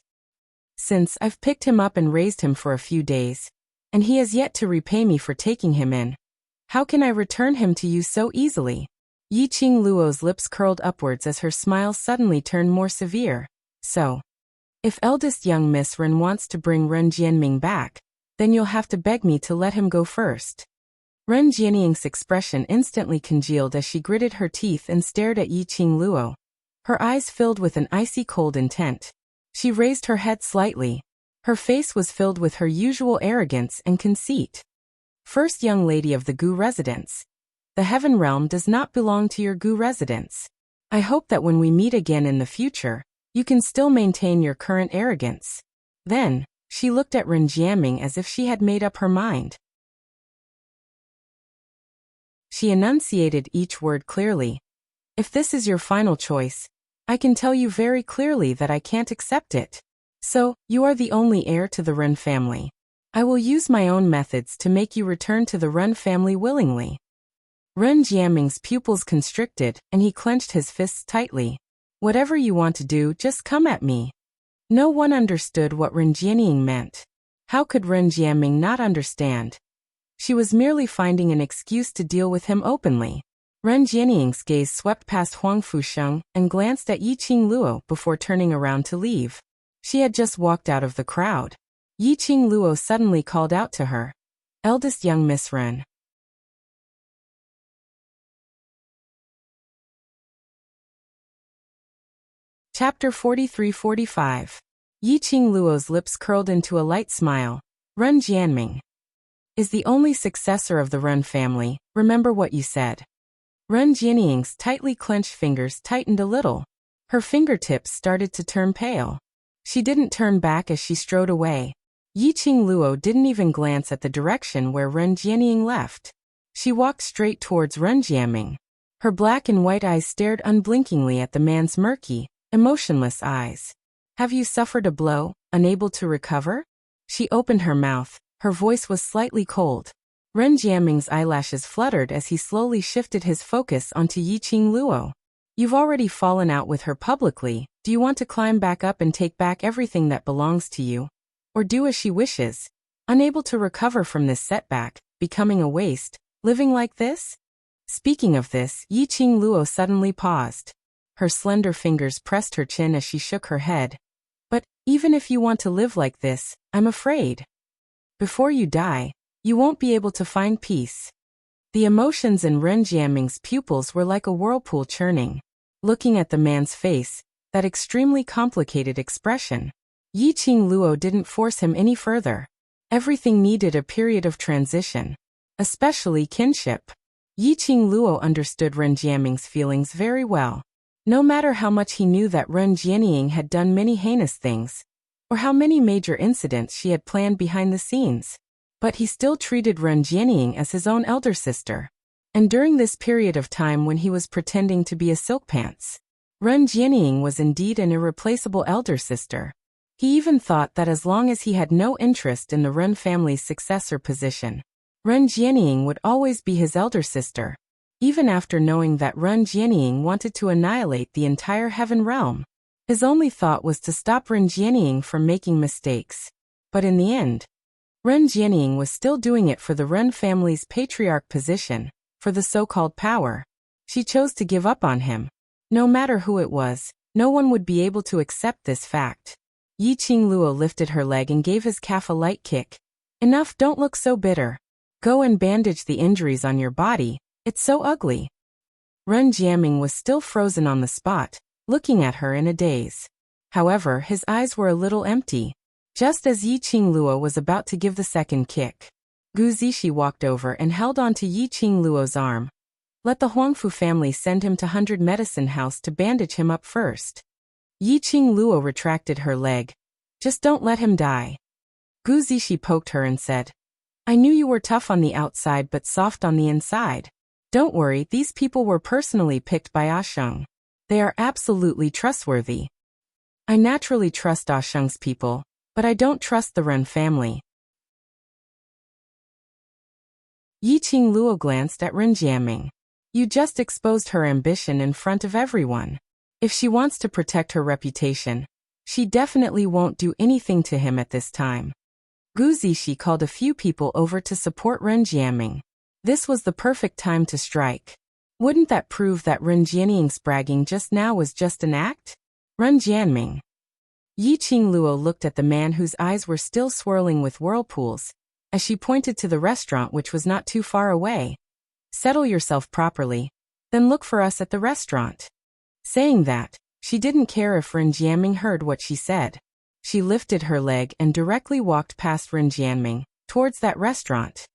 A: Since I've picked him up and raised him for a few days, and he has yet to repay me for taking him in, how can I return him to you so easily? Yi Qingluo's lips curled upwards as her smile suddenly turned more severe. So, if eldest young Miss Ren wants to bring Ren Jianming back, then you'll have to beg me to let him go first. Ren Jianying's expression instantly congealed as she gritted her teeth and stared at Yi Qingluo. Her eyes filled with an icy cold intent. She raised her head slightly. Her face was filled with her usual arrogance and conceit. First young lady of the Gu residence. The heaven realm does not belong to your Gu residence. I hope that when we meet again in the future, you can still maintain your current arrogance. Then, she looked at Ren Jianming as if she had made up her mind. She enunciated each word clearly. If this is your final choice, I can tell you very clearly that I can't accept it. So, you are the only heir to the Ren family. I will use my own methods to make you return to the Ren family willingly. Ren Jiaming's pupils constricted, and he clenched his fists tightly. Whatever you want to do, just come at me. No one understood what Ren Jianing meant. How could Ren Jiaming not understand? She was merely finding an excuse to deal with him openly. Ren Jianing's gaze swept past Huang Fusheng and glanced at Yiqing Luo before turning around to leave. She had just walked out of the crowd. Yiqing Luo suddenly called out to her. Eldest young Miss Ren. Chapter 43-45. Yiqing Luo's lips curled into a light smile. Ren Jianming is the only successor of the Ren family, remember what you said. Ren Jianing's tightly clenched fingers tightened a little. Her fingertips started to turn pale. She didn't turn back as she strode away. Yiqing Luo didn't even glance at the direction where Ren Jianing left. She walked straight towards Ren Jianming. Her black and white eyes stared unblinkingly at the man's murky, emotionless eyes. Have you suffered a blow, unable to recover? She opened her mouth. Her voice was slightly cold. Ren Jianming's eyelashes fluttered as he slowly shifted his focus onto Yiqing Luo. You've already fallen out with her publicly. Do you want to climb back up and take back everything that belongs to you? Or do as she wishes? Unable to recover from this setback, becoming a waste, living like this? Speaking of this, Yiqing Luo suddenly paused. Her slender fingers pressed her chin as she shook her head. But, even if you want to live like this, I'm afraid. Before you die, you won't be able to find peace. The emotions in Ren Jianming's pupils were like a whirlpool churning. Looking at the man's face, that extremely complicated expression, Yiqing Luo didn't force him any further. Everything needed a period of transition. Especially kinship. Yiqing Luo understood Ren Jianming's feelings very well. No matter how much he knew that Ren Jianing had done many heinous things, or how many major incidents she had planned behind the scenes, but he still treated Ren Jianing as his own elder sister. And during this period of time when he was pretending to be a silk pants, Ren Jianing was indeed an irreplaceable elder sister. He even thought that as long as he had no interest in the Ren family's successor position, Ren Jianing would always be his elder sister, even after knowing that Ren Jianing wanted to annihilate the entire heaven realm. His only thought was to stop Ren Jianing from making mistakes. But in the end, Ren Jianing was still doing it for the Ren family's patriarch position, for the so-called power. She chose to give up on him. No matter who it was, no one would be able to accept this fact. Yiqing Luo lifted her leg and gave his calf a light kick. Enough, don't look so bitter. Go and bandage the injuries on your body, it's so ugly. Ren Jianming was still frozen on the spot, looking at her in a daze. However, his eyes were a little empty. Just as Yiqing Luo was about to give the second kick, Gu Zishi walked over and held onto Yiqing Luo's arm. Let the Huangfu family send him to 100 Medicine House to bandage him up first. Yiqing Luo retracted her leg. Just don't let him die. Gu Zishi poked her and said, I knew you were tough on the outside but soft on the inside. Don't worry, these people were personally picked by Asheng. They are absolutely trustworthy. I naturally trust Asheng's people, but I don't trust the Ren family. Yiqing Luo glanced at Ren Jianming. You just exposed her ambition in front of everyone. If she wants to protect her reputation, she definitely won't do anything to him at this time. Gu Zishi called a few people over to support Ren Jianming. This was the perfect time to strike. Wouldn't that prove that Ren Jianing's bragging just now was just an act? Ren Jianming. Yiqing Luo looked at the man whose eyes were still swirling with whirlpools, as she pointed to the restaurant which was not too far away. Settle yourself properly, then look for us at the restaurant. Saying that, she didn't care if Ren Jianming heard what she said. She lifted her leg and directly walked past Ren Jianming, towards that restaurant.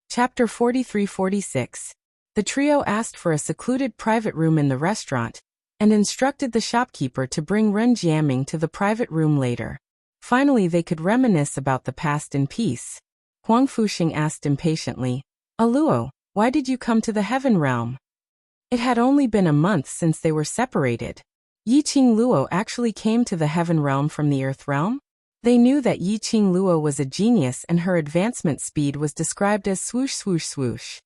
A: Chapter 43-46. The trio asked for a secluded private room in the restaurant, and instructed the shopkeeper to bring Ren Jianming to the private room later. Finally they could reminisce about the past in peace. Huang Fuxing asked impatiently, Luo, why did you come to the heaven realm? It had only been a month since they were separated. Yiqing Luo actually came to the heaven realm from the earth realm? They knew that Yiqing Luo was a genius and her advancement speed was described as swoosh swoosh swoosh.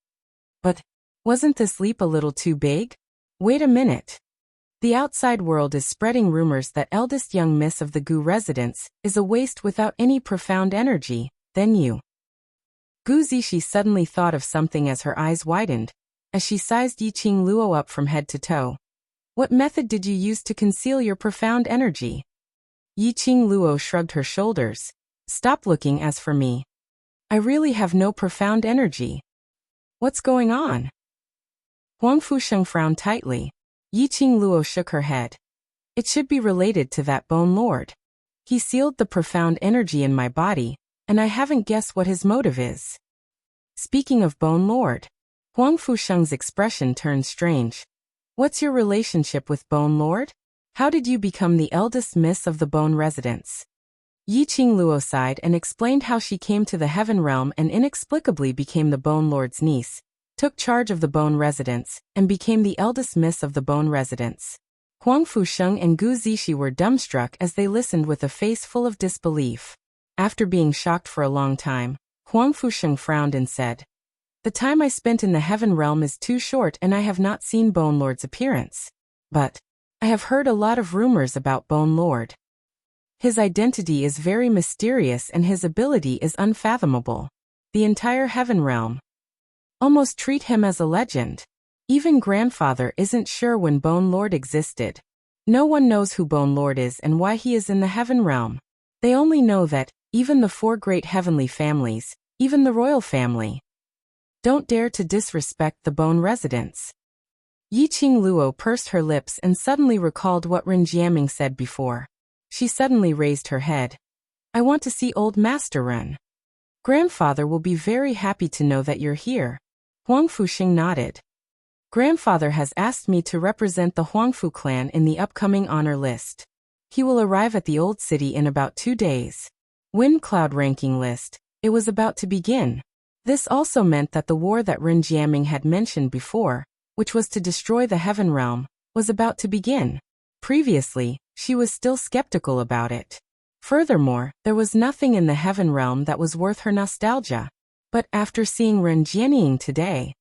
A: But wasn't this leap a little too big? Wait a minute. The outside world is spreading rumors that eldest young miss of the Gu residence is a waste without any profound energy, then you. Gu Zishi suddenly thought of something as her eyes widened, as she sized Yiqing Luo up from head to toe. What method did you use to conceal your profound energy? Yiqing Luo shrugged her shoulders. Stop looking as for me. I really have no profound energy. What's going on? Huang Fusheng frowned tightly. Yiqing Luo shook her head. It should be related to that Bone Lord. He sealed the profound energy in my body, and I haven't guessed what his motive is. Speaking of Bone Lord, Huang Fusheng's expression turned strange. What's your relationship with Bone Lord? How did you become the eldest miss of the Bone residence? Yiqing Luo sighed and explained how she came to the heaven realm and inexplicably became the Bone Lord's niece, took charge of the Bone residence, and became the eldest miss of the Bone residence. Huang Fusheng and Gu Zishi were dumbstruck as they listened with a face full of disbelief. After being shocked for a long time, Huang Fusheng frowned and said, "The time I spent in the heaven realm is too short and I have not seen Bone Lord's appearance. But I have heard a lot of rumors about Bone Lord. His identity is very mysterious and his ability is unfathomable. The entire heaven realm almost treat him as a legend. Even grandfather isn't sure when Bone Lord existed. No one knows who Bone Lord is and why he is in the heaven realm. They only know that even the 4 great heavenly families, even the royal family, don't dare to disrespect the Bone residence." Yiqing Luo pursed her lips and suddenly recalled what Ren Jiaming said before. She suddenly raised her head. "I want to see old Master Ren. Grandfather will be very happy to know that you're here." Huang Fuxing nodded. "Grandfather has asked me to represent the Huangfu clan in the upcoming honor list. He will arrive at the old city in about 2 days. Wind Cloud ranking list. It was about to begin. This also meant that the war that Ren Jiaming had mentioned before, which was to destroy the heaven realm, was about to begin. Previously, she was still skeptical about it. Furthermore, there was nothing in the heaven realm that was worth her nostalgia. But after seeing Ren Jianning today,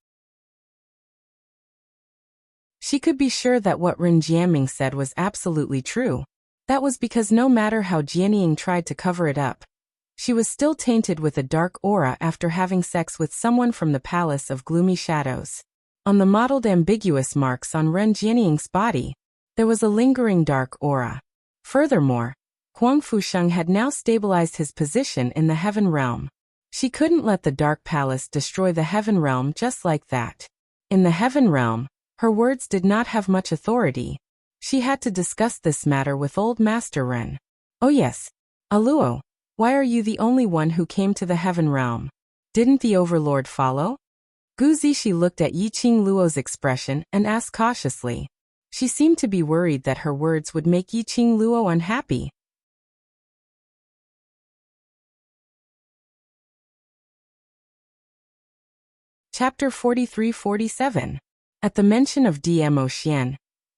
A: she could be sure that what Ren Jiaming said was absolutely true. That was because no matter how Jianning tried to cover it up, she was still tainted with a dark aura after having sex with someone from the Palace of Gloomy Shadows. On the mottled ambiguous marks on Ren Jianning's body, there was a lingering dark aura. Furthermore, Huang Fusheng had now stabilized his position in the heaven realm. She couldn't let the Dark Palace destroy the heaven realm just like that. In the heaven realm, her words did not have much authority. She had to discuss this matter with old Master Ren. "Oh yes, Aluo, why are you the only one who came to the heaven realm? Didn't the Overlord follow?" Gu Zishi looked at Yiqing Luo's expression and asked cautiously. She seemed to be worried that her words would make Yiqing Luo unhappy. Chapter 43-47. At the mention of Dmo Xian,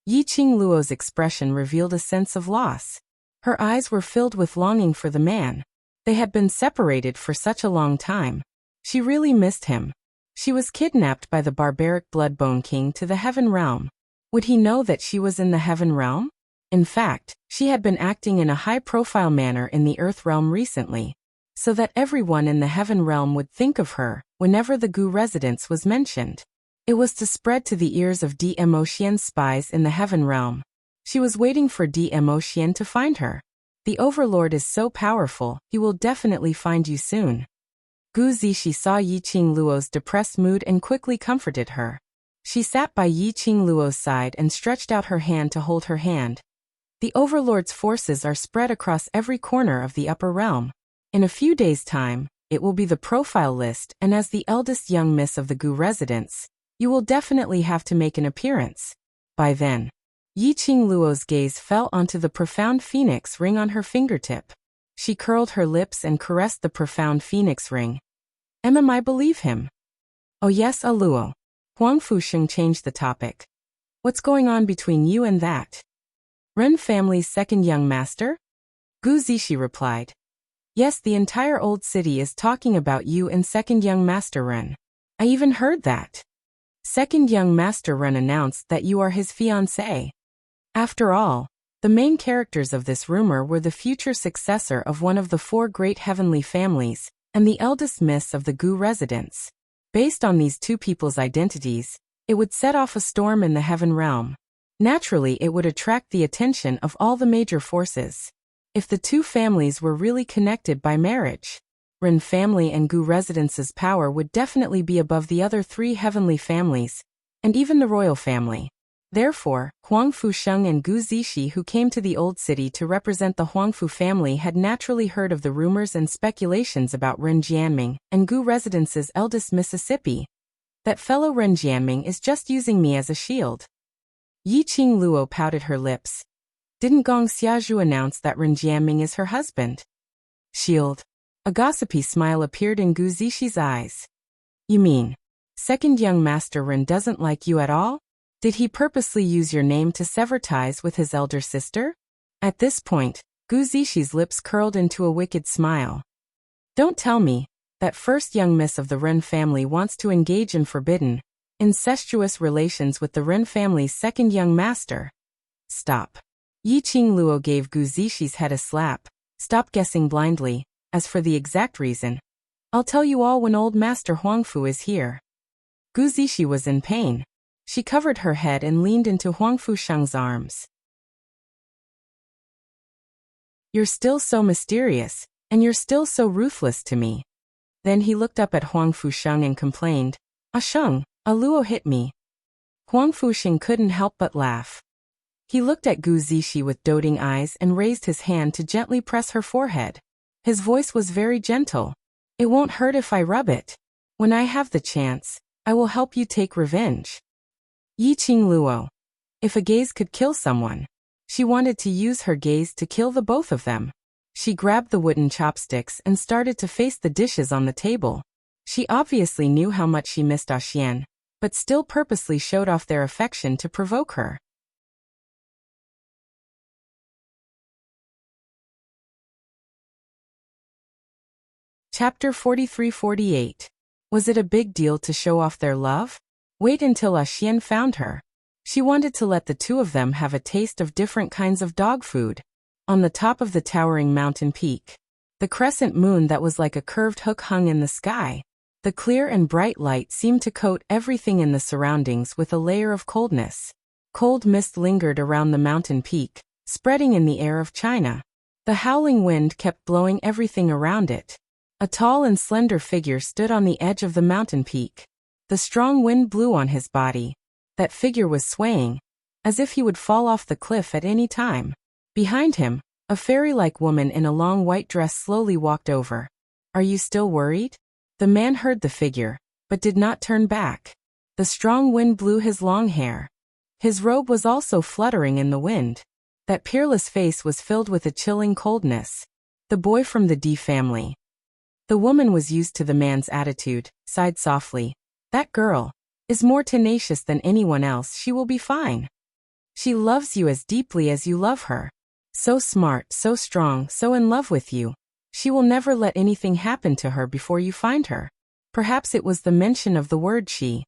A: Yiqing Luo's expression revealed a sense of loss. Her eyes were filled with longing for the man. They had been separated for such a long time. She really missed him. She was kidnapped by the barbaric Bloodbone King to the heaven realm. Would he know that she was in the heaven realm? In fact, she had been acting in a high-profile manner in the earth realm recently, so that everyone in the heaven realm would think of her whenever the Gu residence was mentioned. It was to spread to the ears of Dmo Xian's spies in the heaven realm. She was waiting for Dmo Xian to find her. The Overlord is so powerful, he will definitely find you soon. Gu Zishi saw Yiqing Luo's depressed mood and quickly comforted her. She sat by Yiqing Luo's side and stretched out her hand to hold her hand. The Overlord's forces are spread across every corner of the upper realm. In a few days' time, it will be the profile list, and as the eldest young miss of the Gu residence, you will definitely have to make an appearance. By then, Yiqing Luo's gaze fell onto the profound phoenix ring on her fingertip. She curled her lips and caressed the profound phoenix ring. Am I believe him? Oh yes, Aluo. Huang Fusheng changed the topic. What's going on between you and that Ren family's second young master? Gu Zishi replied. Yes, the entire old city is talking about you and second young master Ren. I even heard that. Second young master Ren announced that you are his fiancé. After all, the main characters of this rumor were the future successor of one of the 4 great heavenly families, and the eldest miss of the Gu residence. Based on these 2 people's identities, it would set off a storm in the heaven realm. Naturally, it would attract the attention of all the major forces. If the 2 families were really connected by marriage, Ren family and Gu residence's power would definitely be above the other 3 heavenly families, and even the royal family. Therefore, Huang Fusheng and Gu Zishi, who came to the old city to represent the Huangfu family, had naturally heard of the rumors and speculations about Ren Jianming and Gu residence's eldest Mississippi. That fellow Ren Jianming is just using me as a shield. Yi Qing Luo pouted her lips. Didn't Gong Xiazhu announce that Ren Jianming is her husband? Shield. A gossipy smile appeared in Gu Zishi's eyes. You mean, second young master Ren doesn't like you at all? Did he purposely use your name to sever ties with his elder sister? At this point, Gu Zishi's lips curled into a wicked smile. Don't tell me that first young miss of the Ren family wants to engage in forbidden, incestuous relations with the Ren family's second young master. Stop. Yi Qing Luo gave Gu Zishi's head a slap. Stop guessing blindly. As for the exact reason, I'll tell you all when old Master Huangfu is here. Gu Zishi was in pain. She covered her head and leaned into Huang Fusheng's arms. You're still so mysterious, and you're still so ruthless to me. Then he looked up at Huang Fusheng and complained, Ah Sheng, a Luo hit me. Huang Fusheng couldn't help but laugh. He looked at Gu Zishi with doting eyes and raised his hand to gently press her forehead. His voice was very gentle. It won't hurt if I rub it. When I have the chance, I will help you take revenge. Yi Qing Luo. If a gaze could kill someone, she wanted to use her gaze to kill the both of them. She grabbed the wooden chopsticks and started to face the dishes on the table. She obviously knew how much she missed Ah Xian, but still purposely showed off their affection to provoke her. Chapter 43-48. Was it a big deal to show off their love? Wait until Ah Xian found her. She wanted to let the 2 of them have a taste of different kinds of dog food. On the top of the towering mountain peak, the crescent moon that was like a curved hook hung in the sky. The clear and bright light seemed to coat everything in the surroundings with a layer of coldness. Cold mist lingered around the mountain peak, spreading in the air of China. The howling wind kept blowing everything around it. A tall and slender figure stood on the edge of the mountain peak. The strong wind blew on his body. That figure was swaying, as if he would fall off the cliff at any time. Behind him, a fairy-like woman in a long white dress slowly walked over. Are you still worried? The man heard the figure, but did not turn back. The strong wind blew his long hair. His robe was also fluttering in the wind. That peerless face was filled with a chilling coldness. The boy from the D family. The woman was used to the man's attitude, sighed softly. That girl is more tenacious than anyone else. She will be fine. She loves you as deeply as you love her. So smart, so strong, so in love with you. She will never let anything happen to her before you find her. Perhaps it was the mention of the word she.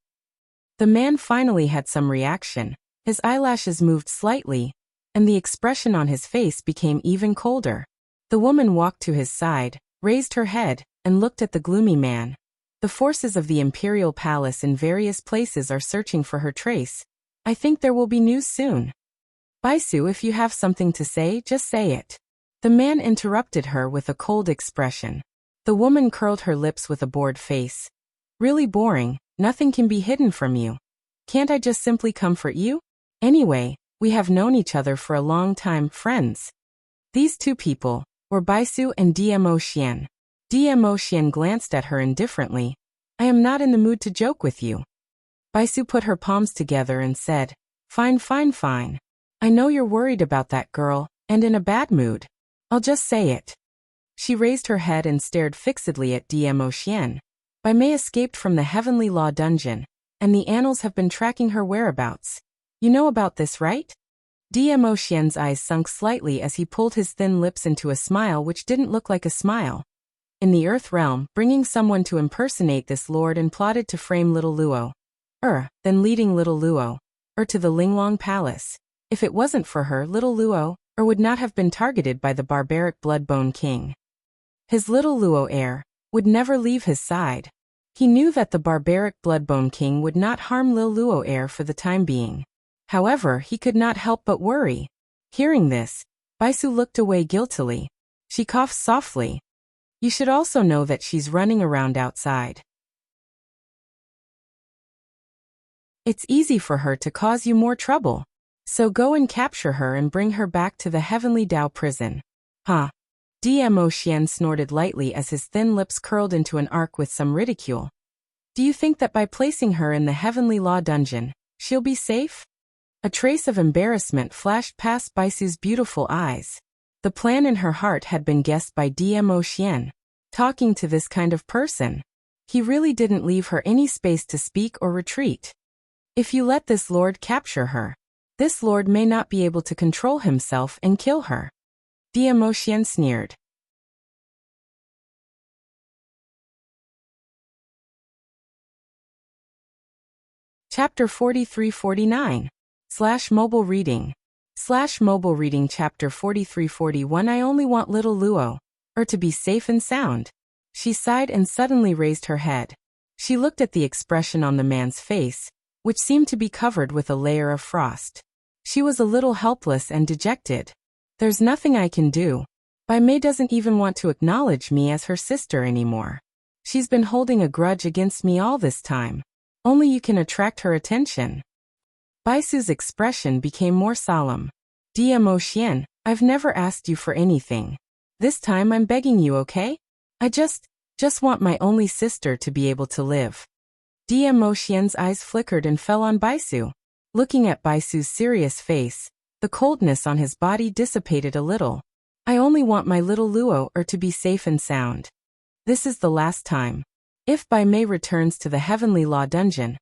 A: The man finally had some reaction. His eyelashes moved slightly, and the expression on his face became even colder. The woman walked to his side, raised her head, and looked at the gloomy man. The forces of the imperial palace in various places are searching for her trace. I think there will be news soon. Baisu, if you have something to say, just say it. The man interrupted her with a cold expression. The woman curled her lips with a bored face. Really boring, nothing can be hidden from you. Can't I just simply comfort you? Anyway, we have known each other for a long time, friends. These 2 people were Baisu and DMO Xian. DMO Xian glanced at her indifferently. I am not in the mood to joke with you. Baisu put her palms together and said, Fine, fine, fine. I know you're worried about that girl, and in a bad mood. I'll just say it. She raised her head and stared fixedly at DMO Xian. Bai Mei escaped from the Heavenly Law dungeon, and the annals have been tracking her whereabouts. You know about this, right? Dmo Xian's eyes sunk slightly as he pulled his thin lips into a smile which didn't look like a smile. In the Earth realm, bringing someone to impersonate this lord and plotted to frame little Luo. Then leading little Luo. To the Linglong Palace. If it wasn't for her, little Luo, would not have been targeted by the barbaric Bloodbone King. His little Luo heir would never leave his side. He knew that the barbaric Bloodbone King would not harm Lil Luo heir for the time being. However, he could not help but worry. Hearing this, Baisu looked away guiltily. She coughed softly. You should also know that she's running around outside. It's easy for her to cause you more trouble. So go and capture her and bring her back to the Heavenly Dao prison. Huh? Dmo Xian snorted lightly as his thin lips curled into an arc with some ridicule. Do you think that by placing her in the Heavenly Law dungeon, she'll be safe? A trace of embarrassment flashed past Baisu's beautiful eyes. The plan in her heart had been guessed by Dmo Xian. Talking to this kind of person. He really didn't leave her any space to speak or retreat. If you let this lord capture her, this lord may not be able to control himself and kill her. Dmo Xian sneered. Chapter 43-49. Mobile reading. Mobile reading Chapter 43-41. I only want little Luo, to be safe and sound. She sighed and suddenly raised her head. She looked at the expression on the man's face, which seemed to be covered with a layer of frost. She was a little helpless and dejected. There's nothing I can do. Bai Mei doesn't even want to acknowledge me as her sister anymore. She's been holding a grudge against me all this time. Only you can attract her attention. Baisu's expression became more solemn. Dmo Xian, I've never asked you for anything. This time I'm begging you, okay? I just want my only sister to be able to live. Dmo Xian's eyes flickered and fell on Baisu. Looking at Baisu's serious face, the coldness on his body dissipated a little. I only want my little Luo to be safe and sound. This is the last time. If Bai Mei returns to the Heavenly Law dungeon,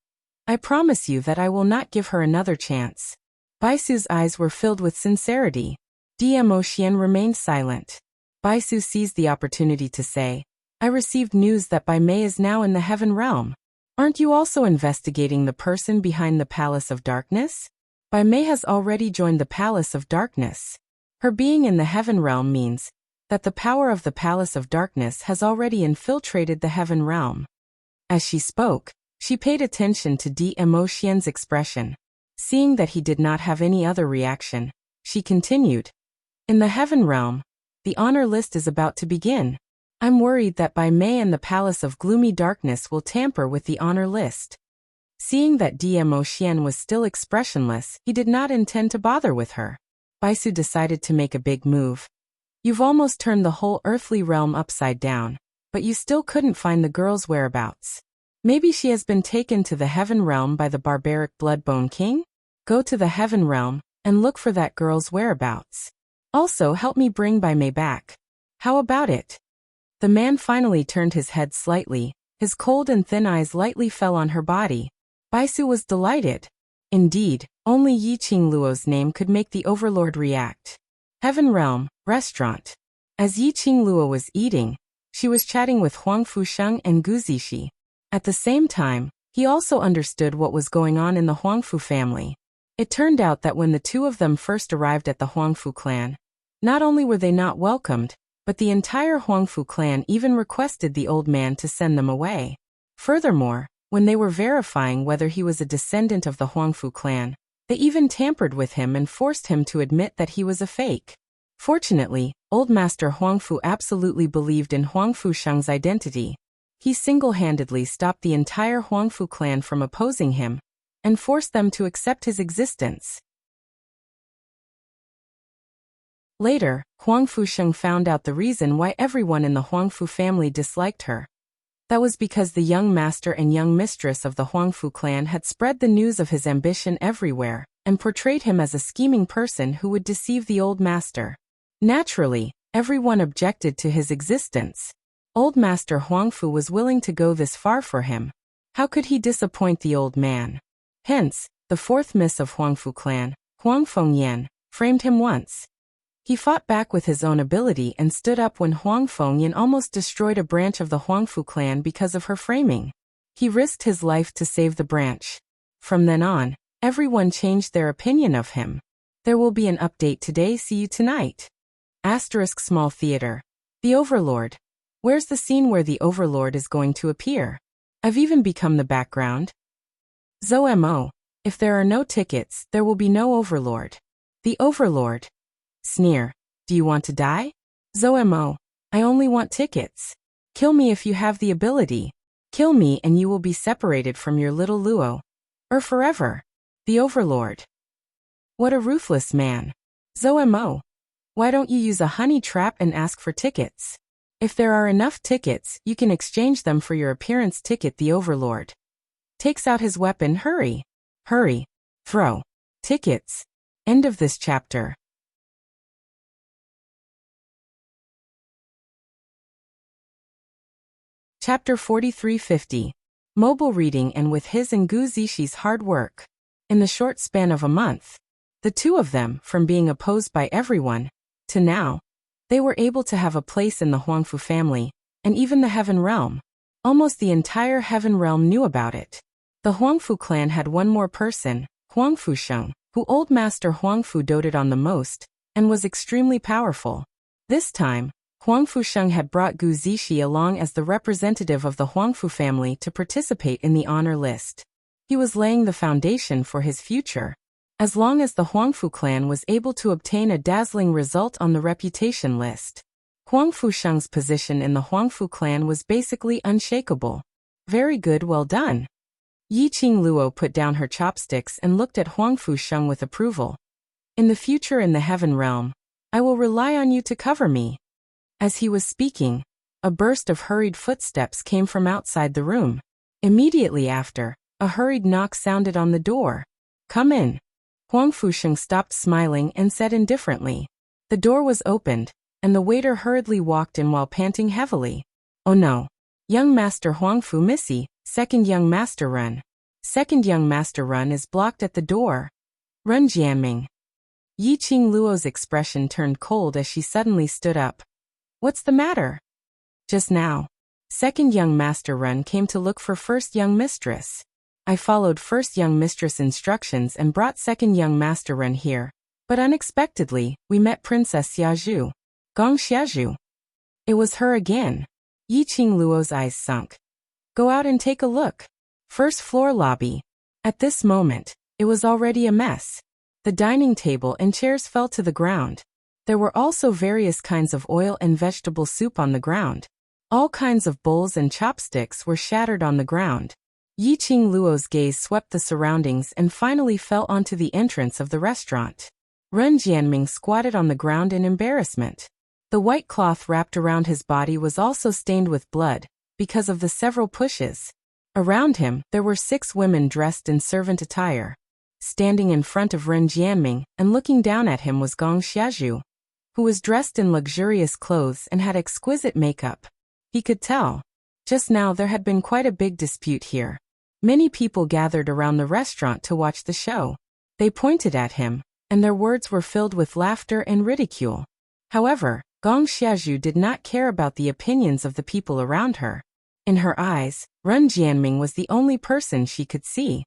A: I promise you that I will not give her another chance. Baisu's eyes were filled with sincerity. Dmo Xian remained silent. Baisu seized the opportunity to say, I received news that Bai Mei is now in the Heaven Realm. Aren't you also investigating the person behind the Palace of Darkness? Bai Mei has already joined the Palace of Darkness. Her being in the Heaven Realm means that the power of the Palace of Darkness has already infiltrated the Heaven Realm. As she spoke, she paid attention to Dmo Xian's expression. Seeing that he did not have any other reaction, she continued. In the Heaven Realm, the honor list is about to begin. I'm worried that Bai Mei and the Palace of Gloomy Darkness will tamper with the honor list. Seeing that Dmo Xian was still expressionless, he did not intend to bother with her. Baisu decided to make a big move. You've almost turned the whole earthly realm upside down, but you still couldn't find the girl's whereabouts. Maybe she has been taken to the Heaven Realm by the barbaric Bloodbone King? Go to the Heaven Realm and look for that girl's whereabouts. Also help me bring Bai Mei back. How about it? The man finally turned his head slightly. His cold and thin eyes lightly fell on her body. Baisu was delighted. Indeed, only Yiqing Luo's name could make the overlord react. Heaven Realm, restaurant. As Yiqing Luo was eating, she was chatting with Huang Fusheng and Gu Zishi. At the same time, he also understood what was going on in the Huangfu family. It turned out that when the two of them first arrived at the Huangfu clan, not only were they not welcomed, but the entire Huangfu clan even requested the old man to send them away. Furthermore, when they were verifying whether he was a descendant of the Huangfu clan, they even tampered with him and forced him to admit that he was a fake. Fortunately, Old Master Huangfu absolutely believed in Huangfu Sheng's identity. He single-handedly stopped the entire Huangfu clan from opposing him, and forced them to accept his existence. Later, Huang Fusheng found out the reason why everyone in the Huangfu family disliked her. That was because the young master and young mistress of the Huangfu clan had spread the news of his ambition everywhere, and portrayed him as a scheming person who would deceive the old master. Naturally, everyone objected to his existence. Old Master Huangfu was willing to go this far for him. How could he disappoint the old man? Hence, the fourth miss of Huangfu clan, Huang Fengyan, framed him once. He fought back with his own ability and stood up when Huang Fengyan almost destroyed a branch of the Huangfu clan because of her framing. He risked his life to save the branch. From then on, everyone changed their opinion of him. There will be an update today. See you tonight. Asterisk small theater. The Overlord. Where's the scene where the Overlord is going to appear? I've even become the background. ZOMO. If there are no tickets, there will be no Overlord. The Overlord. Sneer. Do you want to die? ZOMO. I only want tickets. Kill me if you have the ability. Kill me and you will be separated from your little Luo. Or forever. The Overlord. What a ruthless man. ZOMO. Why don't you use a honey trap and ask for tickets? If there are enough tickets, you can exchange them for your appearance ticket. The Overlord takes out his weapon. Hurry. Hurry. Throw. Tickets. End of this chapter. Chapter 4350. Mobile reading. And with his and Gu Zixi hard work, in the short span of a month, the two of them, from being opposed by everyone, to now, they were able to have a place in the Huangfu family, and even the Heaven Realm. Almost the entire Heaven Realm knew about it. The Huangfu clan had one more person, Huangfu Sheng, who Old Master Huangfu doted on the most, and was extremely powerful. This time, Huangfu Sheng had brought Gu Zixi along as the representative of the Huangfu family to participate in the honor list. He was laying the foundation for his future. As long as the Huangfu clan was able to obtain a dazzling result on the reputation list, Huangfu Sheng's position in the Huangfu clan was basically unshakable. Very good, well done. Yiqing Luo put down her chopsticks and looked at Huangfu Sheng with approval. In the future in the Heaven Realm, I will rely on you to cover me. As he was speaking, a burst of hurried footsteps came from outside the room. Immediately after, a hurried knock sounded on the door. Come in. Huangfu Sheng stopped smiling and said indifferently. The door was opened, and the waiter hurriedly walked in while panting heavily. Oh no. Young Master Huangfu Missy, second young master run. Second young master run is blocked at the door. Run Jianming. Yiqing Luo's expression turned cold as she suddenly stood up. What's the matter? Just now, second young master run came to look for first young mistress. I followed first young mistress instructions and brought second young master run here, but unexpectedly, we met Princess Xiaozhu. Gong Xiaozhu. It was her again. Yiqing Luo's eyes sunk. Go out and take a look. First floor lobby. At this moment, it was already a mess. The dining table and chairs fell to the ground. There were also various kinds of oil and vegetable soup on the ground. All kinds of bowls and chopsticks were shattered on the ground. Yiqing Luo's gaze swept the surroundings and finally fell onto the entrance of the restaurant. Ren Jianming squatted on the ground in embarrassment. The white cloth wrapped around his body was also stained with blood, because of the several pushes. Around him, there were 6 women dressed in servant attire. Standing in front of Ren Jianming and looking down at him was Gong Xiaozhu, who was dressed in luxurious clothes and had exquisite makeup. He could tell. Just now there had been quite a big dispute here. Many people gathered around the restaurant to watch the show. They pointed at him, and their words were filled with laughter and ridicule. However, Gong Xiaozhu did not care about the opinions of the people around her. In her eyes, Ren Jianming was the only person she could see.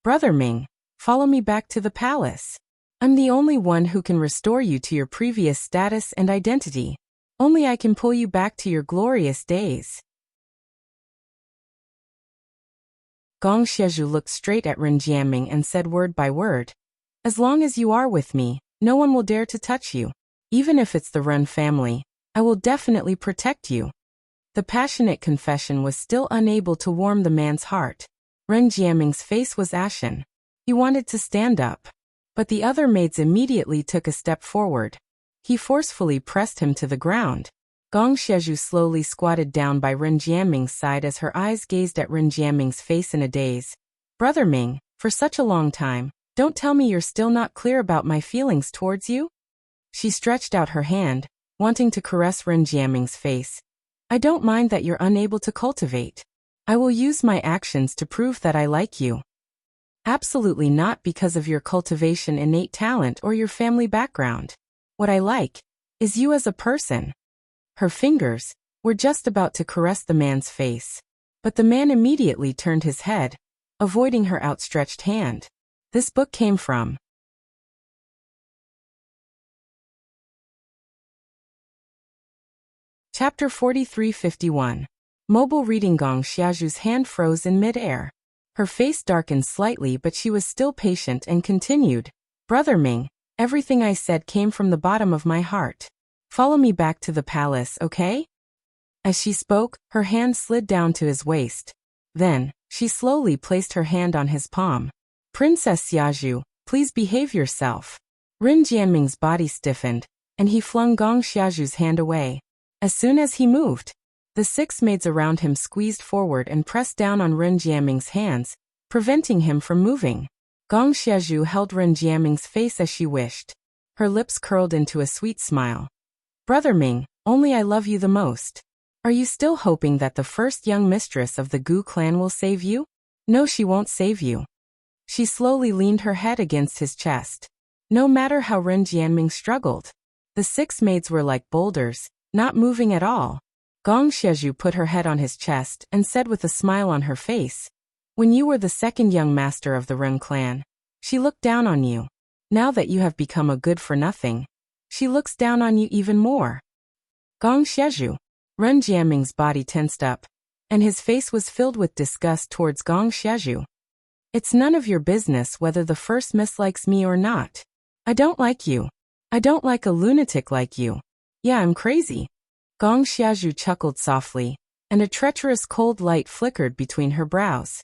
A: Brother Ming, follow me back to the palace. I'm the only one who can restore you to your previous status and identity. Only I can pull you back to your glorious days. Gong Xiaozhu looked straight at Ren Jianming and said word by word. As long as you are with me, no one will dare to touch you. Even if it's the Ren family, I will definitely protect you. The passionate confession was still unable to warm the man's heart. Ren Jianming's face was ashen. He wanted to stand up, but the other maids immediately took a step forward. He forcefully pressed him to the ground. Gong Xiaozhu slowly squatted down by Ren Jianming's side as her eyes gazed at Ren Jianming's face in a daze. Brother Ming, for such a long time, don't tell me you're still not clear about my feelings towards you? She stretched out her hand, wanting to caress Ren Jianming's face. I don't mind that you're unable to cultivate. I will use my actions to prove that I like you. Absolutely not because of your cultivation, innate talent, or your family background. What I like is you as a person. Her fingers were just about to caress the man's face, but the man immediately turned his head, avoiding her outstretched hand. This book came from Chapter 4351. Mobile reading. Gong Xiaoju's hand froze in mid-air. Her face darkened slightly, but she was still patient and continued, "Brother Ming, everything I said came from the bottom of my heart. Follow me back to the palace, okay?" As she spoke, her hand slid down to his waist. Then, she slowly placed her hand on his palm. "Princess Xiaoju, please behave yourself." Ren Jianming's body stiffened, and he flung Gong Xiaoju's hand away. As soon as he moved, the 6 maids around him squeezed forward and pressed down on Ren Jianming's hands, preventing him from moving. Gong Xiaoju held Ren Jianming's face as she wished. Her lips curled into a sweet smile. "Brother Ming, only I love you the most. Are you still hoping that the first young mistress of the Gu clan will save you? No, she won't save you." She slowly leaned her head against his chest. No matter how Ren Jianming struggled, the 6 maids were like boulders, not moving at all. Gong Xiaoju put her head on his chest and said with a smile on her face, "When you were the second young master of the Ren clan, she looked down on you. Now that you have become a good-for-nothing, she looks down on you even more." Gong Xiaoju. Ren Jianming's body tensed up, and his face was filled with disgust towards Gong Xiaoju. "It's none of your business whether the first miss likes me or not. I don't like you. I don't like a lunatic like you. Yeah, I'm crazy." Gong Xiaoju chuckled softly, and a treacherous cold light flickered between her brows.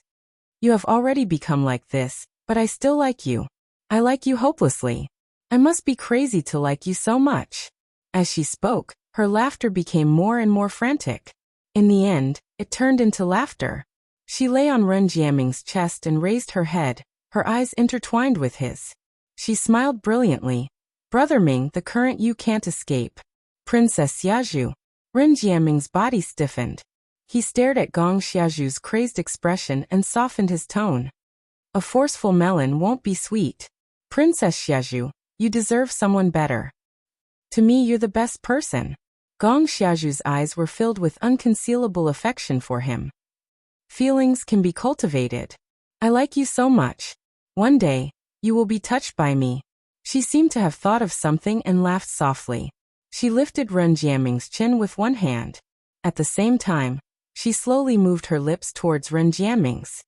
A: "You have already become like this, but I still like you. I like you hopelessly. I must be crazy to like you so much." As she spoke, her laughter became more and more frantic. In the end, it turned into laughter. She lay on Ren Jianming's chest and raised her head, her eyes intertwined with his. She smiled brilliantly. "Brother Ming, the current you can't escape." "Princess Xiaoju." Ren Jianming's body stiffened. He stared at Gong Xiaoju's crazed expression and softened his tone. "A forceful melon won't be sweet. Princess Xiaoju, you deserve someone better. To me, you're the best person." Gong Xiaoju's eyes were filled with unconcealable affection for him. "Feelings can be cultivated. I like you so much. One day, you will be touched by me." She seemed to have thought of something and laughed softly. She lifted Ren Jianming's chin with one hand. At the same time, she slowly moved her lips towards Ren Jianming's.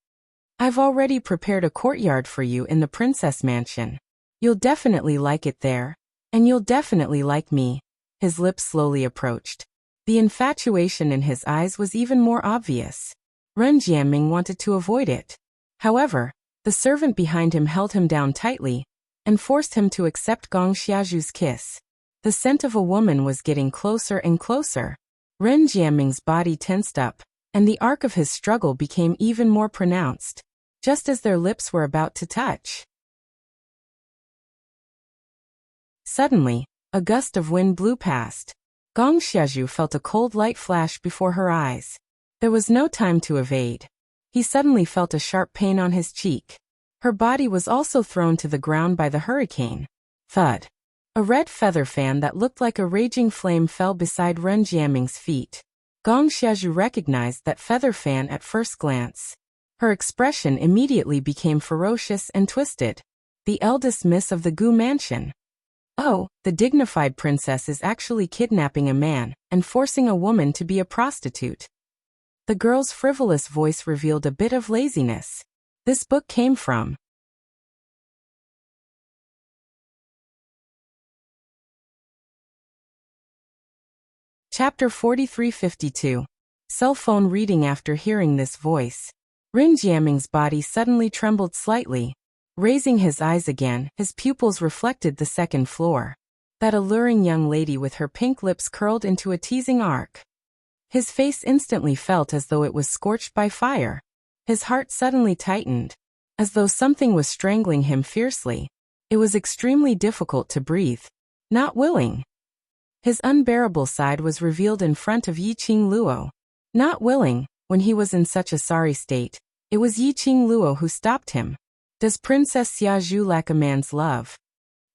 A: "I've already prepared a courtyard for you in the princess mansion. You'll definitely like it there, and you'll definitely like me." His lips slowly approached. The infatuation in his eyes was even more obvious. Ren Jianming wanted to avoid it. However, the servant behind him held him down tightly and forced him to accept Gong Xiaoju's kiss. The scent of a woman was getting closer and closer. Ren Jianming's body tensed up, and the arc of his struggle became even more pronounced, just as their lips were about to touch. Suddenly, a gust of wind blew past. Gong Xiaoju felt a cold light flash before her eyes. There was no time to evade. He suddenly felt a sharp pain on his cheek. Her body was also thrown to the ground by the hurricane. Thud. A red feather fan that looked like a raging flame fell beside Ren Jianming's feet. Gong Xiaoju recognized that feather fan at first glance. Her expression immediately became ferocious and twisted. The eldest miss of the Gu mansion. Oh, the dignified princess is actually kidnapping a man and forcing a woman to be a prostitute. The girl's frivolous voice revealed a bit of laziness. This book came from Chapter 4352. Cell phone reading. After hearing this voice, Ren Jianming's body suddenly trembled slightly. Raising his eyes again, his pupils reflected the second floor. That alluring young lady with her pink lips curled into a teasing arc. His face instantly felt as though it was scorched by fire. His heart suddenly tightened, as though something was strangling him fiercely. It was extremely difficult to breathe. Not willing. His unbearable side was revealed in front of Yi Qing Luo. Not willing, when he was in such a sorry state, it was Yi Qing Luo who stopped him. Does Princess Xiaozhu lack a man's love?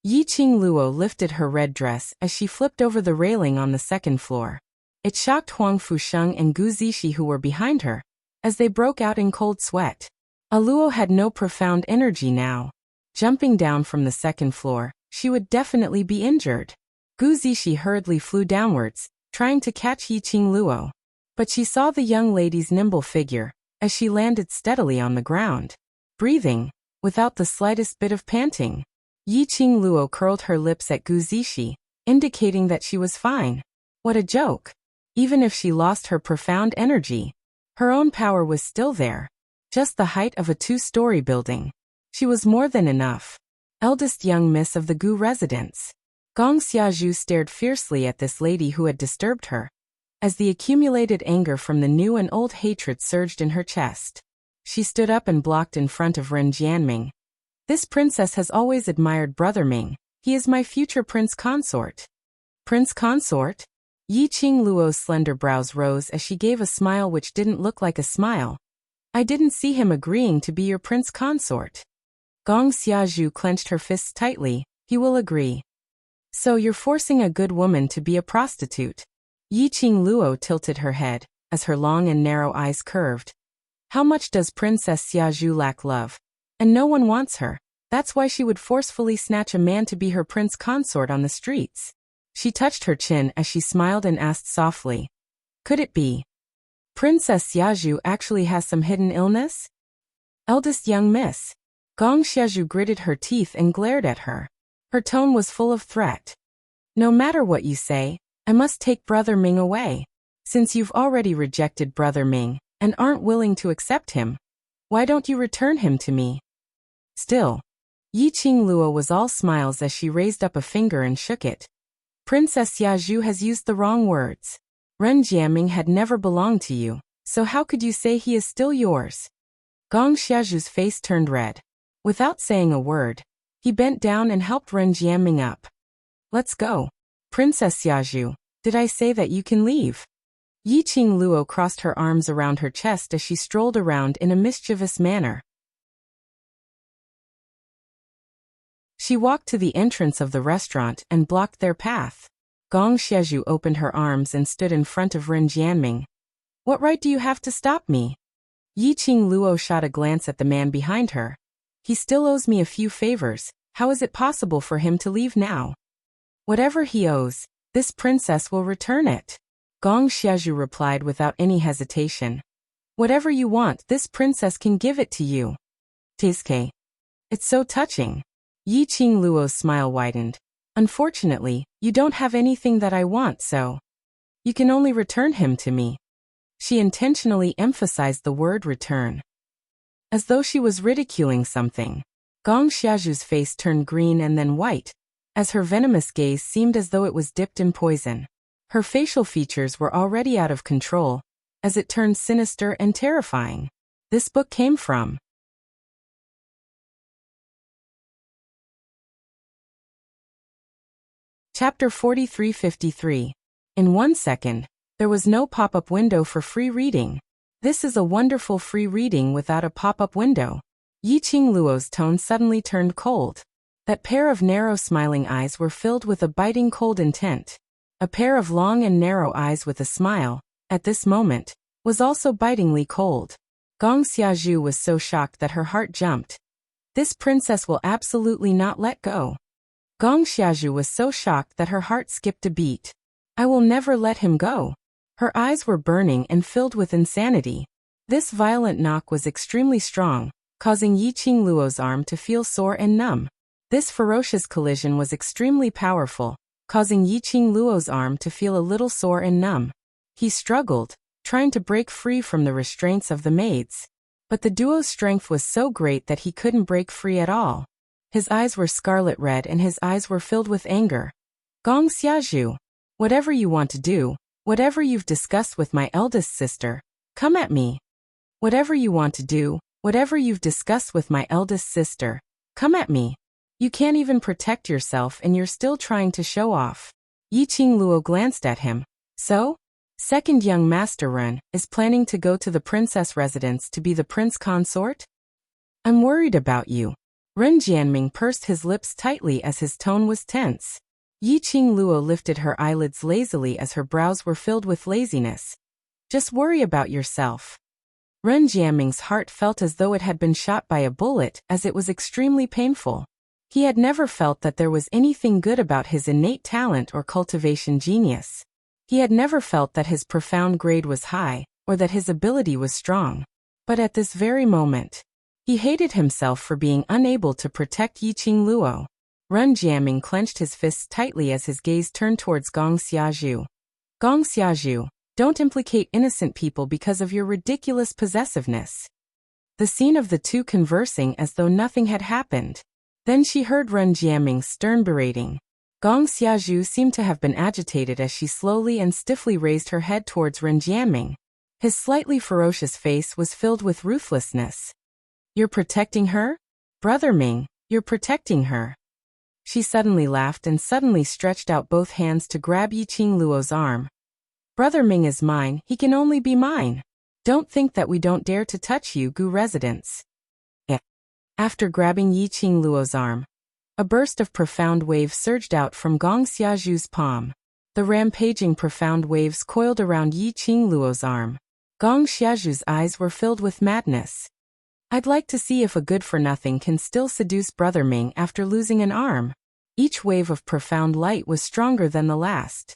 A: Yi Qingluo lifted her red dress as she flipped over the railing on the second floor. It shocked Huang Fusheng and Gu Zixi, who were behind her, as they broke out in cold sweat. Luo had no profound energy now. Jumping down from the second floor, she would definitely be injured. Gu Zixi hurriedly flew downwards, trying to catch Yi Qingluo. But she saw the young lady's nimble figure, as she landed steadily on the ground. Breathing, without the slightest bit of panting. Yi Qingluo curled her lips at Gu Zixi, indicating that she was fine. What a joke! Even if she lost her profound energy, her own power was still there. Just the height of a 2-story building. She was more than enough. Eldest young miss of the Gu residence. Gong Xiaozhu stared fiercely at this lady who had disturbed her, as the accumulated anger from the new and old hatred surged in her chest. She stood up and blocked in front of Ren Jianming. This princess has always admired Brother Ming. He is my future prince consort. Prince consort? Yi Qingluo's slender brows rose as she gave a smile which didn't look like a smile. I didn't see him agreeing to be your prince consort. Gong Xiaozhu clenched her fists tightly. He will agree. So you're forcing a good woman to be a prostitute. Yi Qingluo tilted her head, as her long and narrow eyes curved. How much does Princess Xiaozhu lack love? And no one wants her. That's why she would forcefully snatch a man to be her prince consort on the streets. She touched her chin as she smiled and asked softly. Could it be? Princess Xiaozhu actually has some hidden illness? Eldest young miss. Gong Xiaozhu gritted her teeth and glared at her. Her tone was full of threat. No matter what you say, I must take Brother Ming away. Since you've already rejected Brother Ming, and aren't willing to accept him, why don't you return him to me? Still, Yi Qingluo was all smiles as she raised up a finger and shook it. Princess Xiaozhu has used the wrong words. Ren Jianming had never belonged to you, so how could you say he is still yours? Gong Xiaozhu's face turned red. Without saying a word, he bent down and helped Ren Jianming up. Let's go. Princess Xiaozhu, did I say that you can leave? Yi Qingluo crossed her arms around her chest as she strolled around in a mischievous manner. She walked to the entrance of the restaurant and blocked their path. Gong Xiaozhu opened her arms and stood in front of Ren Jianming. What right do you have to stop me? Yi Qingluo shot a glance at the man behind her. He still owes me a few favors. How is it possible for him to leave now? Whatever he owes, this princess will return it. Gong Xiaozhu replied without any hesitation. Whatever you want, this princess can give it to you. Tizke. It's so touching. Yi Qingluo's smile widened. Unfortunately, you don't have anything that I want, so you can only return him to me. She intentionally emphasized the word return, as though she was ridiculing something. Gong Xiaozhu's face turned green and then white, as her venomous gaze seemed as though it was dipped in poison. Her facial features were already out of control, as it turned sinister and terrifying. This book came from Chapter 4353. In 1 second, there was no pop-up window for free reading. This is a wonderful free reading without a pop-up window. Yi Qingluo's tone suddenly turned cold. That pair of narrow smiling eyes were filled with a biting cold intent. A pair of long and narrow eyes with a smile, at this moment, was also bitingly cold. Gong Xiaozhu was so shocked that her heart jumped. This princess will absolutely not let go. Gong Xiaozhu was so shocked that her heart skipped a beat. I will never let him go. Her eyes were burning and filled with insanity. This violent knock was extremely strong, causing Yi Qingluo's arm to feel sore and numb. This ferocious collision was extremely powerful, causing Yi Qingluo's arm to feel a little sore and numb. He struggled, trying to break free from the restraints of the maids. But the duo's strength was so great that he couldn't break free at all. His eyes were scarlet red and his eyes were filled with anger. Gong Xiaozhu, whatever you want to do, whatever you've discussed with my eldest sister, come at me. Whatever you want to do, whatever you've discussed with my eldest sister, come at me. You can't even protect yourself and you're still trying to show off. Yi Qingluo glanced at him. So? Second young master Ren is planning to go to the princess residence to be the prince consort? I'm worried about you. Ren Jianming pursed his lips tightly as his tone was tense. Yi Qingluo lifted her eyelids lazily as her brows were filled with laziness. Just worry about yourself. Ren Jianming's heart felt as though it had been shot by a bullet, as it was extremely painful. He had never felt that there was anything good about his innate talent or cultivation genius. He had never felt that his profound grade was high, or that his ability was strong. But at this very moment, he hated himself for being unable to protect Yi Qingluo. Ren Jianming clenched his fists tightly as his gaze turned towards Gong Xiazhu. Gong Xiazhu, don't implicate innocent people because of your ridiculous possessiveness. The scene of the two conversing as though nothing had happened. Then she heard Ren Jianming's stern berating. Gong Xiazhu seemed to have been agitated as she slowly and stiffly raised her head towards Ren Jianming. His slightly ferocious face was filled with ruthlessness. You're protecting her? Brother Ming, you're protecting her. She suddenly laughed and suddenly stretched out both hands to grab Yi Qingluo's arm. Brother Ming is mine, he can only be mine. Don't think that we don't dare to touch you, Gu residents. After grabbing Yi Qingluo's arm, a burst of profound waves surged out from Gong Xiazhu's palm. The rampaging profound waves coiled around Yi Qingluo's arm. Gong Xiazhu's eyes were filled with madness. I'd like to see if a good-for-nothing can still seduce Brother Ming after losing an arm. Each wave of profound light was stronger than the last.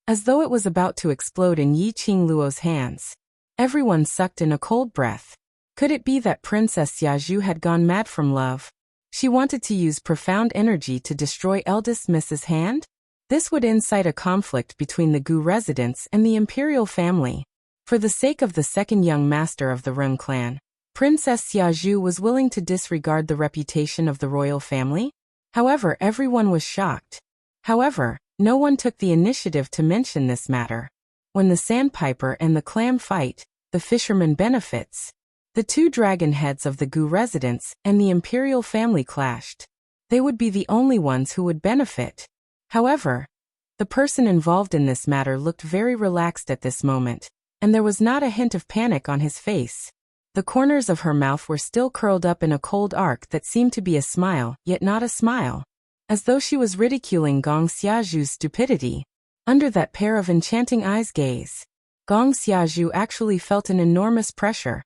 A: As though it was about to explode in Yi Qingluo's hands, everyone sucked in a cold breath. Could it be that Princess Xiazhu had gone mad from love? She wanted to use profound energy to destroy eldest Mrs. Hand? This would incite a conflict between the Gu residents and the imperial family. For the sake of the second young master of the Reng clan, Princess Xiazhu was willing to disregard the reputation of the royal family? However, everyone was shocked. However, no one took the initiative to mention this matter. When the sandpiper and the clam fight, the fisherman benefits. The two dragon heads of the Gu residents and the imperial family clashed. They would be the only ones who would benefit. However, the person involved in this matter looked very relaxed at this moment, and there was not a hint of panic on his face. The corners of her mouth were still curled up in a cold arc that seemed to be a smile, yet not a smile. As though she was ridiculing Gong Xiazhu's stupidity. Under that pair of enchanting eyes gaze, Gong Xiazhu actually felt an enormous pressure,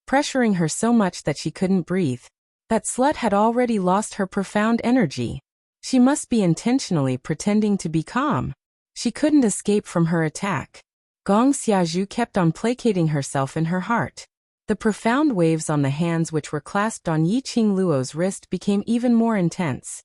A: pressuring her so much that she couldn't breathe. That slut had already lost her profound energy. She must be intentionally pretending to be calm. She couldn't escape from her attack. Gong Xiazhu kept on placating herself in her heart. The profound waves on the hands which were clasped on Yi Qingluo's wrist became even more intense.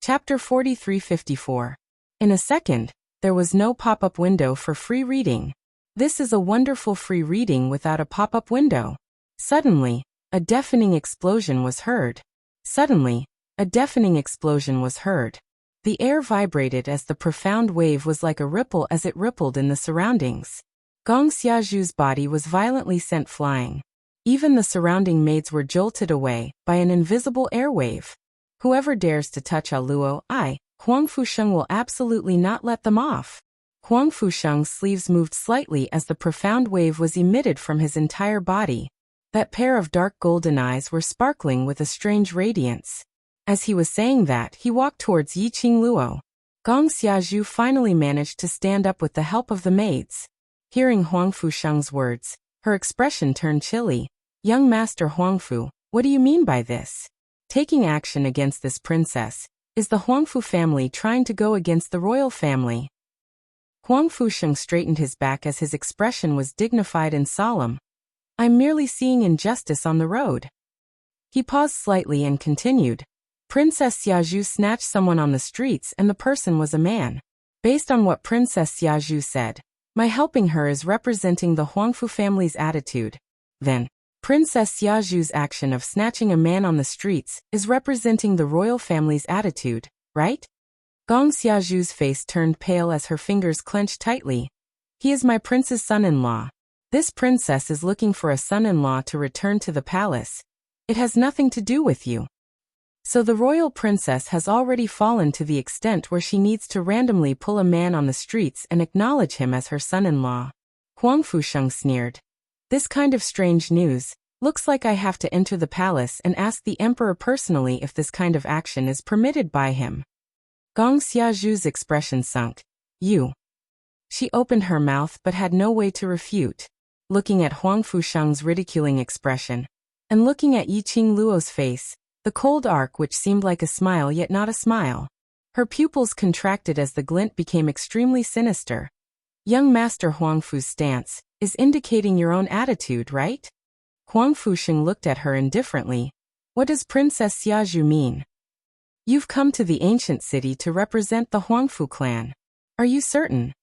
A: Chapter 43-54. In a second, there was no pop-up window for free reading. This is a wonderful free reading without a pop-up window. Suddenly, a deafening explosion was heard. Suddenly, a deafening explosion was heard. The air vibrated as the profound wave was like a ripple as it rippled in the surroundings. Gong Xiazhu's body was violently sent flying. Even the surrounding maids were jolted away by an invisible airwave. Whoever dares to touch Luo, Huang Fusheng will absolutely not let them off. Huang Fusheng's sleeves moved slightly as the profound wave was emitted from his entire body. That pair of dark golden eyes were sparkling with a strange radiance. As he was saying that, he walked towards Yi Qingluo. Gong Xiazhu finally managed to stand up with the help of the maids. Hearing Huang Fusheng's words, her expression turned chilly. Young Master Huangfu, what do you mean by this? Taking action against this princess, is the Huangfu family trying to go against the royal family? Huang Fusheng straightened his back as his expression was dignified and solemn. I'm merely seeing injustice on the road. He paused slightly and continued. Princess Xiazhu snatched someone on the streets and the person was a man. Based on what Princess Xiazhu said, my helping her is representing the Huangfu family's attitude. Then, Princess Xiazhu's action of snatching a man on the streets is representing the royal family's attitude, right? Gong Xiazhu's face turned pale as her fingers clenched tightly. He is my prince's son-in-law. This princess is looking for a son-in-law to return to the palace. It has nothing to do with you. So the royal princess has already fallen to the extent where she needs to randomly pull a man on the streets and acknowledge him as her son-in-law. Huang Fusheng sneered. This kind of strange news. Looks like I have to enter the palace and ask the emperor personally if this kind of action is permitted by him. Gong Xiaozhu's expression sunk. You. She opened her mouth but had no way to refute. Looking at Huang Fusheng's ridiculing expression, and looking at Yi Qingluo's face, the cold arc which seemed like a smile yet not a smile. Her pupils contracted as the glint became extremely sinister. Young Master Huang Fu's stance is indicating your own attitude, right? Huang Fusheng looked at her indifferently. What does Princess Xiaozhu mean? You've come to the ancient city to represent the Huangfu clan. Are you certain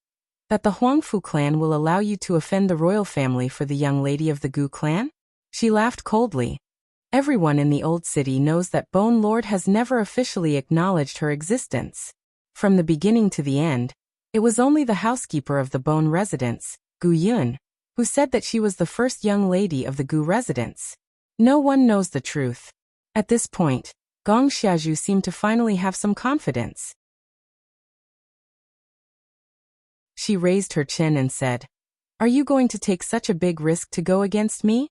A: that the Huangfu clan will allow you to offend the royal family for the young lady of the Gu clan? She laughed coldly. Everyone in the old city knows that Bone Lord has never officially acknowledged her existence. From the beginning to the end, it was only the housekeeper of the Bone residence, Gu Yun, who said that she was the first young lady of the Gu residence. No one knows the truth. At this point, Gong Xiaozhu seemed to finally have some confidence. She raised her chin and said, "Are you going to take such a big risk to go against me?"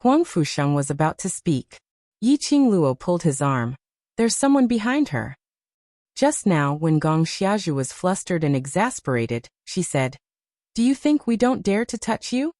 A: Huang Fusheng was about to speak. Yi Qingluo pulled his arm. There's someone behind her. Just now, when Gong Xiaozhu was flustered and exasperated, she said, "Do you think we don't dare to touch you?"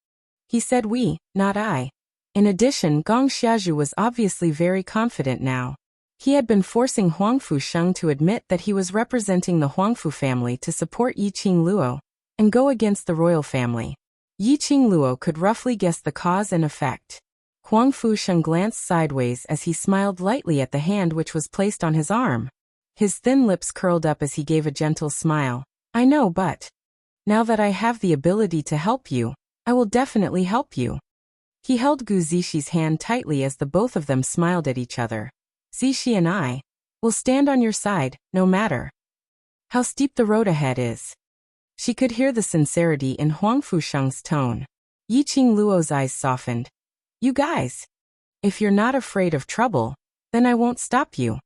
A: He said we, not I. In addition, Gong Xiaozhu was obviously very confident now. He had been forcing Huang Fusheng to admit that he was representing the Huangfu family to support Yi Qingluo and go against the royal family. Yi Qingluo could roughly guess the cause and effect. Huang Fusheng glanced sideways as he smiled lightly at the hand which was placed on his arm. His thin lips curled up as he gave a gentle smile. I know, but now that I have the ability to help you, I will definitely help you. He held Gu Zixi hand tightly as the both of them smiled at each other. Zixi and I will stand on your side, no matter how steep the road ahead is. She could hear the sincerity in Huang Fusheng's tone. Yi Qingluo's eyes softened. You guys, if you're not afraid of trouble, then I won't stop you.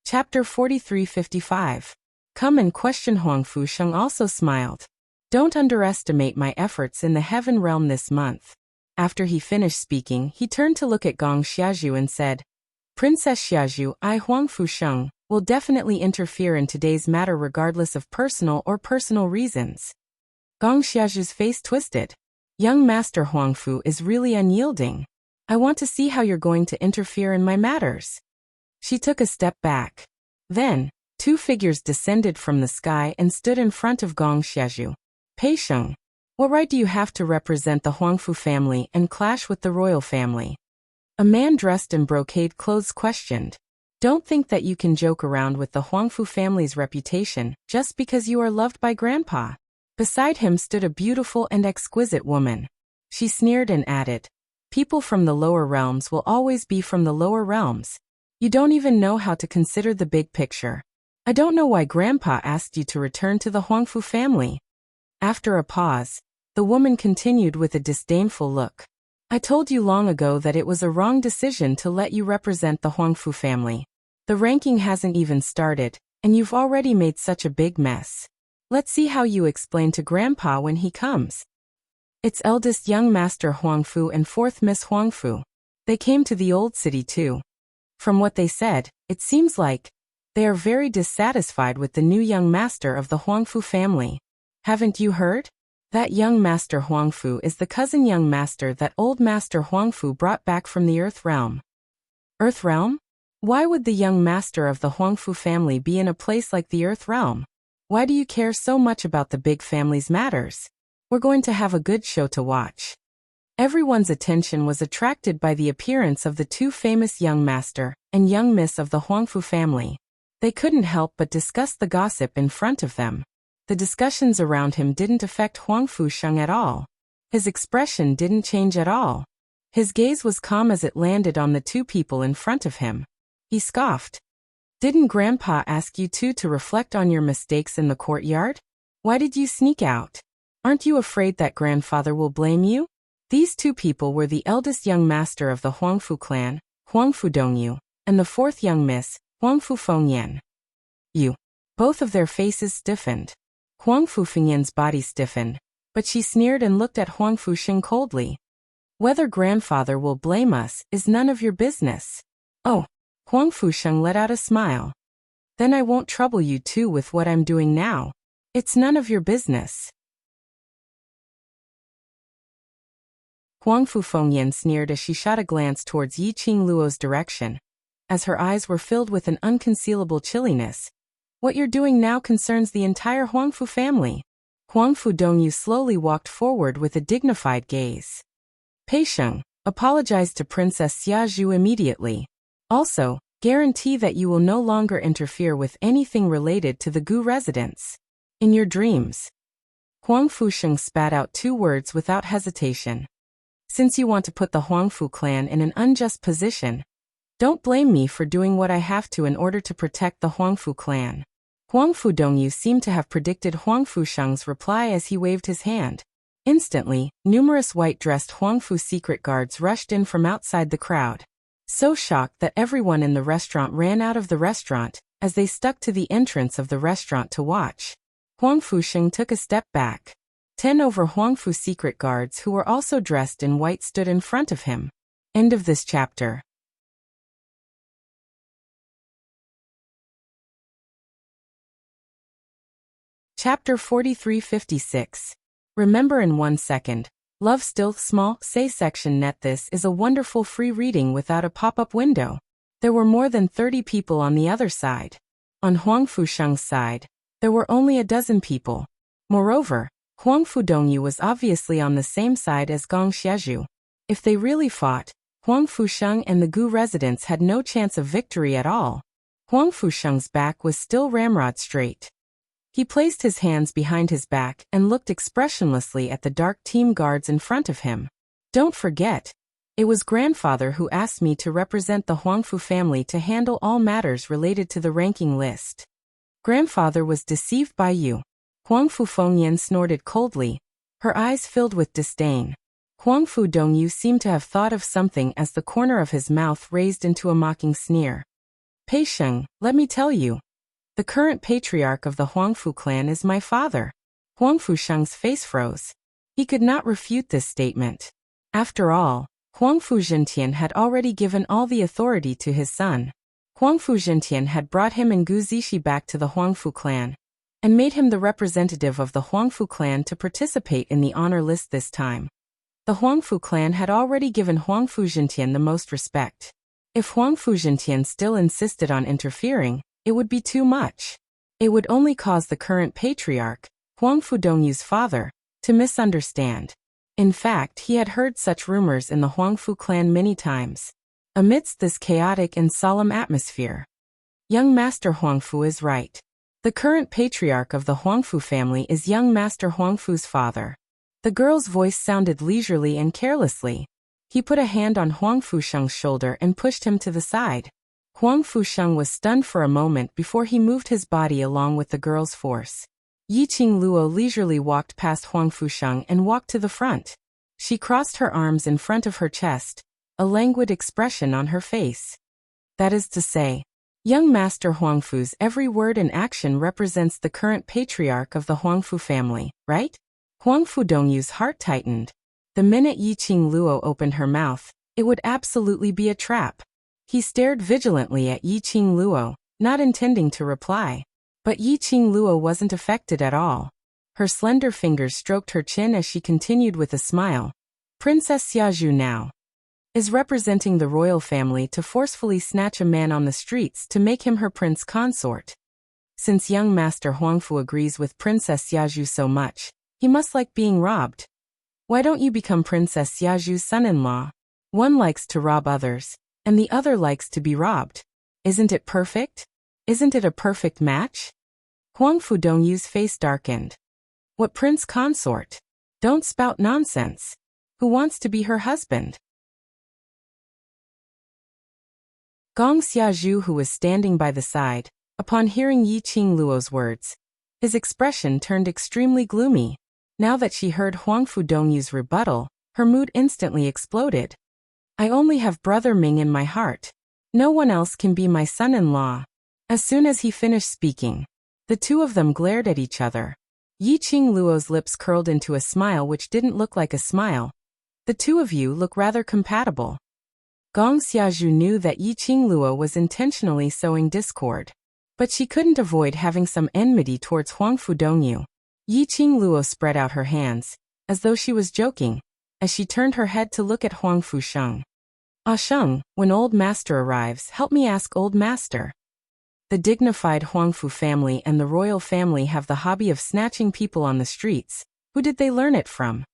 A: Chapter 4355. Come and question. Huang Fusheng also smiled. Don't underestimate my efforts in the heaven realm this month. After he finished speaking, he turned to look at Gong Xiaozhu and said, Princess Xiaozhu, I, Huang Fusheng, will definitely interfere in today's matter regardless of personal reasons. Gong Xiaozhu's face twisted. Young Master Huangfu is really unyielding. I want to see how you're going to interfere in my matters. She took a step back. Then, two figures descended from the sky and stood in front of Gong Xiaozhu. Pei Sheng, what right do you have to represent the Huangfu family and clash with the royal family? A man dressed in brocade clothes questioned. Don't think that you can joke around with the Huangfu family's reputation just because you are loved by Grandpa. Beside him stood a beautiful and exquisite woman. She sneered and added, people from the lower realms will always be from the lower realms. You don't even know how to consider the big picture. I don't know why Grandpa asked you to return to the Huangfu family. After a pause, the woman continued with a disdainful look. I told you long ago that it was a wrong decision to let you represent the Huangfu family. The ranking hasn't even started, and you've already made such a big mess. Let's see how you explain to Grandpa when he comes. It's eldest young Master Huangfu and fourth Miss Huangfu. They came to the old city too. From what they said, it seems like they are very dissatisfied with the new young master of the Huangfu family. Haven't you heard? That young Master Huangfu is the cousin young master that old Master Huangfu brought back from the Earth Realm. Earth Realm? Why would the young master of the Huangfu family be in a place like the Earth Realm? Why do you care so much about the big family's matters? We're going to have a good show to watch. Everyone's attention was attracted by the appearance of the two famous young master and young miss of the Huangfu family. They couldn't help but discuss the gossip in front of them. The discussions around him didn't affect Huang Fusheng at all. His expression didn't change at all. His gaze was calm as it landed on the two people in front of him. He scoffed. Didn't Grandpa ask you two to reflect on your mistakes in the courtyard? Why did you sneak out? Aren't you afraid that Grandfather will blame you? These two people were the eldest young master of the Huangfu clan, Huangfu Dongyu, and the fourth young miss, Huangfu Fengyan. Both of their faces stiffened. Huangfu Fengyan's body stiffened, but she sneered and looked at Huangfu Sheng coldly. Whether grandfather will blame us is none of your business. Oh, Huangfu Sheng let out a smile. Then I won't trouble you too with what I'm doing now. It's none of your business. Huangfu Fengyan sneered as she shot a glance towards Yi Qingluo's direction. As her eyes were filled with an unconcealable chilliness. What you're doing now concerns the entire Huangfu family. Huangfu Dongyu slowly walked forward with a dignified gaze. Pei Sheng, apologize to Princess Xiazhu immediately. Also, guarantee that you will no longer interfere with anything related to the Gu residence. In your dreams. Huangfu Sheng spat out 2 words without hesitation. Since you want to put the Huangfu clan in an unjust position, don't blame me for doing what I have to in order to protect the Huangfu clan. Huangfu Dongyu seemed to have predicted Huangfu Sheng's reply as he waved his hand. Instantly, numerous white-dressed Huangfu secret guards rushed in from outside the crowd. So shocked that everyone in the restaurant ran out of the restaurant, as they stuck to the entrance of the restaurant to watch. Huangfu Sheng took a step back. 10 over Huangfu secret guards who were also dressed in white stood in front of him. End of this chapter. Chapter 4356. Remember in 1 second. Love still small, say section net. This is a wonderful free reading without a pop-up window. There were more than 30 people on the other side. On Huangfu Sheng's side, there were only a dozen people. Moreover, Huangfu Dongyu was obviously on the same side as Gong Xiazhu. If they really fought, Huangfu Sheng and the Gu residents had no chance of victory at all. Huangfu Sheng's back was still ramrod straight. He placed his hands behind his back and looked expressionlessly at the dark team guards in front of him. Don't forget, it was grandfather who asked me to represent the Huangfu family to handle all matters related to the ranking list. Grandfather was deceived by you. Huangfu Fengyan snorted coldly, her eyes filled with disdain. Huangfu Dongyu seemed to have thought of something as the corner of his mouth raised into a mocking sneer. Pei Sheng, let me tell you. The current patriarch of the Huangfu clan is my father. Huangfu Sheng's face froze. He could not refute this statement. After all, Huangfu Zhentian had already given all the authority to his son. Huangfu Zhentian had brought him and Gu Zishi back to the Huangfu clan, and made him the representative of the Huangfu clan to participate in the honor list this time. The Huangfu clan had already given Huangfu Zhentian the most respect. If Huangfu Zhentian still insisted on interfering, it would be too much. It would only cause the current patriarch, Huangfu Dongyu's father, to misunderstand. In fact, he had heard such rumors in the Huangfu clan many times. Amidst this chaotic and solemn atmosphere, young Master Huangfu is right. The current patriarch of the Huangfu family is young Master Huangfu's father. The girl's voice sounded leisurely and carelessly. He put a hand on Huangfu Sheng's shoulder and pushed him to the side. Huangfu Sheng was stunned for a moment before he moved his body along with the girl's force. Yi Qingluo leisurely walked past Huangfu Sheng and walked to the front. She crossed her arms in front of her chest, a languid expression on her face. That is to say, young Master Huangfu's every word and action represents the current patriarch of the Huangfu family, right? Huangfu Dongyu's heart tightened. The minute Yi Qingluo opened her mouth, it would absolutely be a trap. He stared vigilantly at Yi Qingluo, not intending to reply. But Yi Qingluo wasn't affected at all. Her slender fingers stroked her chin as she continued with a smile. Princess Xiazhu now is representing the royal family to forcefully snatch a man on the streets to make him her prince consort. Since young Master Huangfu agrees with Princess Xiazhu so much, he must like being robbed. Why don't you become Princess Xiazhu's son-in-law? One likes to rob others, and the other likes to be robbed. Isn't it perfect? Isn't it a perfect match? Huangfu Dongyu's face darkened. What prince consort? Don't spout nonsense. Who wants to be her husband? Gong Xiazhu, who was standing by the side, upon hearing Yi Qingluo's words, his expression turned extremely gloomy. Now that she heard Huangfu Dongyu's rebuttal, Her mood instantly exploded. I only have Brother Ming in my heart. No one else can be my son-in-law. As soon as he finished speaking, the two of them glared at each other. Yi Qingluo's lips curled into a smile which didn't look like a smile. The two of you look rather compatible. Gong Xiaozhu knew that Yi Qingluo was intentionally sowing discord. But she couldn't avoid having some enmity towards Huangfu Dongyu. Yi Qingluo spread out her hands, as though she was joking, as she turned her head to look at Huangfu Sheng. Ah Sheng, when old master arrives, help me ask old master. The dignified Huangfu family and the royal family have the hobby of snatching people on the streets. Who did they learn it from?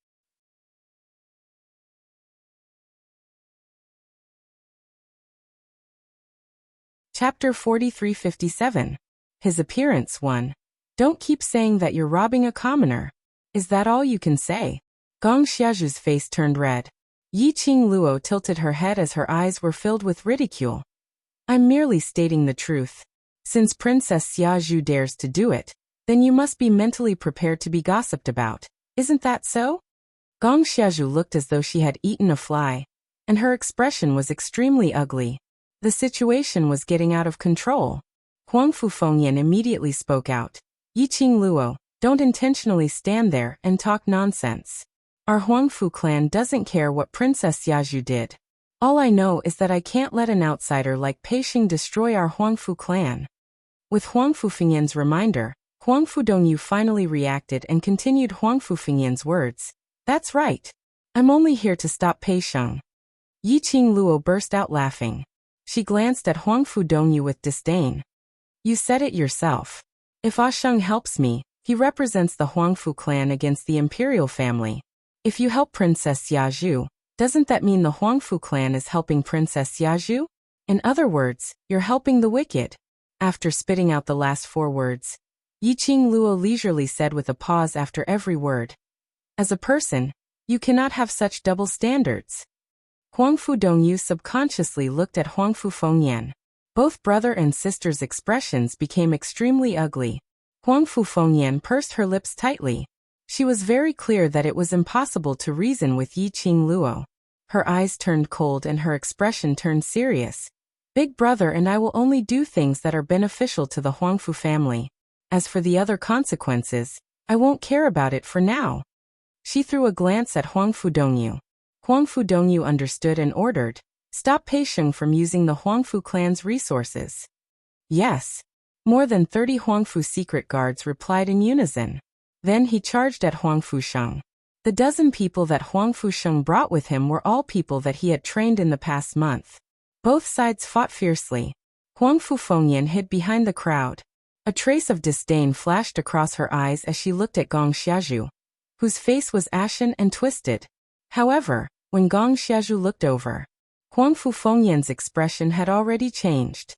A: Chapter 4357. His appearance 1. Don't keep saying that you're robbing a commoner. Is that all you can say? Gong Xiaozhu's face turned red. Yi Qingluo tilted her head as her eyes were filled with ridicule. I'm merely stating the truth. Since Princess Xiaozhu dares to do it, then you must be mentally prepared to be gossiped about. Isn't that so? Gong Xiaozhu looked as though she had eaten a fly, and her expression was extremely ugly. The situation was getting out of control. Huangfu Fengyan immediately spoke out. Yi Qingluo, don't intentionally stand there and talk nonsense. Our Huangfu clan doesn't care what Princess Xiaozhu did. All I know is that I can't let an outsider like Peishing destroy our Huangfu clan. With Huangfu Fengyan's reminder, Huangfu Dongyu finally reacted and continued Huangfu Fengyan's words. That's right. I'm only here to stop Peisheng. Yi Qingluo burst out laughing. She glanced at Huangfu Dongyu with disdain. You said it yourself. If Ah Sheng helps me, he represents the Huangfu clan against the imperial family. If you help Princess Xiaozhu, doesn't that mean the Huangfu clan is helping Princess Xiaozhu? In other words, you're helping the wicked. After spitting out the last 4 words, Yi Qingluo leisurely said with a pause after every word. As a person, you cannot have such double standards. Huangfu Dongyu subconsciously looked at Huangfu Fengyan. Both brother and sister's expressions became extremely ugly. Huangfu Fengyan pursed her lips tightly. She was very clear that it was impossible to reason with Yi Qingluo. Her eyes turned cold and her expression turned serious. Big brother and I will only do things that are beneficial to the Huangfu family. As for the other consequences, I won't care about it for now. She threw a glance at Huangfu Dongyu. Huangfu Dongyu understood and ordered, stop Peisheng from using the Huangfu clan's resources. Yes. More than 30 Huangfu secret guards replied in unison. Then he charged at Huangfu Sheng. The dozen people that Huangfu Sheng brought with him were all people that he had trained in the past month. Both sides fought fiercely. Huangfu Fengyan hid behind the crowd. A trace of disdain flashed across her eyes as she looked at Gong Xiaozhu, whose face was ashen and twisted. However, when Gong Xiaozhu looked over, Huangfu Fengyan's expression had already changed.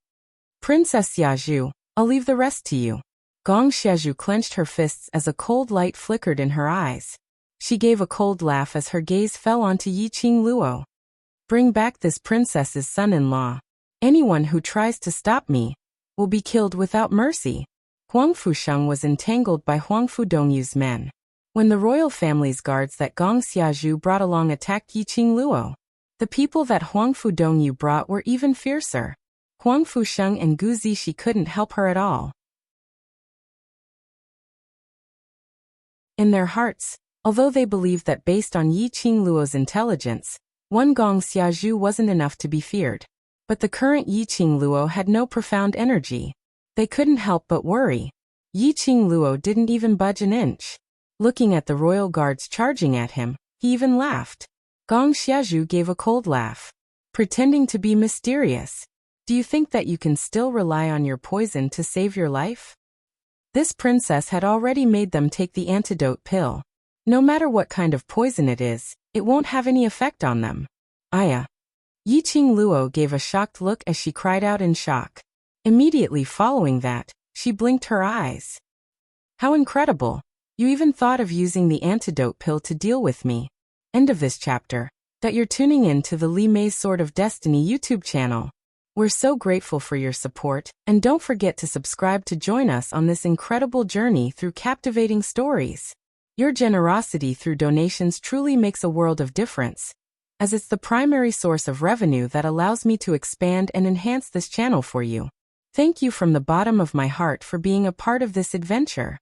A: Princess Xiaozhu, I'll leave the rest to you. Gong Xiaozhu clenched her fists as a cold light flickered in her eyes. She gave a cold laugh as her gaze fell onto Yi Qingluo. Bring back this princess's son-in-law. Anyone who tries to stop me will be killed without mercy. Huangfu Sheng was entangled by Huangfu Dongyu's men. When the royal family's guards that Gong Xiaozhu brought along attacked Yi Qingluo, the people that Huangfu Dongyu brought were even fiercer. Huangfu Sheng and Gu Zishi couldn't help her at all. In their hearts, although they believed that based on Yi Qingluo's intelligence, one Gong Xiaozhu wasn't enough to be feared. But the current Yi Qingluo had no profound energy. They couldn't help but worry. Yi Qingluo didn't even budge an inch. Looking at the royal guards charging at him, he even laughed. Gong Xiaozhu gave a cold laugh, pretending to be mysterious. Do you think that you can still rely on your poison to save your life? This princess had already made them take the antidote pill. No matter what kind of poison it is, it won't have any effect on them. Aya. Yi Qingluo gave a shocked look as she cried out in shock. Immediately following that, she blinked her eyes. How incredible! You even thought of using the antidote pill to deal with me. End of this chapter. That you're tuning in to the Li Mei's Sword of Destiny YouTube channel. We're so grateful for your support, and don't forget to subscribe to join us on this incredible journey through captivating stories. Your generosity through donations truly makes a world of difference, as it's the primary source of revenue that allows me to expand and enhance this channel for you. Thank you from the bottom of my heart for being a part of this adventure.